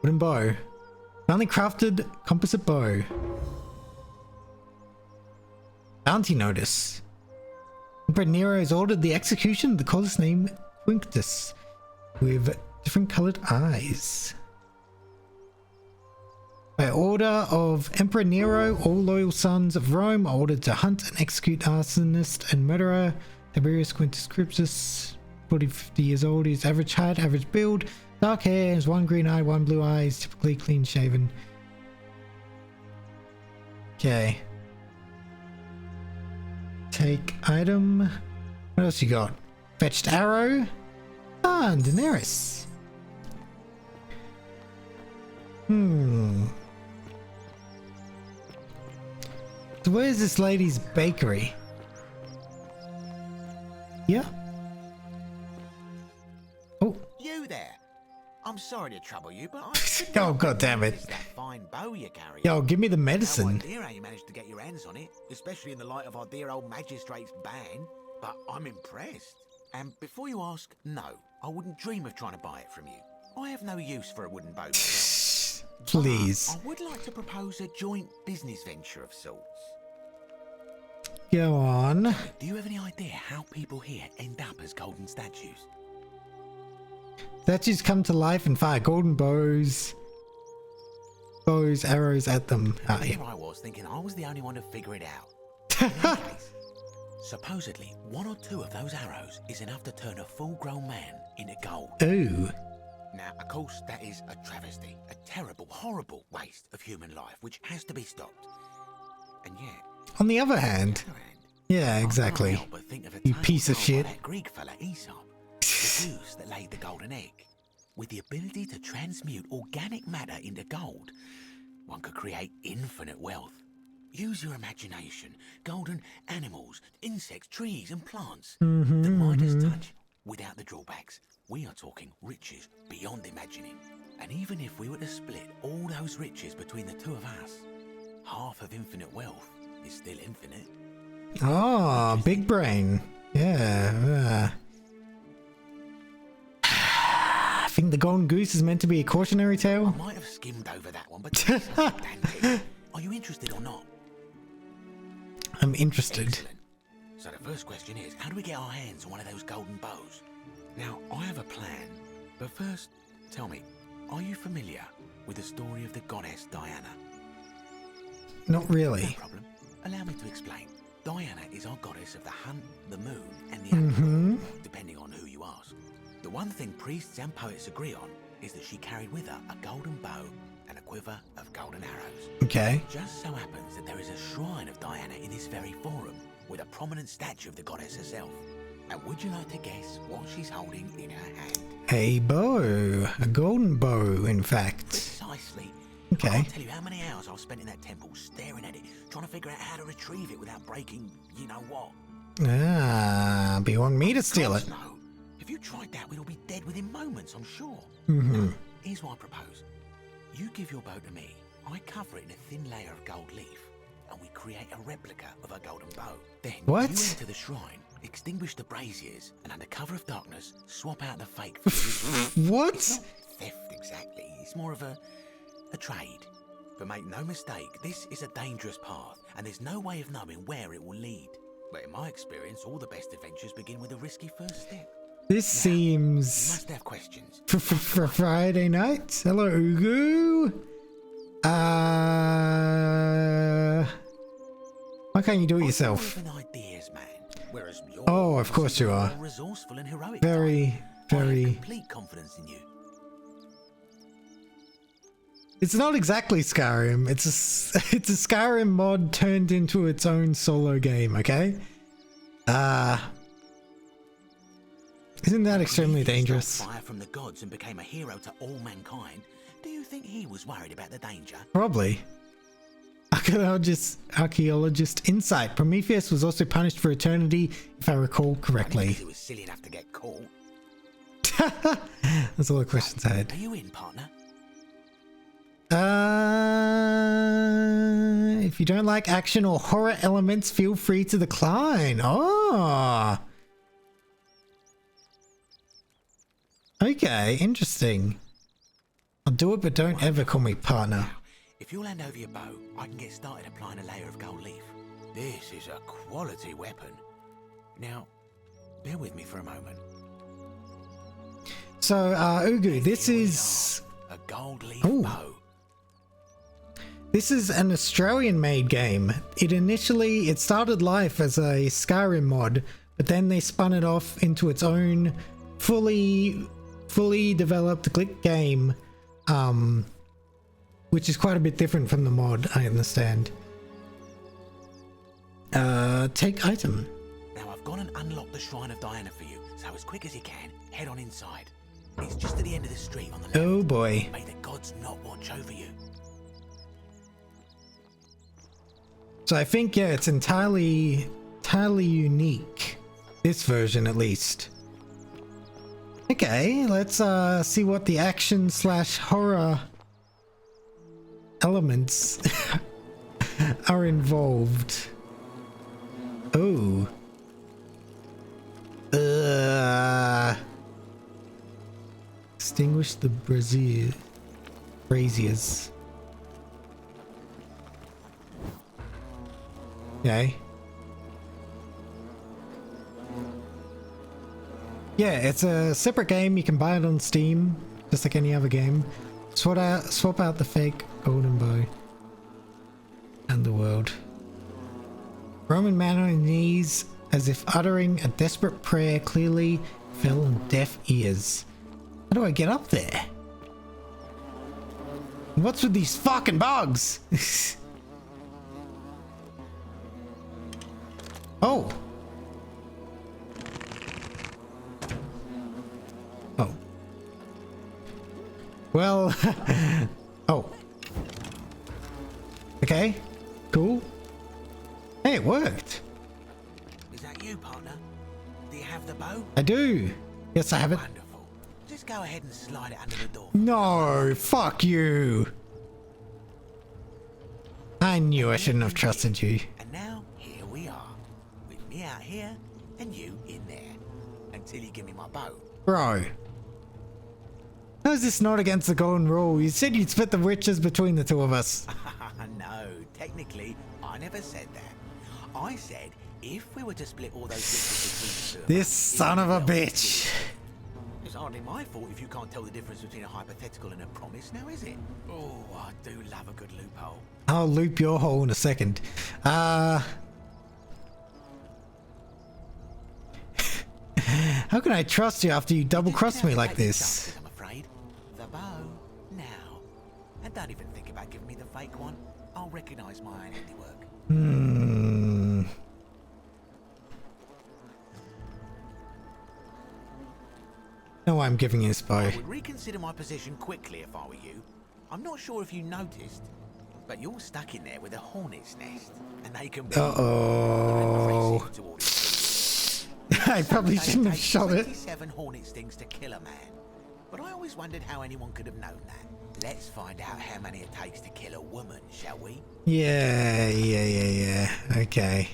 Wooden bow. Finally crafted composite bow. Bounty notice. Emperor Nero has ordered the execution of the cultist named Quinctus with different colored eyes. By order of Emperor Nero, all loyal sons of Rome are ordered to hunt and execute arsonist and murderer Tiberius Quintus Crispus, 40-50 years old. His average height, average build, dark hair, has one green eye, one blue eye, is typically clean shaven. Okay. Take item. What else you got? Fetched arrow. Ah, and Daenerys. So where's this lady's bakery? Yeah. Oh. You there. I'm sorry to trouble you, but Oh, god damn it. That fine bow you carry. Yo, give me the medicine. No idea how you managed to get your hands on it, especially in the light of our dear old magistrate's ban, but I'm impressed. And before you ask, no, I wouldn't dream of trying to buy it from you. I have no use for a wooden boat. Please. I would like to propose a joint business venture of sorts. Go on. Do you have any idea how people here end up as golden statues? Statues come to life and fire golden bows, arrows at them. Here I was thinking I was the only one to figure it out. In any case, supposedly, 1 or 2 of those arrows is enough to turn a full-grown man into gold. Ooh. Now, of course, that is a travesty, a terrible, horrible waste of human life, which has to be stopped. And yet, on the other hand, yeah, exactly. You piece of shit. That Greek fella Aesop, the goose that laid the golden egg, with the ability to transmute organic matter into gold, one could create infinite wealth. Use your imagination. Golden animals, insects, trees, and plants. The Midas touch without the drawbacks. We are talking riches beyond imagining. And even if we were to split all those riches between the 2 of us, half of infinite wealth is still infinite. Oh, big brain. Yeah. I think the golden goose is meant to be a cautionary tale. I might have skimmed over that one, but are you interested or not? I'm interested. Excellent. So the first question is, how do we get our hands on one of those golden bows? Now, I have a plan, but first, tell me, are you familiar with the story of the goddess Diana? Not really. No problem. Allow me to explain. Diana is our goddess of the hunt, the moon, and the animal, depending on who you ask. The one thing priests and poets agree on is that she carried with her a golden bow and a quiver of golden arrows. Okay. It just so happens that there is a shrine of Diana in this very forum, with a prominent statue of the goddess herself. And would you like to guess what she's holding in her hand? A bow. A golden bow, in fact. Precisely. Okay. I can't tell you how many hours I've spent in that temple staring at it, trying to figure out how to retrieve it without breaking you know what. Ah, but you want me to steal it? No. If you tried that, we'd all be dead within moments, I'm sure. Mm-hmm. Here's what I propose. You give your bow to me, I cover it in a thin layer of gold leaf, and we create a replica of a golden bow. Then you enter the shrine, extinguish the braziers, and under cover of darkness, swap out the fake for the What? It's not theft exactly, it's more of a trade. But make no mistake, this is a dangerous path, and there's no way of knowing where it will lead. But in my experience, all the best adventures begin with a risky first step. This seems... You must have questions. For Friday night? Hello, Ugu? Why can't you do it yourself? Ideas, man. Whereas Oh, of course you are. Resourceful and heroic. Very. I have complete confidence in you. It's not exactly Skyrim. It's a Skyrim mod turned into its own solo game, okay? Isn't that extremely dangerous? Fire from the gods and became a hero to all mankind. Do you think he was worried about the danger? Probably. Archaeologist insight. Prometheus was also punished for eternity, if I recall correctly. He was silly enough to get caught. That's all the questions I had. Are you in, partner? If you don't like action or horror elements, feel free to decline. Oh. Okay, interesting. I'll do it, but don't ever call me partner. If you'll hand over your bow, I can get started applying a layer of gold leaf. This is a quality weapon. Now, bear with me for a moment. So, Ugu, this is... a gold leaf bow. This is an Australian-made game. It started life as a Skyrim mod, but then they spun it off into its own fully developed Glick game, which is quite a bit different from the mod, I understand. Take item. Now I've gone and unlocked the Shrine of Diana for you, so as quick as you can, head on inside. It's just at the end of the street on the left. Oh boy. May the gods not watch over you. So I think, yeah, it's entirely unique. This version, at least. Okay, let's see what the action/horror elements are involved. Oh. Extinguish the braziers. Okay. Yeah, it's a separate game. You can buy it on Steam, just like any other game. Swap out the fake golden bow. Underworld. Roman man on his knees, as if uttering a desperate prayer, clearly fell on deaf ears. How do I get up there? What's with these fucking bugs? Oh. Oh. Well. Oh. Okay. Cool. Hey, it worked. Is that you, partner? Do you have the bow? I do. Yes, I have it. Wonderful. Just go ahead and slide it under the door. No, fuck you. I knew I shouldn't have trusted you. And now, here we are. With me out here, and you in there. Until you give me my bow. Bro. How is this not against the golden rule? You said you'd split the riches between the two of us. No, technically, I never said that. I said, if we were to split all those riches between the two of us... This son of a bitch. It's hardly my fault if you can't tell the difference between a hypothetical and a promise, now is it? Oh, I do love a good loophole. I'll loop your hole in a second. How can I trust you after you double-crossed me like this? I'm afraid. The bow, now. And don't even think about giving me the fake one. I'll recognize my own handiwork. No, I'm giving you this bow. I would reconsider my position quickly if I were you. I'm not sure if you noticed, but you're stuck in there with a hornet's nest, and they can be I probably shouldn't have shot it. 27 hornet stings to kill a man. But I always wondered how anyone could have known that. Let's find out how many it takes to kill a woman, shall we? Yeah. Okay.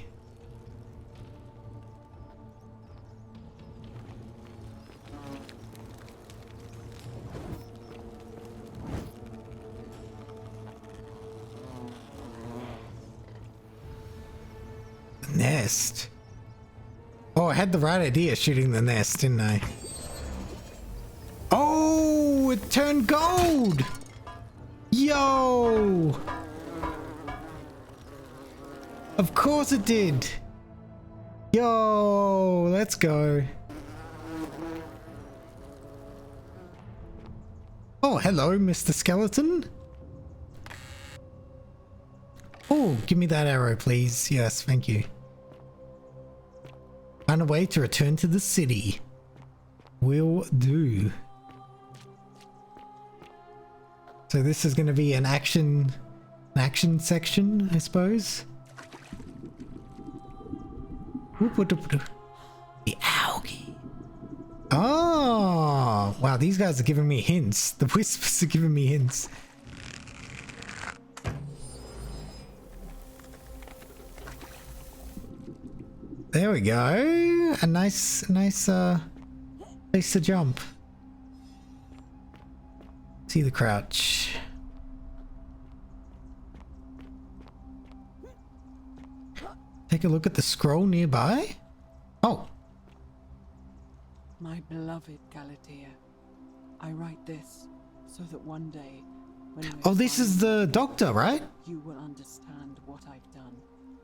Nest. Oh, I had the right idea shooting the nest, didn't I? Oh, it turned gold! Yo! Of course it did! Yo, let's go. Oh, hello, Mr. Skeleton. Oh, give me that arrow, please. Yes, thank you. Find a way to return to the city. Will do. So this is going to be an action section, I suppose. The algae. Oh, wow, these guys are giving me hints. The whispers are giving me hints. There we go. A nice place to jump. See the crouch. Take a look at the scroll nearby. Oh. My beloved Galatea, I write this so that one day, when oh, this is the doctor, right? You will understand what I've done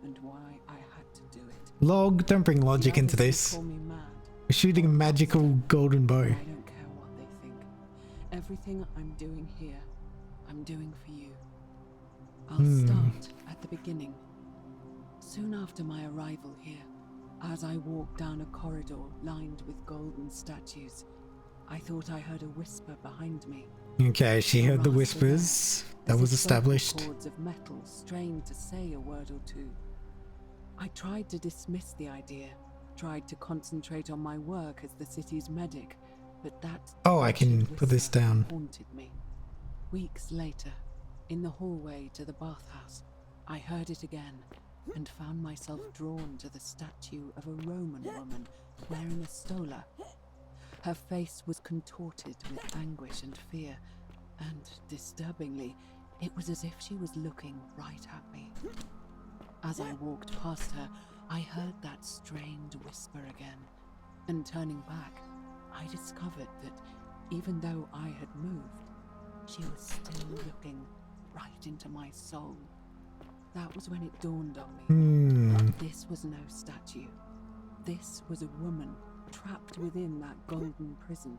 and why I had to do it. Log, don't bring logic into this. We're shooting a magical golden bow. I don't care what they think. Everything I'm doing here, I'm doing for you. I'll start at the beginning. Soon after my arrival here, as I walked down a corridor lined with golden statues, I thought I heard a whisper behind me. Okay, she heard the whispers. That was established. Cords of metal strained to say a word or two. I tried to dismiss the idea, tried to concentrate on my work as the city's medic, but that oh, I can put this down. Haunted me. Weeks later, in the hallway to the bathhouse, I heard it again and found myself drawn to the statue of a Roman woman wearing a stola. Her face was contorted with anguish and fear, and disturbingly, it was as if she was looking right at me. As I walked past her, I heard that strained whisper again, and turning back, I discovered that even though I had moved, she was still looking right into my soul. That was when it dawned on me. This was no statue. This was a woman trapped within that golden prison.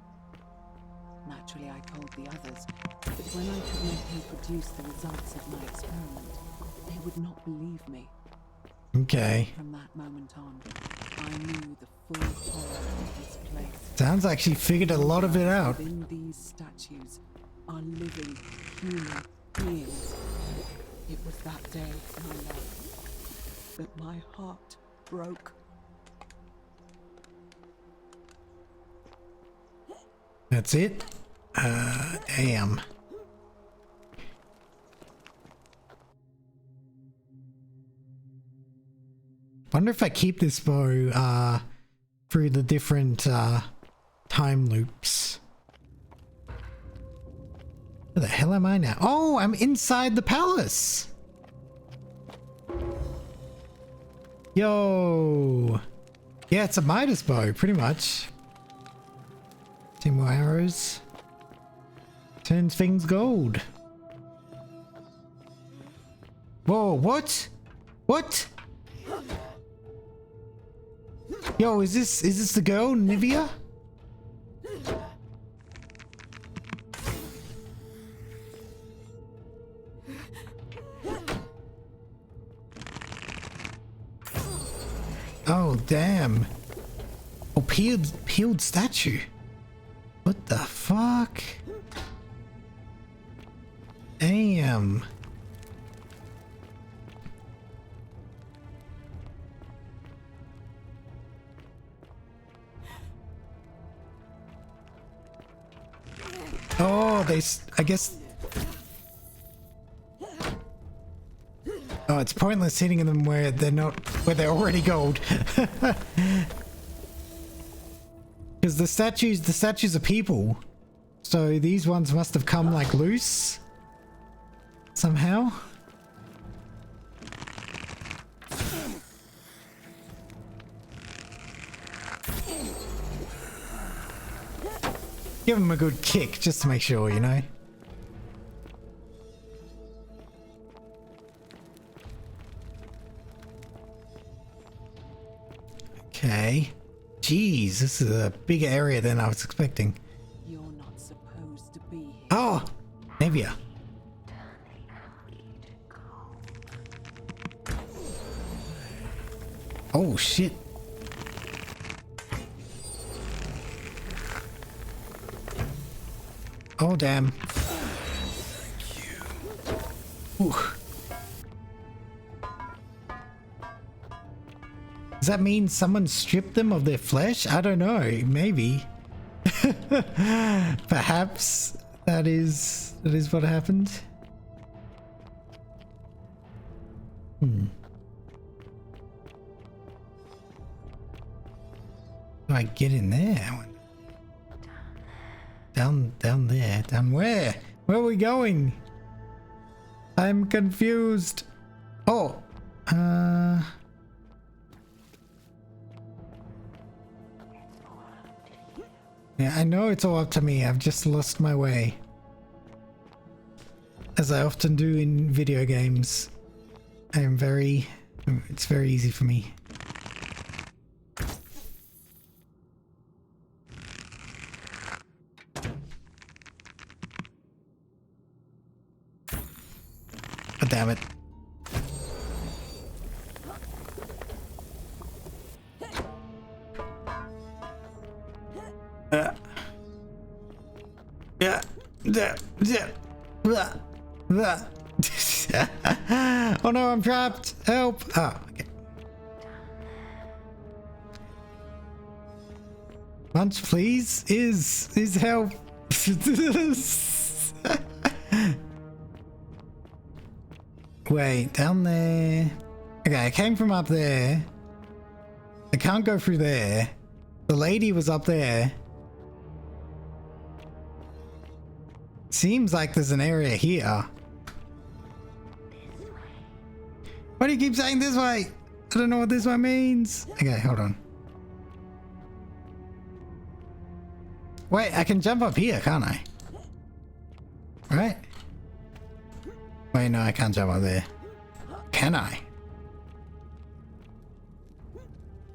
Naturally, I told the others, but when I could make reproduce the results of my experiment, they would not believe me. Okay. From that moment on, I knew the full horror of this place. Sounds like she figured a lot of it out. Within these statues are living human beings. It was that day, my love, that my heart broke. That's it? Damn. Wonder if I keep this bow, through the different, time loops. Where the hell am I now? Oh, I'm inside the palace! Yo! Yeah, it's a Midas bow, pretty much. 2 more arrows. Turns things gold. Whoa, what? What? Yo, is this the girl, Nivea? Oh, damn. Oh, peeled statue. What the fuck? Damn. Oh, I guess. Oh, it's pointless hitting them where they're already gold. Because the statues are people. So these ones must have come like loose. Somehow. Give him a good kick just to make sure, you know. Okay. Jeez, this is a bigger area than I was expecting. You're not supposed to be here. Oh, Nivea. Oh shit. Oh damn. Ooh. Does that mean someone stripped them of their flesh? I don't know. Maybe. Perhaps that is what happened. Do I get in there? Down there. Down where? Where are we going? I'm confused. Oh. Yeah, I know it's all up to me. I've just lost my way. As I often do in video games. It's very easy for me. Oh, damn it. Oh no, I'm trapped. Help. Oh, okay. Lunch, please. Is help. Wait, down there. Okay, I came from up there. I can't go through there. The lady was up there. Seems like there's an area here. Why do you keep saying this way? I don't know what this way means. Okay, hold on. Wait, I can jump up here, can't I? Right? Wait, no, I can't jump up there. Can I?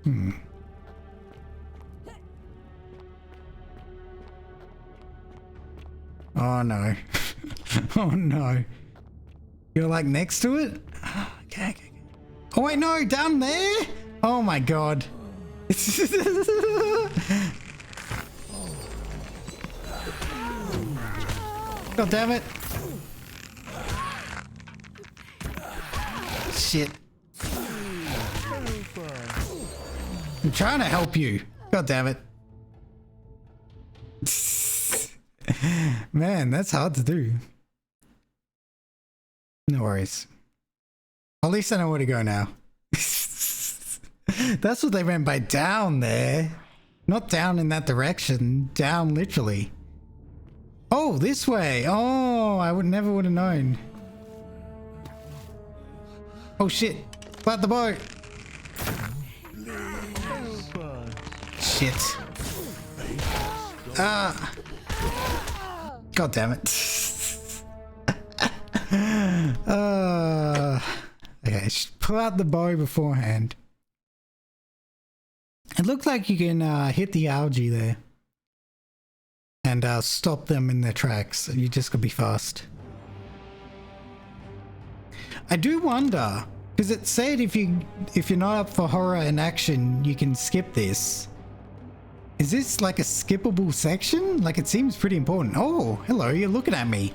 Hmm. Oh no. Oh no. You're like next to it? Okay, okay. Oh wait, no, down there? Oh my god. God damn it. Shit. I'm trying to help you. God damn it. Man, that's hard to do. No worries. At least I know where to go now. That's what they meant by down there. Not down in that direction. Down literally. Oh, this way. Oh, I never would have known. Oh shit. Flat the boat. Shit. Ah. God damn it. Okay, pull out the bow beforehand. It looked like you can hit the algae there and stop them in their tracks. You just gotta be fast. I do wonder, because it said if you're not up for horror and action, you can skip this. Is this like a skippable section? Like, it seems pretty important. Oh, hello, you're looking at me.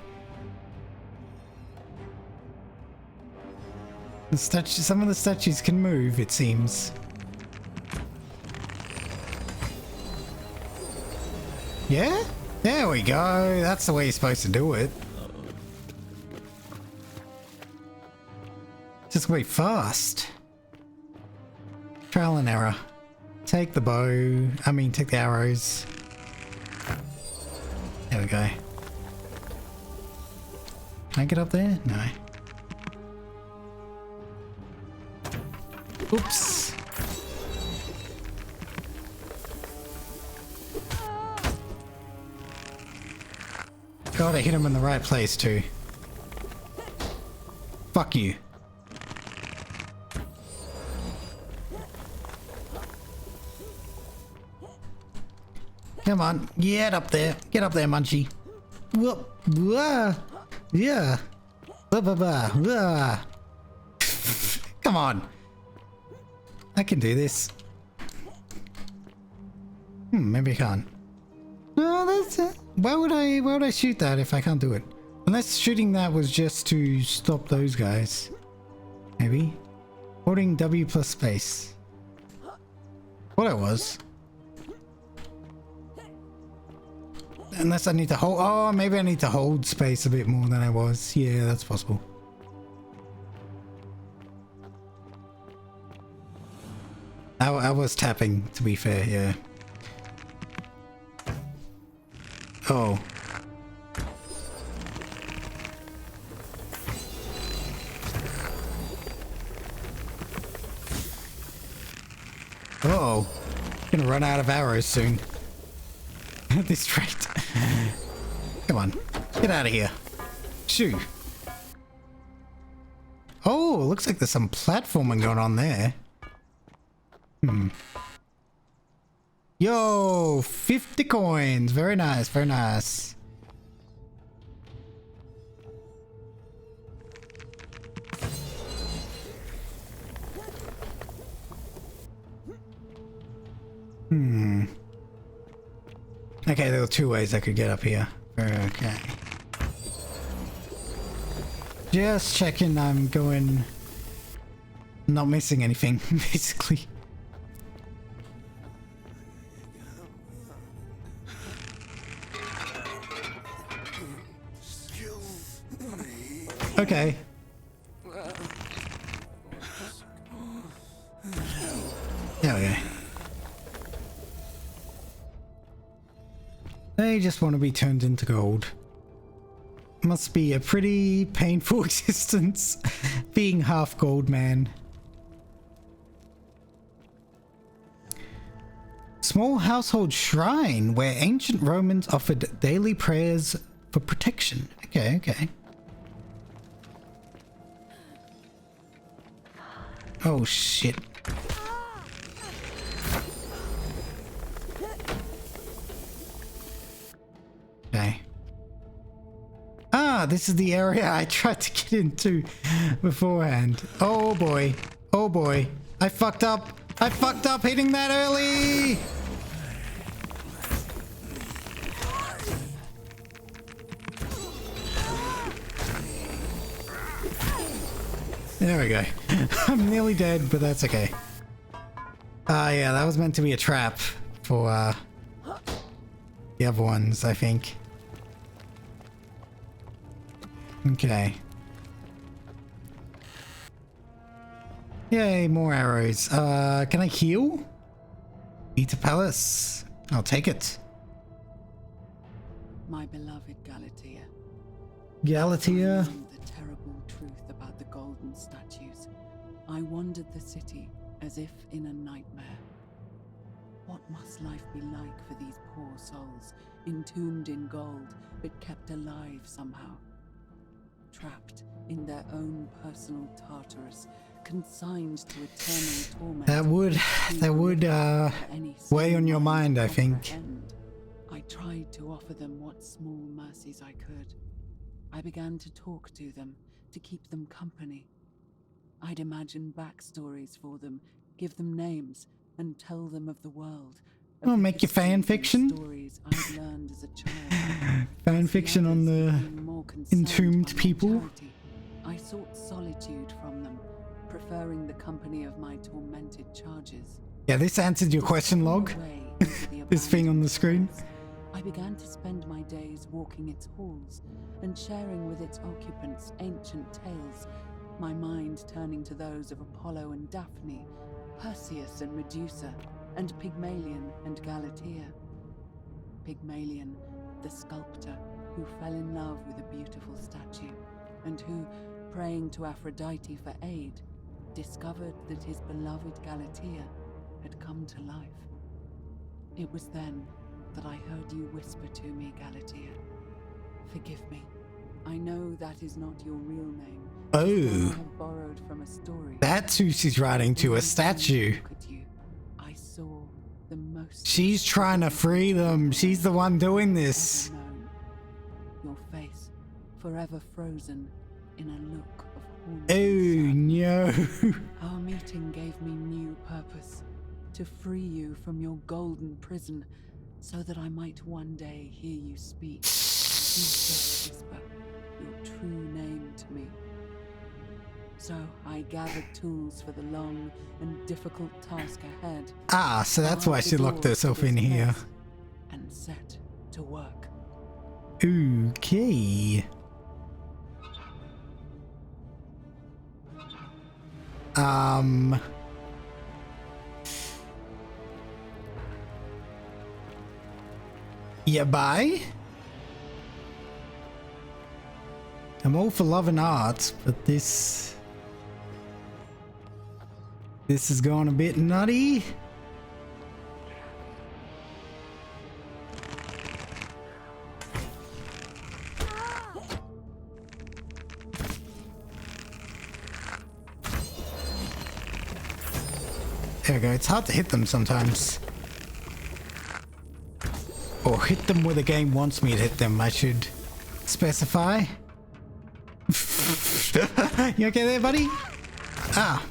The statue, some of the statues can move, it seems. Yeah? There we go. That's the way you're supposed to do it. Just wait fast. Trial and error. Take the bow. I mean, take the arrows. There we go. Can I get up there? No. Oops. God, I hit him in the right place too. Fuck you. Come on, get up there. Get up there, Munchie. Whoop. Yeah. Come on. I can do this. Maybe I can't. No, that's it. Why would I shoot that if I can't do it? Unless shooting that was just to stop those guys. Maybe. Holding W plus space. What it was. Unless I need to hold... Oh, maybe I need to hold space a bit more than I was. Yeah, that's possible. I was tapping, to be fair, yeah. Oh. Uh-oh. Gonna run out of arrows soon. At this rate. Come on. Get out of here. Shoo. Oh, looks like there's some platforming going on there. Yo, 50 coins. Very nice, very nice. Okay, there were two ways I could get up here. Okay. Just checking I'm going... Not missing anything, basically. Okay. There we go. They just want to be turned into gold. Must be a pretty painful existence being half gold man. Small household shrine where ancient Romans offered daily prayers for protection. Okay, okay. Oh shit. Okay. Ah, this is the area I tried to get into beforehand. Oh boy. Oh boy. I fucked up. I fucked up hitting that early. There we go. I'm nearly dead, but that's okay. Yeah, that was meant to be a trap for the other ones, I think. Okay. Yay, more arrows. Can I heal? Beta Palace. I'll take it. My beloved Galatea. Galatea. The terrible truth about the golden statues. I wandered the city as if in a nightmare. What must life be like for these poor souls, entombed in gold, but kept alive somehow? Trapped in their own personal Tartarus, consigned to eternal torment. That would weigh on your mind, I think. I tried to offer them what small mercies I could. I began to talk to them, to keep them company. I'd imagine backstories for them, give them names, and tell them of the world. Oh, make your fan fiction? Stories I'd learned as a child. Fan fiction on the entombed people? I sought solitude from them, preferring the company of my tormented charges. Yeah, this answered your question log. This thing on the screen. I began to spend my days walking its halls and sharing with its occupants ancient tales, my mind turning to those of Apollo and Daphne, Perseus and Medusa, and Pygmalion and Galatea. Pygmalion, the sculptor who fell in love with a beautiful statue, and who, praying to Aphrodite for aid, discovered that his beloved Galatea had come to life. It was then that I heard you whisper to me, Galatea. Forgive me. I know that is not your real name. Oh. I have borrowed from a story. That's who she's writing to, a statue. I saw the most. She's trying to free them. She's the one doing this. Your face, forever frozen in a look of haunting Oh no. Our meeting gave me new purpose, to free you from your golden prison, so that I might one day hear you speak. You just whisper your true name to me. So I gathered tools for the long and difficult task ahead. Ah, so that's why she locked herself in here. And set to work. Okay. Yeah, bye? I'm all for love and art, but this is going a bit nutty. There we go, it's hard to hit them sometimes. Or hit them where the game wants me to hit them, I should specify. You okay there, buddy? Ah.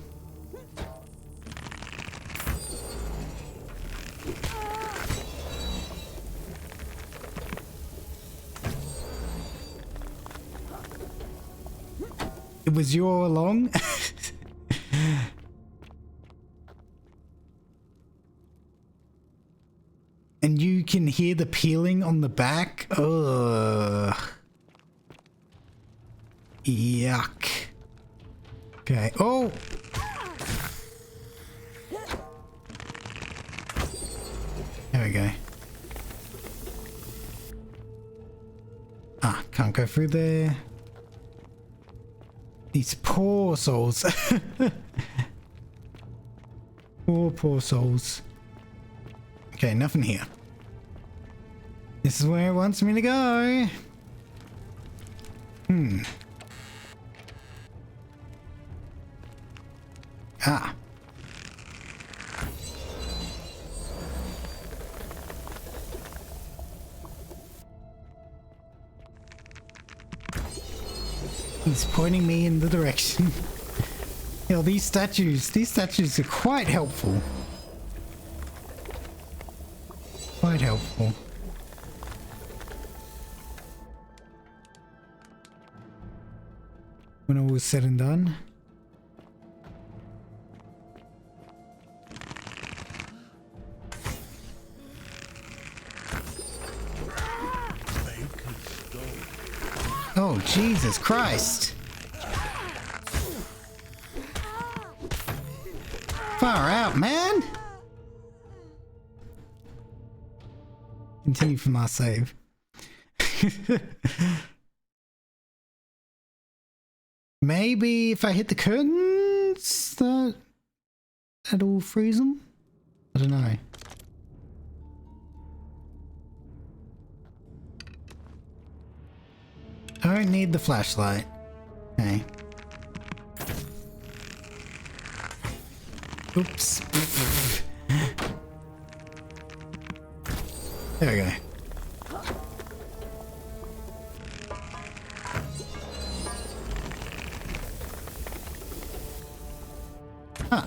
It was you all along? And you can hear the peeling on the back? Ugh. Yuck. Okay. Oh! There we go. Ah, can't go through there. These poor souls. Poor souls. Okay, nothing here. This is where it wants me to go. Ah. He's pointing me in the direction. You know, these statues are quite helpful. Quite helpful. When all was said and done. Oh, Jesus Christ. Far out, man. Continue from our save. Maybe if I hit the curtains, that'll freeze them? I don't know. I don't need the flashlight. Okay. Oops. There we go. Huh.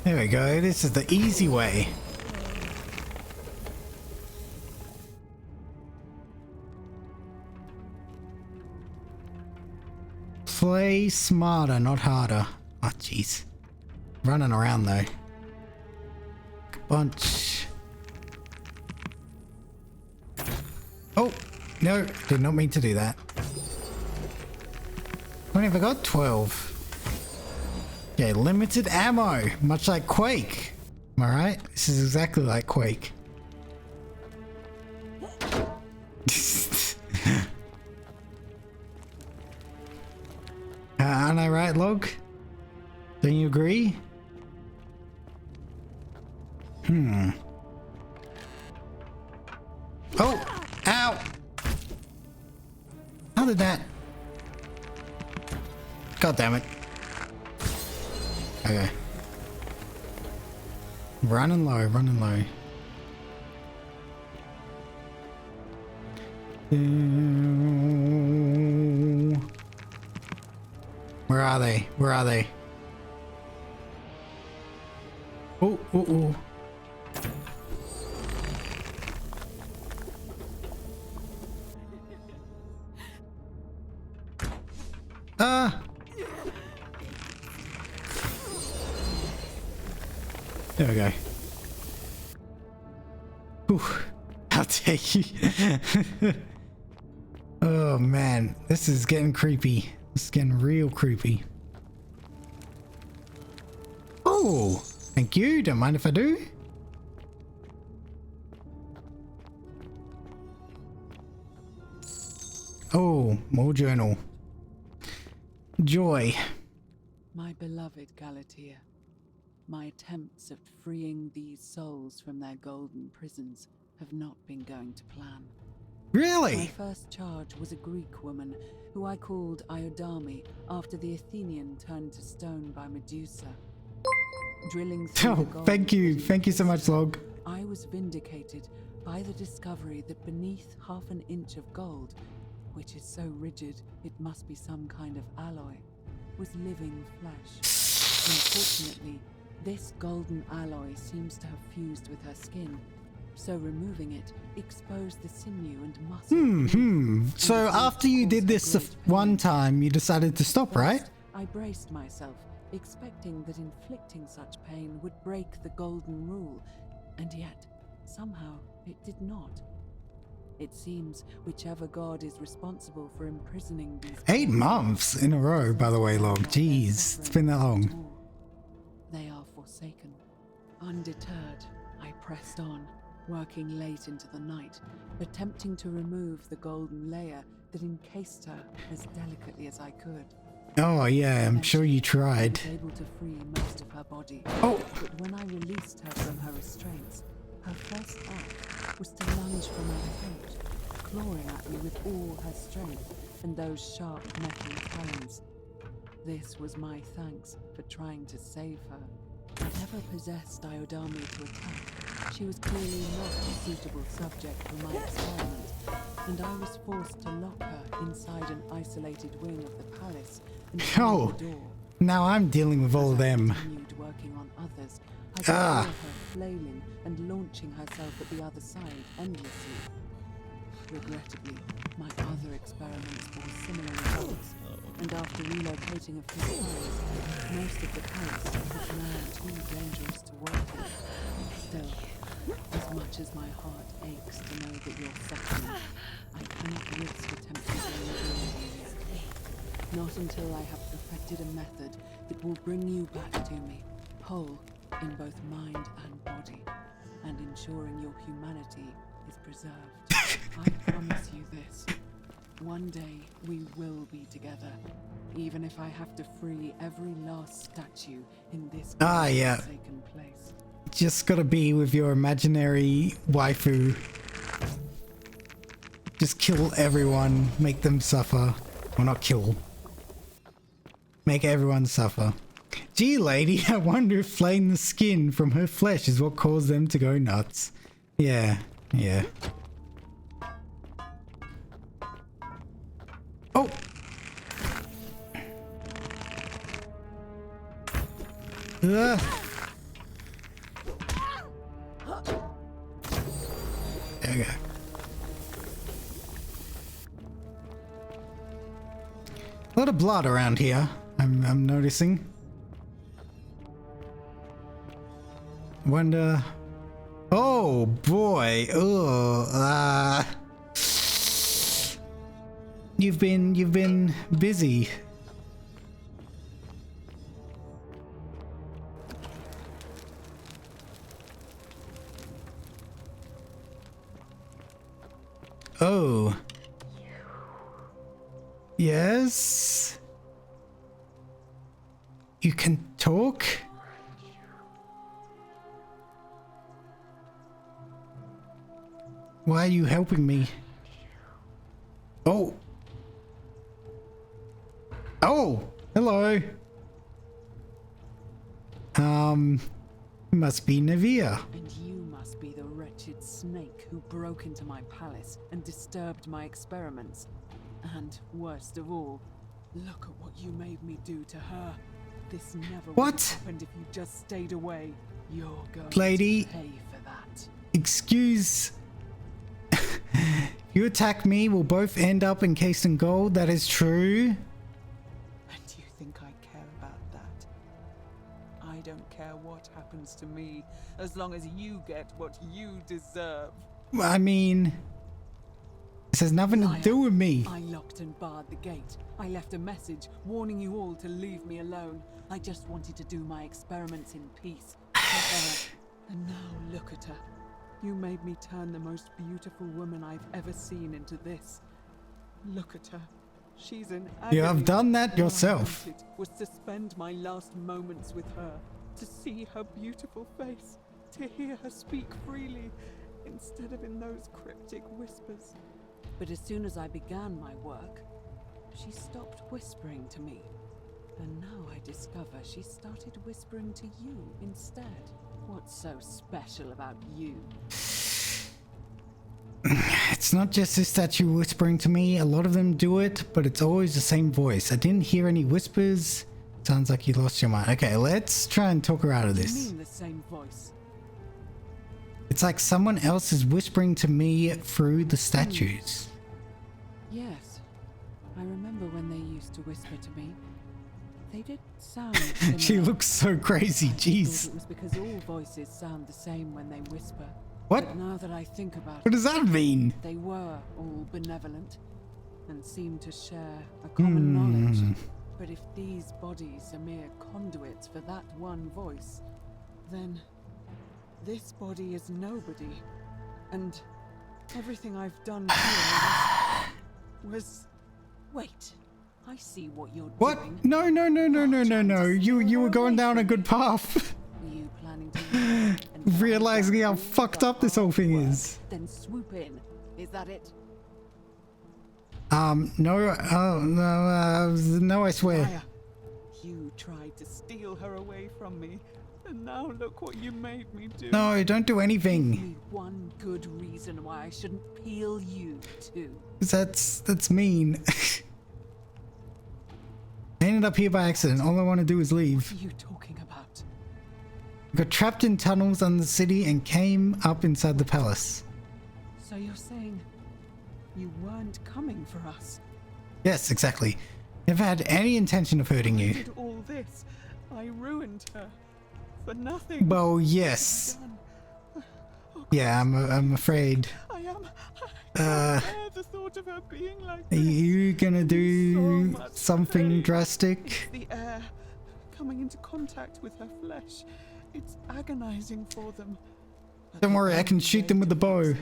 There we go, this is the easy way. Play smarter, not harder. Oh, jeez. Running around though. Bunch. Oh, no, did not mean to do that. What have I got? 12. Okay, limited ammo, much like Quake. Am I right? This is exactly like Quake. Aren't I right, Log? Don't you agree? Oh! Ow! How did that? God damn it. Okay. Running low, running low. Where are they? Where are they? Oh, oh, oh. There we go. Ooh, how dare you? Oh man, this is getting creepy. This is getting real creepy. Oh, thank you. Don't mind if I do. Oh, more journal. Joy. My beloved Galatea, my attempts at freeing these souls from their golden prisons have not been going to plan. Really? My first charge was a Greek woman who I called Iodame after the Athenian turned to stone by Medusa. Drilling through the gold thank you so much, Log. I was vindicated by the discovery that beneath half an inch of gold, which is so rigid it must be some kind of alloy, was living flesh. Unfortunately, this golden alloy seems to have fused with her skin, so removing it exposed the sinew and muscle. So after you did this one time, you decided to stop, right? I braced myself, expecting that inflicting such pain would break the golden rule, and yet, somehow, it did not. It seems whichever god is responsible for imprisoning these 8 months in a row, by the way, log. Jeez, it's been that long. They are forsaken. Undeterred, I pressed on, working late into the night, attempting to remove the golden layer that encased her as delicately as I could. Oh yeah, I'm sure you tried. I was able to free most of her body. Oh! But when I released her from her restraints, her first act was to lunge for my throat, clawing at me with all her strength and those sharp metal talons. This was my thanks for trying to save her. I never possessed Diodami to attack. She was clearly not a suitable subject for my experiment, and I was forced to lock her inside an isolated wing of the palace and close the door. Now I'm dealing with all of them. Continued working on others. I could hear her flailing and launching herself at the other side endlessly. Regrettably, my other experiments bore similar results, and after relocating a few times, most of the palace was now too dangerous to work in. Still, as much as my heart aches to know that you're suffering, I cannot risk attempting to remove you. Not until I have perfected a method that will bring you back to me, whole in both mind and body, and ensuring your humanity is preserved. I promise you this. One day we will be together, even if I have to free every last statue in this forsaken place. Just gotta be with your imaginary waifu. Just kill everyone, make them suffer. Well, not kill. Make everyone suffer. Gee, lady, I wonder if flaying the skin from her flesh is what caused them to go nuts. Yeah, yeah. Oh! There we go. A lot of blood around here, I'm noticing. Wonder... Oh boy, oh, You've been busy. Oh. Yes? You can talk? Why are you helping me? Oh. Oh, hello. Must be Navia. And you must be the wretched snake who broke into my palace and disturbed my experiments. And worst of all, look at what you made me do to her. This never would have happened if you just stayed away. You're going Lady, to pay for that. Excuse. You attack me, we'll both end up encased in gold. That is true. And you think I care about that? I don't care what happens to me, as long as you get what you deserve. I mean, this has nothing to do with me. I locked and barred the gate. I left a message warning you all to leave me alone. I just wanted to do my experiments in peace. And now look at her. You made me turn the most beautiful woman I've ever seen into this. Look at her. She's in agony. You have done that yourself. All I wanted was to spend my last moments with her, to see her beautiful face, to hear her speak freely, instead of in those cryptic whispers. But as soon as I began my work, she stopped whispering to me. And now I discover she started whispering to you instead. What's so special about you? It's not just this statue whispering to me. A lot of them do it, but it's always the same voice. I didn't hear any whispers. Sounds like you lost your mind. Okay, let's try and talk her out of this. You mean the same voice? It's like someone else is whispering to me through the statues. Yes. I remember when they used to whisper to me. They did sound She looks so crazy, jeez. It was because all voices sound the same when they whisper. What? But now that I think about What does that mean? they were all benevolent and seemed to share a common knowledge. But if these bodies are mere conduits for that one voice, then this body is nobody. And everything I've done here was... Wait, I see what you're doing. No. You were going down a good path. Were you planning to realizing how fucked up this whole thing is. then swoop in? Is that it? No, no, I swear. Liar. You tried to steal her away from me, and now look what you made me do. No, don't do Give anything. me one good reason why I shouldn't peel you too. That's mean. I ended up here by accident. All I want to do is leave. What are you talking about? Got trapped in tunnels under the city and came up inside the palace. So you're saying you weren't coming for us? Yes, exactly. Never had any intention of hurting I you. did all this. I ruined her for nothing. Well, yes. Yeah, I'm afraid. I am. The thought of her being like Are you gonna do so something pain. drastic? The air coming into contact with her flesh. It's agonizing for them. Don't worry, I can shoot them with the bow.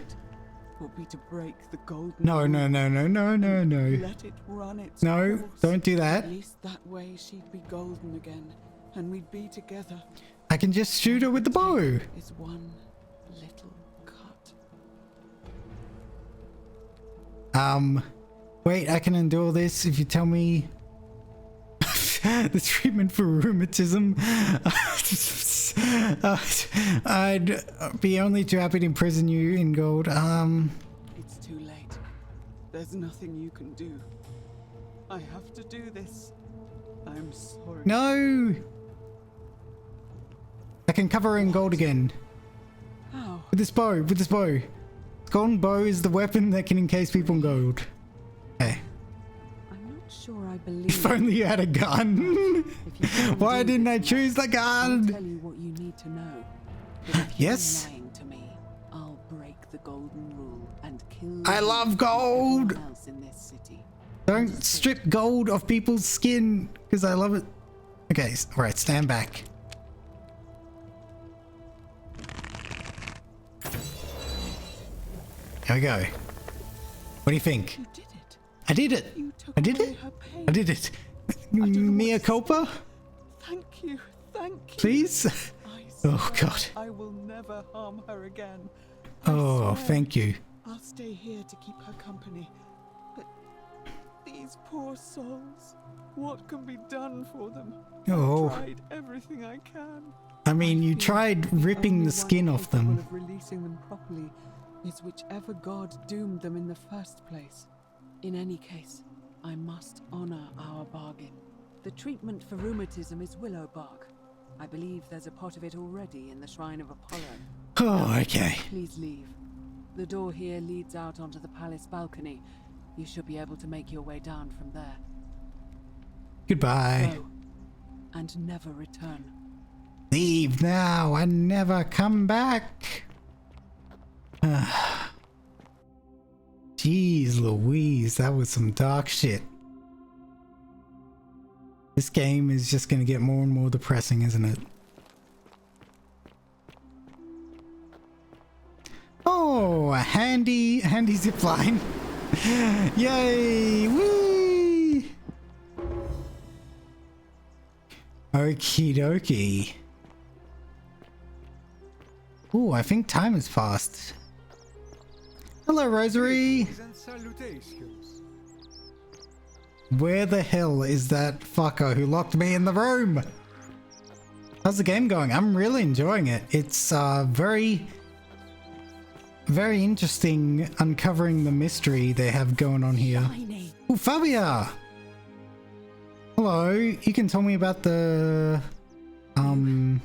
Will be to break the golden No. Let it run its No, course. don't do that. At least that way she'd be golden again, and we'd be together. I can just shoot her with the bow. Is one little cut. Wait, I can endure this if you tell me the treatment for rheumatism. I'd be only too happy to imprison you in gold. It's too late. There's nothing you can do. I have to do this. I'm sorry. No! I can cover her in gold again. How? With this bow, Golden bow is the weapon that can encase people in gold. Okay. I'm not sure I believe. If only you had a gun. Why didn't I choose the I'll gun? tell you what you need to know. But if Yes. you're lying to me, I'll break the golden rule and kill I you love and gold. everyone else in this city. Don't strip gold off people's skin, because I love it. Okay, alright, stand back. Here we go. What do you think? You did it. I did it. You took I did away it. her pain. I did it. Mea culpa? Thank you. Thank you. Please? Oh god. I will never harm her again. I Oh, swear. thank you. I'll stay here to keep her company. But these poor souls, what can be done for them? Oh. I've tried everything I can. I mean, you tried ripping the skin off them. Of releasing them properly is whichever god doomed them in the first place. In any case, I must honor our bargain. The treatment for rheumatism is willow bark. I believe there's a pot of it already in the shrine of Apollo. Oh, okay. Please leave. The door here leads out onto the palace balcony. You should be able to make your way down from there. Goodbye. Go, and never return. Leave now and never come back. Jeez Louise, that was some dark shit. This game is just gonna get more and more depressing, isn't it? Oh, a handy zipline. Yay! Whee! Okie dokie. Ooh, I think time has passed. Hello, Rosary. Where the hell is that fucker who locked me in the room? How's the game going? I'm really enjoying it. It's very interesting uncovering the mystery they have going on here. Oh, Fabia! Hello, you can tell me about the... You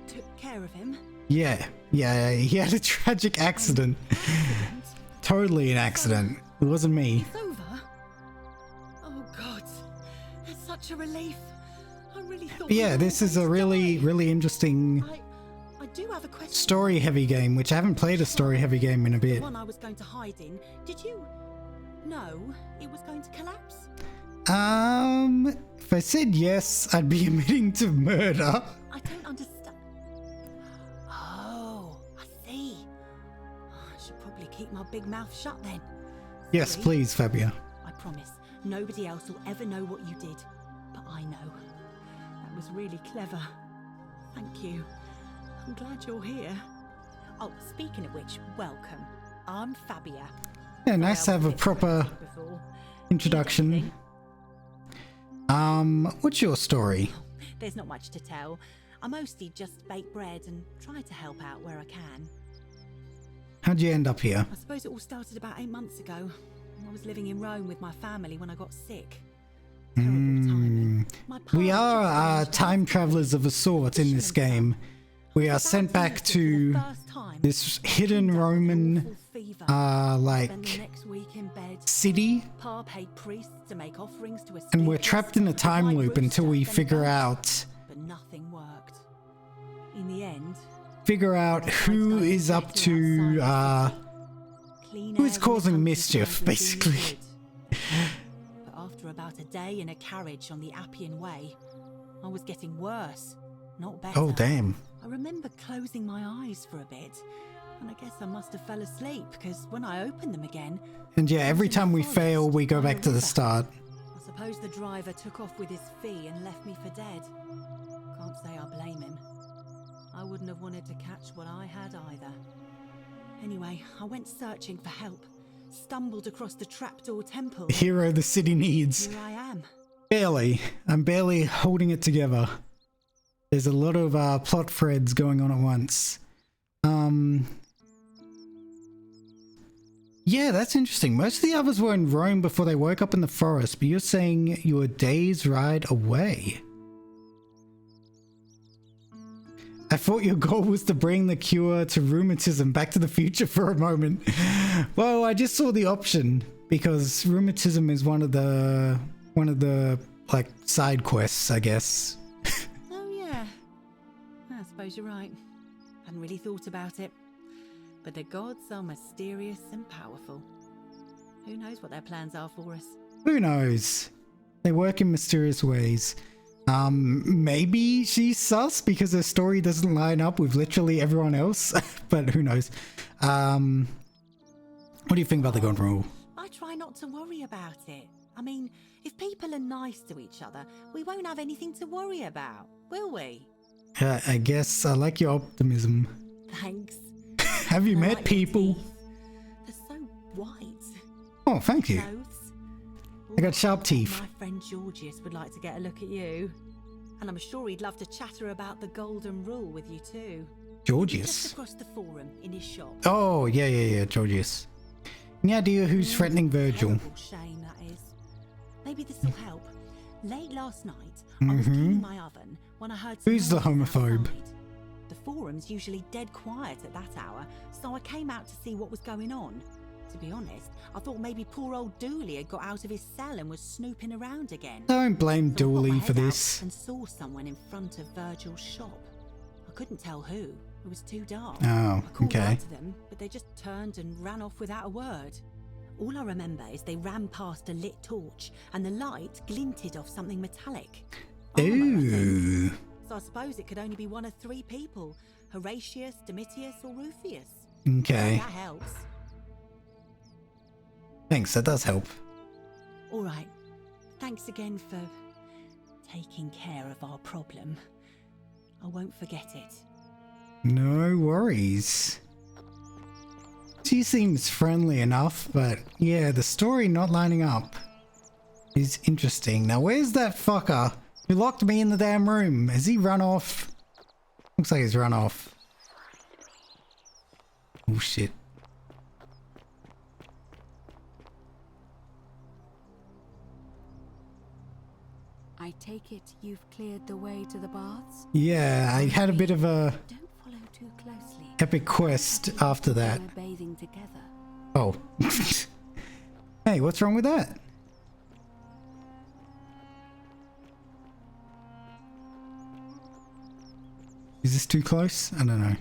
took care of him? Yeah, he had a tragic accident. Totally an accident. It wasn't me. It's over? Oh god, that's such a relief. I really thought... But yeah, this is a really interesting do have a question. Story heavy game, which I haven't played a story heavy game in a bit. The one I was going to hide in. Did you know it was going to collapse? If I said yes, I'd be admitting to murder. I don't understand. Oh, I see. I should probably keep my big mouth shut then. Yes, Sorry. please, Fabia. I promise, nobody else will ever know what you did. But I know. That was really clever. Thank you. I'm glad you're here. Oh, speaking of which, welcome. I'm Fabia. Yeah, nice to have a proper introduction. What's your story? There's not much to tell. I mostly just bake bread and try to help out where I can. How'd you end up here? I suppose it all started about 8 months ago. I was living in Rome with my family when I got sick. We are time travelers of a sort in this game. We are sent back to this hidden Roman, city, and we're trapped in a time loop until we figure out. But nothing worked. In the end, figure out who is up to, who is causing mischief, basically. But after about a day in a carriage on the Appian Way, I was getting worse, not better. Oh, damn. I remember closing my eyes for a bit, and I guess I must have fell asleep, because when I opened them again... And yeah, every time we fail, we go back to the start. I suppose the driver took off with his fee and left me for dead. Can't say I blame him. I wouldn't have wanted to catch what I had either. Anyway, I went searching for help. Stumbled across the trapdoor temple. The hero the city needs. Here I am. Barely. I'm barely holding it together. There's a lot of plot threads going on at once. Yeah, that's interesting. Most of the others were in Rome before they woke up in the forest, but you're saying you were a day's ride away. I thought your goal was to bring the cure to rheumatism back to the future for a moment. Well, I just saw the option because rheumatism is one of the like side quests, I guess. Oh yeah. I suppose you're right. Hadn't really thought about it. But the gods are mysterious and powerful. Who knows what their plans are for us? Who knows? They work in mysterious ways. Maybe she's sus because her story doesn't line up with literally everyone else, but who knows? What do you think about the golden rule? I try not to worry about it. I mean, if people are nice to each other, we won't have anything to worry about, will we? I guess I like your optimism. Thanks. Have you met people? They're so white. Oh, thank you. Clothes. I got sharp teeth. My friend Georgius would like to get a look at you. And I'm sure he'd love to chatter about the golden rule with you too. Georgius? Just across the forum in his shop. Oh, yeah, Georgius. Any idea who's threatening Virgil? Terrible shame, that is. Maybe this will help. Late last night, I was cleaning my oven when I heard some Who's the noises homophobe? outside. The forum's usually dead quiet at that hour, so I came out to see what was going on. To be honest, I thought maybe poor old Dooley had got out of his cell and was snooping around again. Don't blame So I Dooley got my for head out this. And saw someone in front of Virgil's shop. I couldn't tell who. It was too dark. Oh, I called okay. out to them, but they just turned and ran off without a word. All I remember is they ran past a lit torch and the light glinted off something metallic. Ooh. So I suppose it could only be one of 3 people. Horatius, Domitius, or Rufius. Okay. That helps. Thanks, that does help. All right. Thanks again for taking care of our problem. I won't forget it. No worries. She seems friendly enough, but yeah, the story not lining up is interesting. Now, where's that fucker who locked me in the damn room? Has he run off? Looks like he's run off. Oh, shit. I take it you've cleared the way to the baths? Yeah, I had a bit of a Don't follow too closely. epic quest after that. We're bathing together. Oh. Hey, what's wrong with that? Is this too close? I don't know.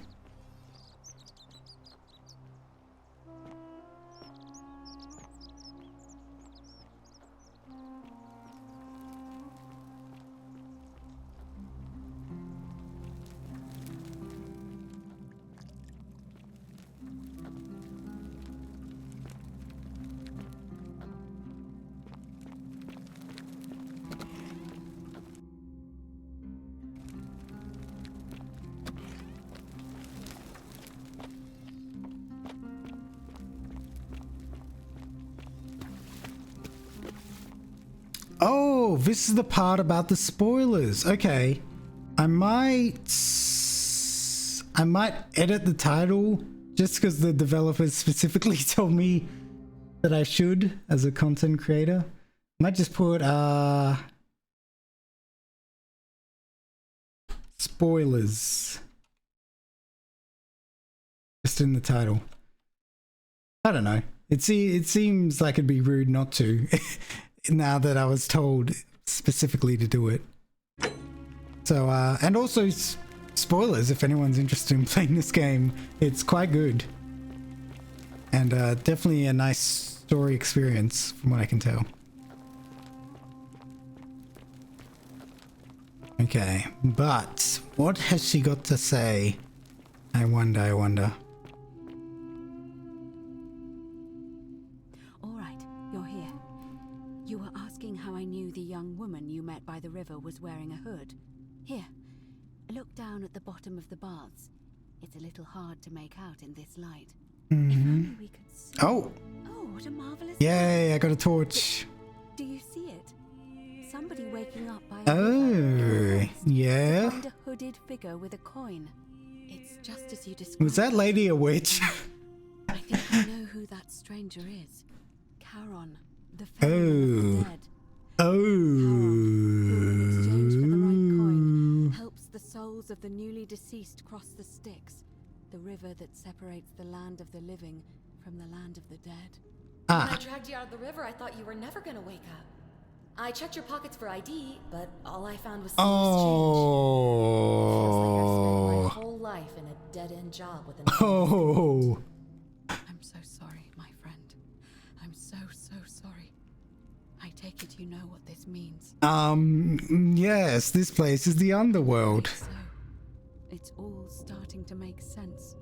Oh, this is the part about the spoilers. Okay. I might edit the title just because the developers specifically told me that I should as a content creator. I might just put spoilers just in the title. I don't know. It seems like it'd be rude not to. Now that I was told specifically to do it. So, and also spoilers if anyone's interested in playing this game. It's quite good. And definitely a nice story experience from what I can tell. Okay, but what has she got to say? I wonder. You were asking how I knew the young woman you met by the river was wearing a hood. Here, look down at the bottom of the baths. It's a little hard to make out in this light. Mm-hmm. If only we could see. Oh! Oh, what a marvelous Yay, I got a torch. Do you see it? Somebody waking up by Oh, yeah. Find a hooded figure with a coin. It's just as you described. Was that lady a witch? I think I know who that stranger is. Charon. The ferryman of the dead. Who, in exchange for the right coin, helps the souls of the newly deceased cross the Styx, the river that separates the land of the living from the land of the dead. When I dragged you out of the river, I thought you were never gonna wake up. I checked your pockets for ID, but all I found was some loose change. Feels like I spent my whole life in a dead-end job with an I'm so sorry, my friend. I'm so sorry. I take it you know what this means. Yes, this place is the underworld. So, it's all starting to make sense.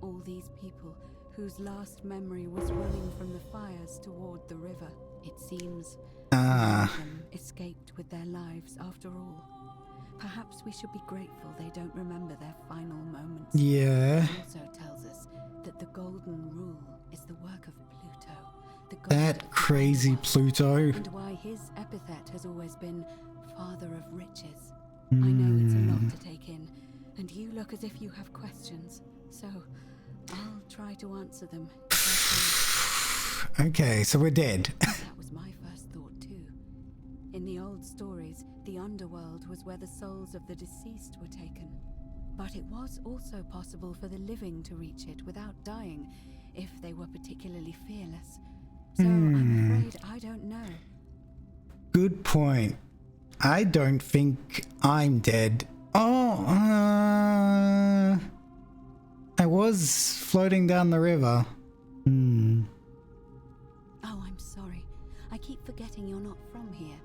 All these people whose last memory was running from the fires toward the river. It seems some of them escaped with their lives after all. Perhaps we should be grateful they don't remember their final moments. Yeah. It also tells us that the Golden Rule is the work of Pluto. That crazy Pluto. And why his epithet has always been Father of Riches. I know it's a lot to take in, and you look as if you have questions, so I'll try to answer them if I can. Okay, so we're dead. That was my first thought too. In the old stories, the underworld was where the souls of the deceased were taken. But it was also possible for the living to reach it without dying, if they were particularly fearless. So I'm afraid I don't know. Good point. I don't think I'm dead. Oh, I was floating down the river. Oh, I'm sorry. I keep forgetting you're not from here.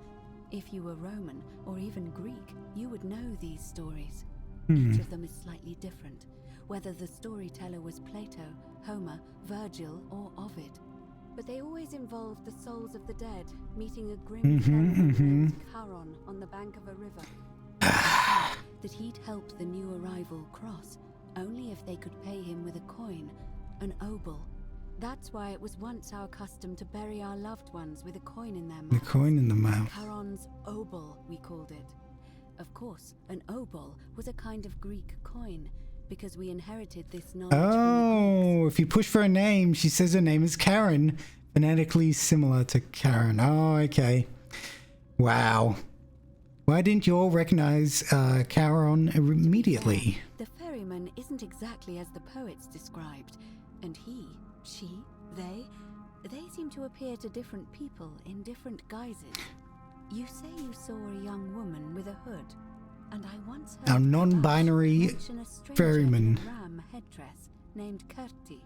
If you were Roman or even Greek, you would know these stories. Each of them is slightly different, whether the storyteller was Plato, Homer, Virgil, or Ovid. But they always involved the souls of the dead meeting a grim named Charon on the bank of a river. That he'd help the new arrival cross only if they could pay him with a coin, an obol. That's why it was once our custom to bury our loved ones with a coin in their mouth. The coin in the mouth. Charon's obol, we called it. Of course, an obol was a kind of Greek coin, because we inherited this knowledge. Oh, if you push for a name, she says her name is Karen. Phonetically similar to Karen. Oh, okay. Wow. Why didn't you all recognize Charon immediately? The ferryman isn't exactly as the poets described, and he, she, they seem to appear to different people in different guises. You say you saw a young woman with a hood. and I once heard Our non-binary mention a stranger ferryman. in a ram headdress named Kurti,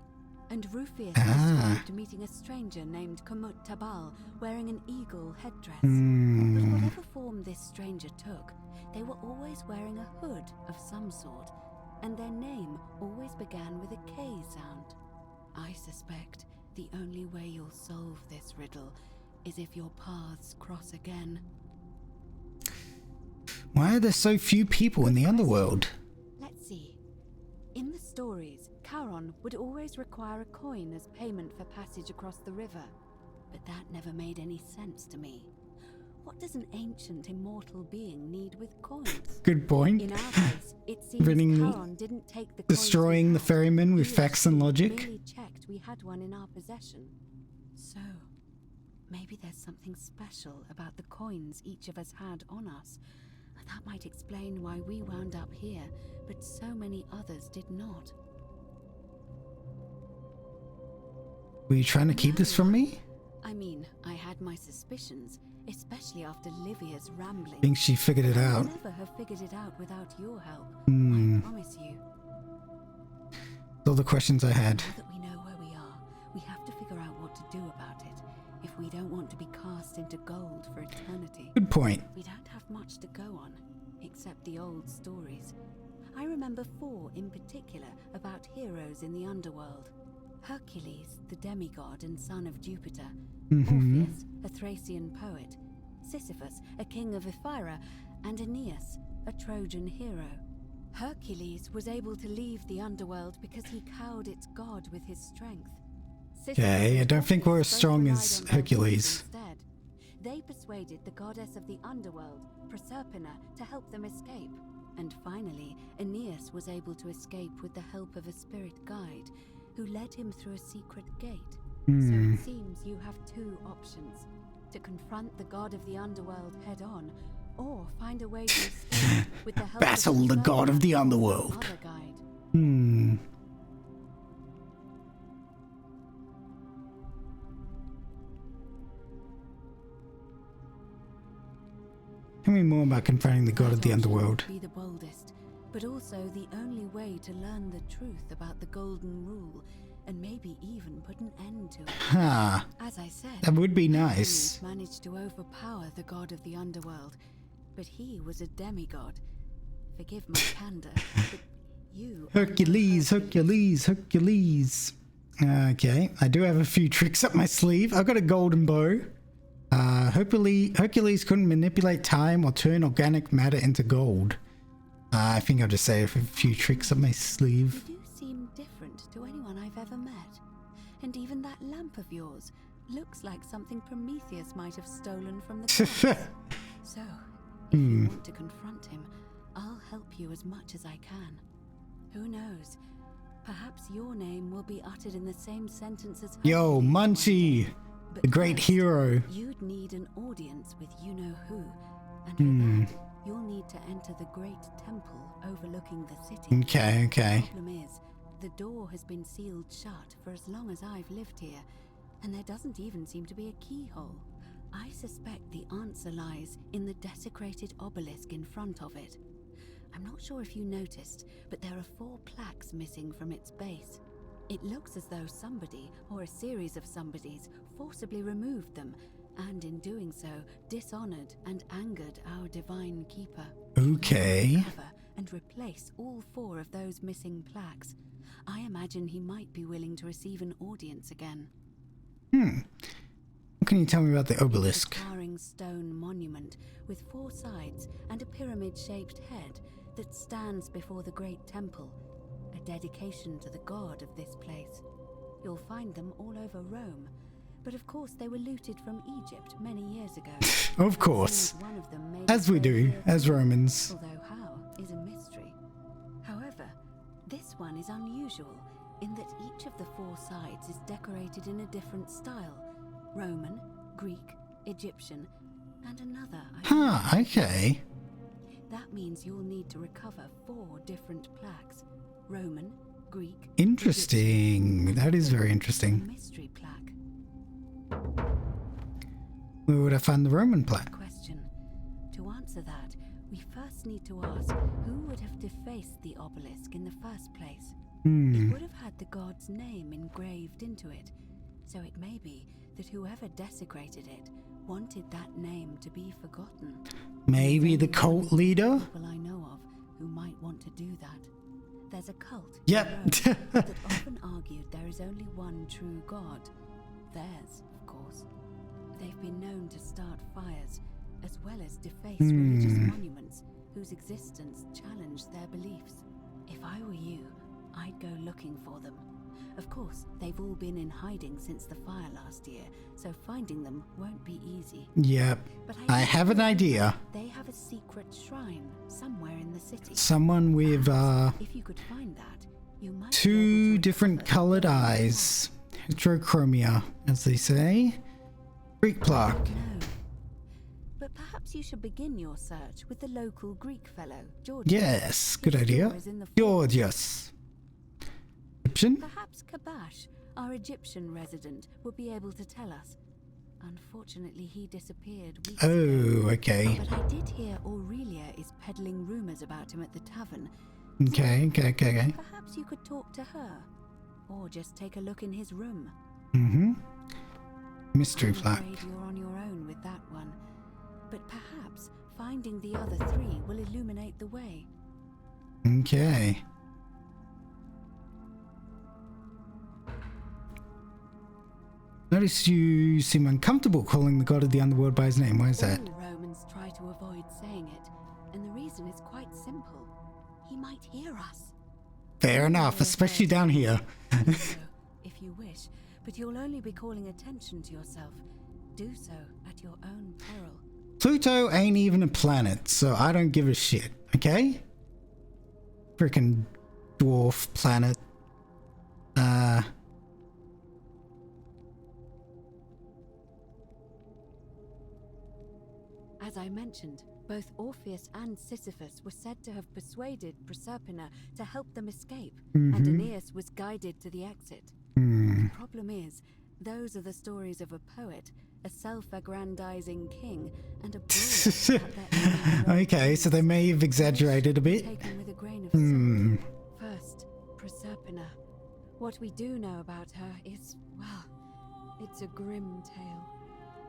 and Rufius Ah. described meeting a stranger named Kamut Tabal wearing an eagle headdress. Hmm. But whatever form this stranger took, they were always wearing a hood of some sort, and their name always began with a K sound. I suspect the only way you'll solve this riddle is if your paths cross again. Why are there so few people in the underworld? Let's see. In the stories, Charon would always require a coin as payment for passage across the river, but that never made any sense to me. What does an ancient immortal being need with coins? Good point. In our case, it seems Winning- Charon didn't take the Destroying coins the ferryman with facts and logic. merely checked we had one in our possession. So, maybe there's something special about the coins each of us had on us. That might explain why we wound up here, but so many others did not. Were you trying to keep this from me? I mean, I had my suspicions, especially after Livia's rambling. Think she figured it out. I'd never have figured it out without your help. Hmm. I promise you. All the questions I had. Now that we know where we are, we have to figure out what to do about it if we don't want to be cast into gold for eternity. Good point. We don't have much to go on, except the old stories. I remember 4 in particular about heroes in the underworld. Hercules, the demigod and son of Jupiter. Orpheus, a Thracian poet. Sisyphus, a king of Ephyra. And Aeneas, a Trojan hero. Hercules was able to leave the underworld because he cowed its god with his strength. Okay, I don't think we're as strong as Hercules. Instead, they persuaded the goddess of the underworld, Proserpina, to help them escape. And finally, Aeneas was able to escape with the help of a spirit guide, who led him through a secret gate. So it seems you have 2 options: to confront the god of the underworld head on, or find a way to escape with the help Battle of the god of the underworld. other guide. Tell me more about confronting the god of the underworld. Be the boldest, but also the only way to learn the truth about the golden rule, and maybe even put an end to it. Ha! As I said, That would be nice. Hercules managed to overpower the god of the underworld, but he was a demigod. Forgive my candor, but you... Hercules, Hercules, Hercules. Okay, I do have a few tricks up my sleeve. I've got a golden bow. Hercules couldn't manipulate time or turn organic matter into gold. I think I'll just say a few tricks up my sleeve. You do seem different to anyone I've ever met. And even that lamp of yours looks like something Prometheus might have stolen from the gods. So, if you want to confront him, I'll help you as much as I can. Who knows? Perhaps your name will be uttered in the same sentence as Yo, Munchie! The great hero. You'd need an audience with you-know-who, and for that, you'll need to enter the great temple overlooking the city. Okay. The problem is, the door has been sealed shut for as long as I've lived here, and there doesn't even seem to be a keyhole. I suspect the answer lies in the desecrated obelisk in front of it. I'm not sure if you noticed, but there are 4 plaques missing from its base. It looks as though somebody, or a series of somebodies, forcibly removed them, and in doing so, dishonored and angered our divine keeper. Okay. Recover and replace all 4 of those missing plaques. I imagine he might be willing to receive an audience again. What can you tell me about the obelisk? A towering stone monument with 4 sides and a pyramid-shaped head that stands before the great temple. A dedication to the god of this place. You'll find them all over Rome, but of course they were looted from Egypt many years ago. Of course. One of them made As we do, as Romans. although how is a mystery. However, this one is unusual in that each of the 4 sides is decorated in a different style: Roman, Greek, Egyptian, and another. Okay. That means you'll need to recover 4 different plaques: Roman, Greek. Interesting. That is very interesting. Mystery plaque. Where would I find the Roman plaque? Question. To answer that, We first need to ask who would have defaced the obelisk in the first place. Hmm. It would have had the god's name engraved into it, so it may be that whoever desecrated it wanted that name to be forgotten. Maybe the cult leader? People I know of who might want to do that. There's a cult Yep. that often argued there is only one true god. Theirs, of course. They've been known to start fires, as well as deface religious monuments whose existence challenged their beliefs. If I were you, I'd go looking for them. Of course, they've all been in hiding since the fire last year, so finding them won't be easy. Yep. But I have an idea. They have a secret shrine somewhere in the city. Someone with if you could find that, you might 2 different colored eyes. Heterochromia, as they say. Greek plaque. No. But perhaps you should begin your search with the local Greek fellow, Georgius. Yes, good idea. Georgius. Egyptian? Perhaps Kabash, our Egyptian resident, would be able to tell us. Unfortunately, he disappeared weeks ago. Okay. But I did hear Aurelia is peddling rumors about him at the tavern. Okay. Perhaps you could talk to her, or just take a look in his room. Mystery I'm plaque. afraid you're on your own with that one, but perhaps finding the other 3 will illuminate the way. Okay. Notice you seem uncomfortable calling the god of the underworld by his name. Why is that? All Romans try to avoid saying it, and the reason is quite simple. He might hear us. Fair enough, especially down here. If you wish, but you'll only be calling attention to yourself. Do so at your own peril. Pluto ain't even a planet, so I don't give a shit, okay? Frickin' dwarf planet. As I mentioned, both Orpheus and Sisyphus were said to have persuaded Proserpina to help them escape, and Aeneas was guided to the exit. The problem is, those are the stories of a poet, a self-aggrandizing king, and a brawler. Okay, so they may have exaggerated a bit. Taken with a grain of salt. First, Proserpina. What we do know about her is, well, it's a grim tale.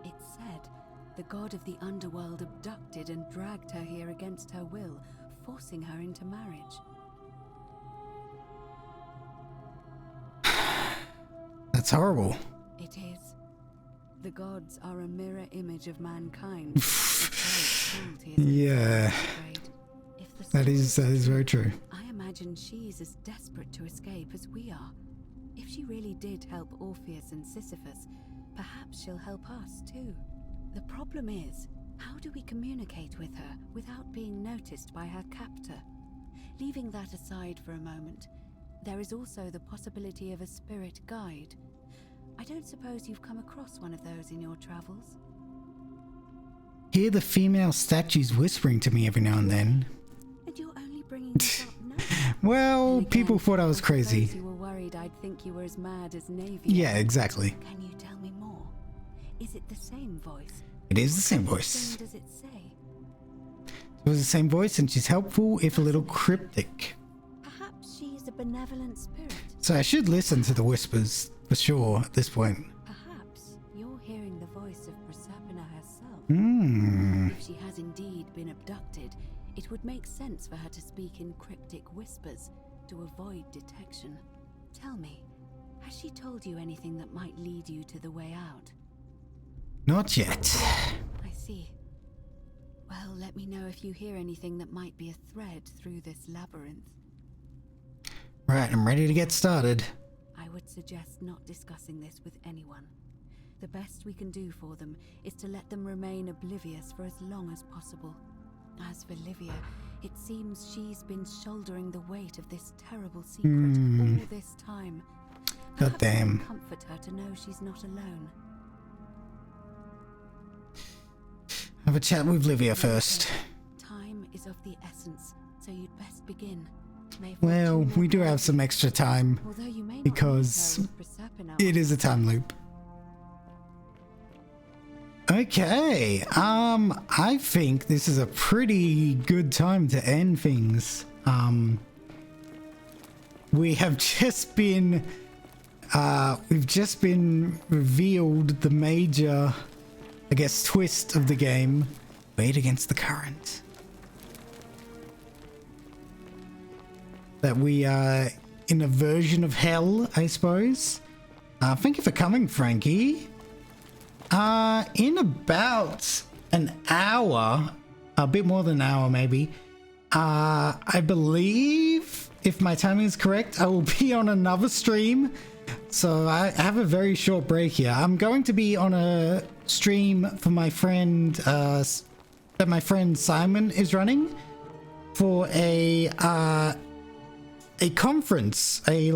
It's said the god of the underworld abducted and dragged her here against her will, forcing her into marriage. That's horrible. It is. The gods are a mirror image of mankind. Yeah. That is very true. I imagine she's as desperate to escape as we are. If she really did help Orpheus and Sisyphus, perhaps she'll help us too. The problem is, how do we communicate with her without being noticed by her captor? Leaving that aside for a moment, there is also the possibility of a spirit guide. I don't suppose you've come across one of those in your travels? Hear the female statues whispering to me every now and then. And you're only bringing this up now? Well, Again, people thought I was crazy. You were worried I'd think you were as mad as Navy. Yeah, exactly. Can you tell me more? Is it the same voice? It is the same voice. What does it say? It was the same voice, and she's helpful, if a little cryptic. Perhaps she's a benevolent spirit. So I should listen to the whispers, for sure, at this point. Perhaps you're hearing the voice of Proserpina herself. If she has indeed been abducted, it would make sense for her to speak in cryptic whispers to avoid detection. Tell me, has she told you anything that might lead you to the way out? Not yet. I see. Well, let me know if you hear anything that might be a thread through this labyrinth. Right, I'm ready to get started. I would suggest not discussing this with anyone. The best we can do for them is to let them remain oblivious for as long as possible. As for Livia, it seems she's been shouldering the weight of this terrible secret all this time. God damn. Comfort her to know she's not alone. Have a chat with Livia first. Time is of the essence, so you'd best begin. Well, we do have some extra time because it is a time loop. Okay, I think this is a pretty good time to end things. We have just been, we've just been revealed the major, I guess, twist of the game. Wait against the current. That we are in a version of hell, I suppose. Thank you for coming, Frankie. In about an hour, a bit more than an hour maybe, I believe, if my timing is correct, I will be on another stream. So I have a very short break here. I'm going to be on a stream for my friend, that my friend Simon is running for a conference, a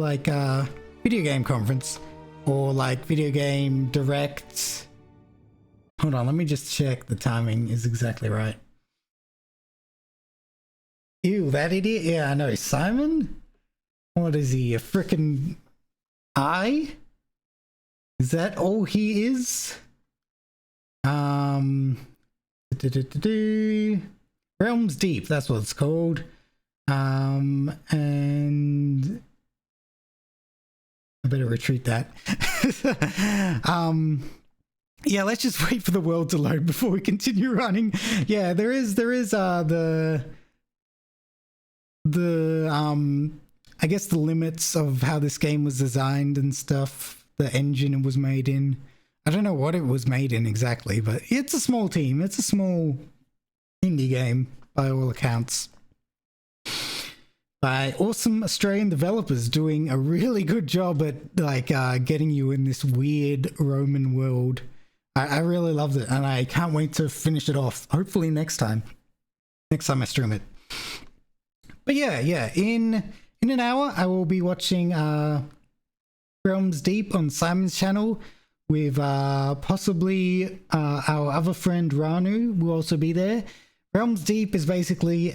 video game conference, or like video game direct. Hold on, let me just check the timing is exactly right. Ew, that idiot. Yeah, I know. Simon? What is he, a frickin' eye? Is that all he is? Realms Deep, that's what it's called. And I better retreat that. Yeah, let's just wait for the world to load before we continue running. Yeah, there is the I guess the limits of how this game was designed and stuff, the engine it was made in. I don't know what it was made in exactly, but it's a small team. It's a small indie game by all accounts. By awesome Australian developers doing a really good job at getting you in this weird Roman world. I really loved it, and I can't wait to finish it off. Hopefully next time I stream it. But yeah, in an hour I will be watching Realms Deep on Simon's channel with possibly our other friend Ranu will also be there. Realms Deep is basically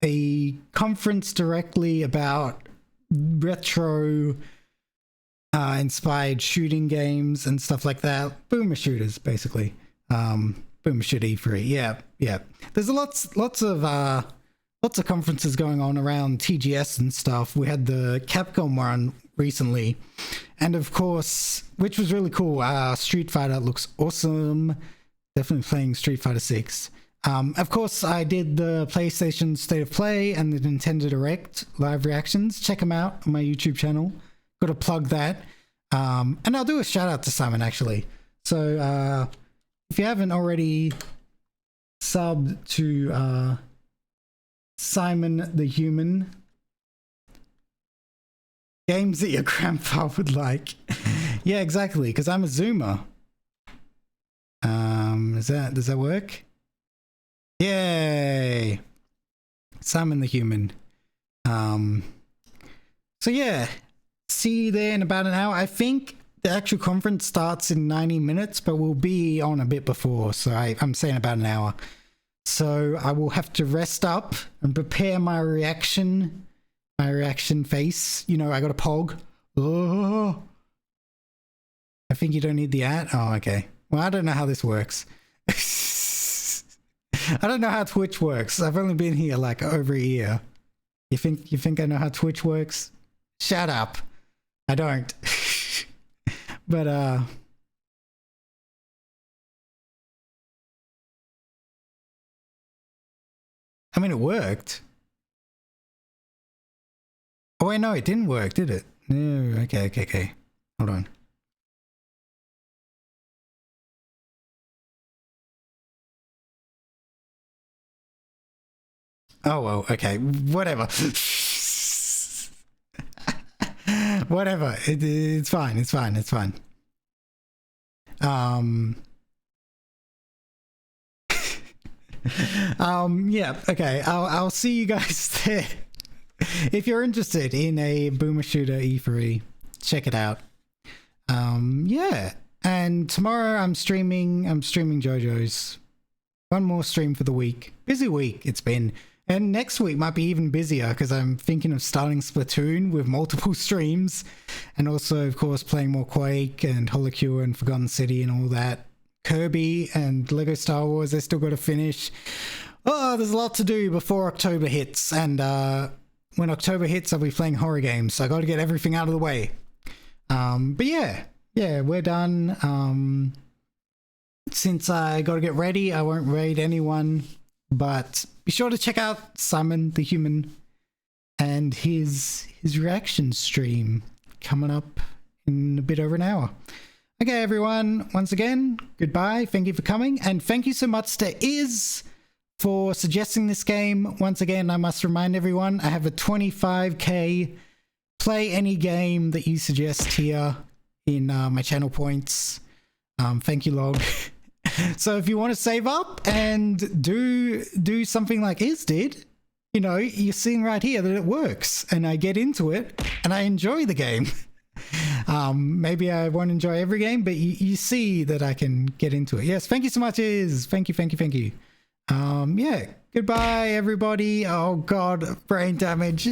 a conference directly about retro inspired shooting games and stuff like that. Boomer shooters, basically. Boomer Shoot E3. Yeah. There's lots of conferences going on around TGS and stuff. We had the Capcom one recently, and of course, which was really cool. Street Fighter looks awesome. Definitely playing Street Fighter 6. Of course, I did the PlayStation State of Play and the Nintendo Direct live reactions. Check them out on my YouTube channel. Got to plug that. And I'll do a shout out to Simon actually. So if you haven't already subbed to Simon the Human, games that your grandpa would like. Yeah, exactly, because I'm a Zoomer. Does that work? Yay! Simon the Human. So yeah, see you there in about an hour. I think the actual conference starts in 90 minutes, but we'll be on a bit before, so I'm saying about an hour. So I will have to rest up and prepare my reaction face. You know, I got a pog. Oh, I think you don't need the ad. Oh, okay. Well, I don't know how this works. I don't know how Twitch works. I've only been here like over a year. You think I know how Twitch works? Shut up. I don't. But I mean, it worked. Oh wait, no, it didn't work, did it? No, okay. Hold on. Oh well, okay, whatever. Whatever. It's fine. Yeah, okay. I'll see you guys there. If you're interested in a Boomer Shooter E3, check it out. Yeah. And tomorrow I'm streaming JoJo's. One more stream for the week. Busy week it's been. And next week might be even busier because I'm thinking of starting Splatoon with multiple streams, and also, of course, playing more Quake and Holocure and Forgotten City and all that. Kirby and Lego Star Wars, I still got to finish. Oh, there's a lot to do before October hits, and when October hits, I'll be playing horror games, so I got to get everything out of the way. But yeah, we're done. Since I got to get ready, I won't raid anyone, but be sure to check out Simon the Human and his reaction stream coming up in a bit over an hour. Okay, everyone, once again, goodbye. Thank you for coming, and thank you so much to Iz for suggesting this game. Once again, I must remind everyone, I have a 25k play any game that you suggest here in my channel points. Thank you, Log. So if you want to save up and do something like Iz did, you know, you're seeing right here that it works, and I get into it and I enjoy the game. Maybe I won't enjoy every game, but you see that I can get into it. Yes, thank you so much, Iz. Thank you. Yeah, goodbye, everybody. Oh God, brain damage.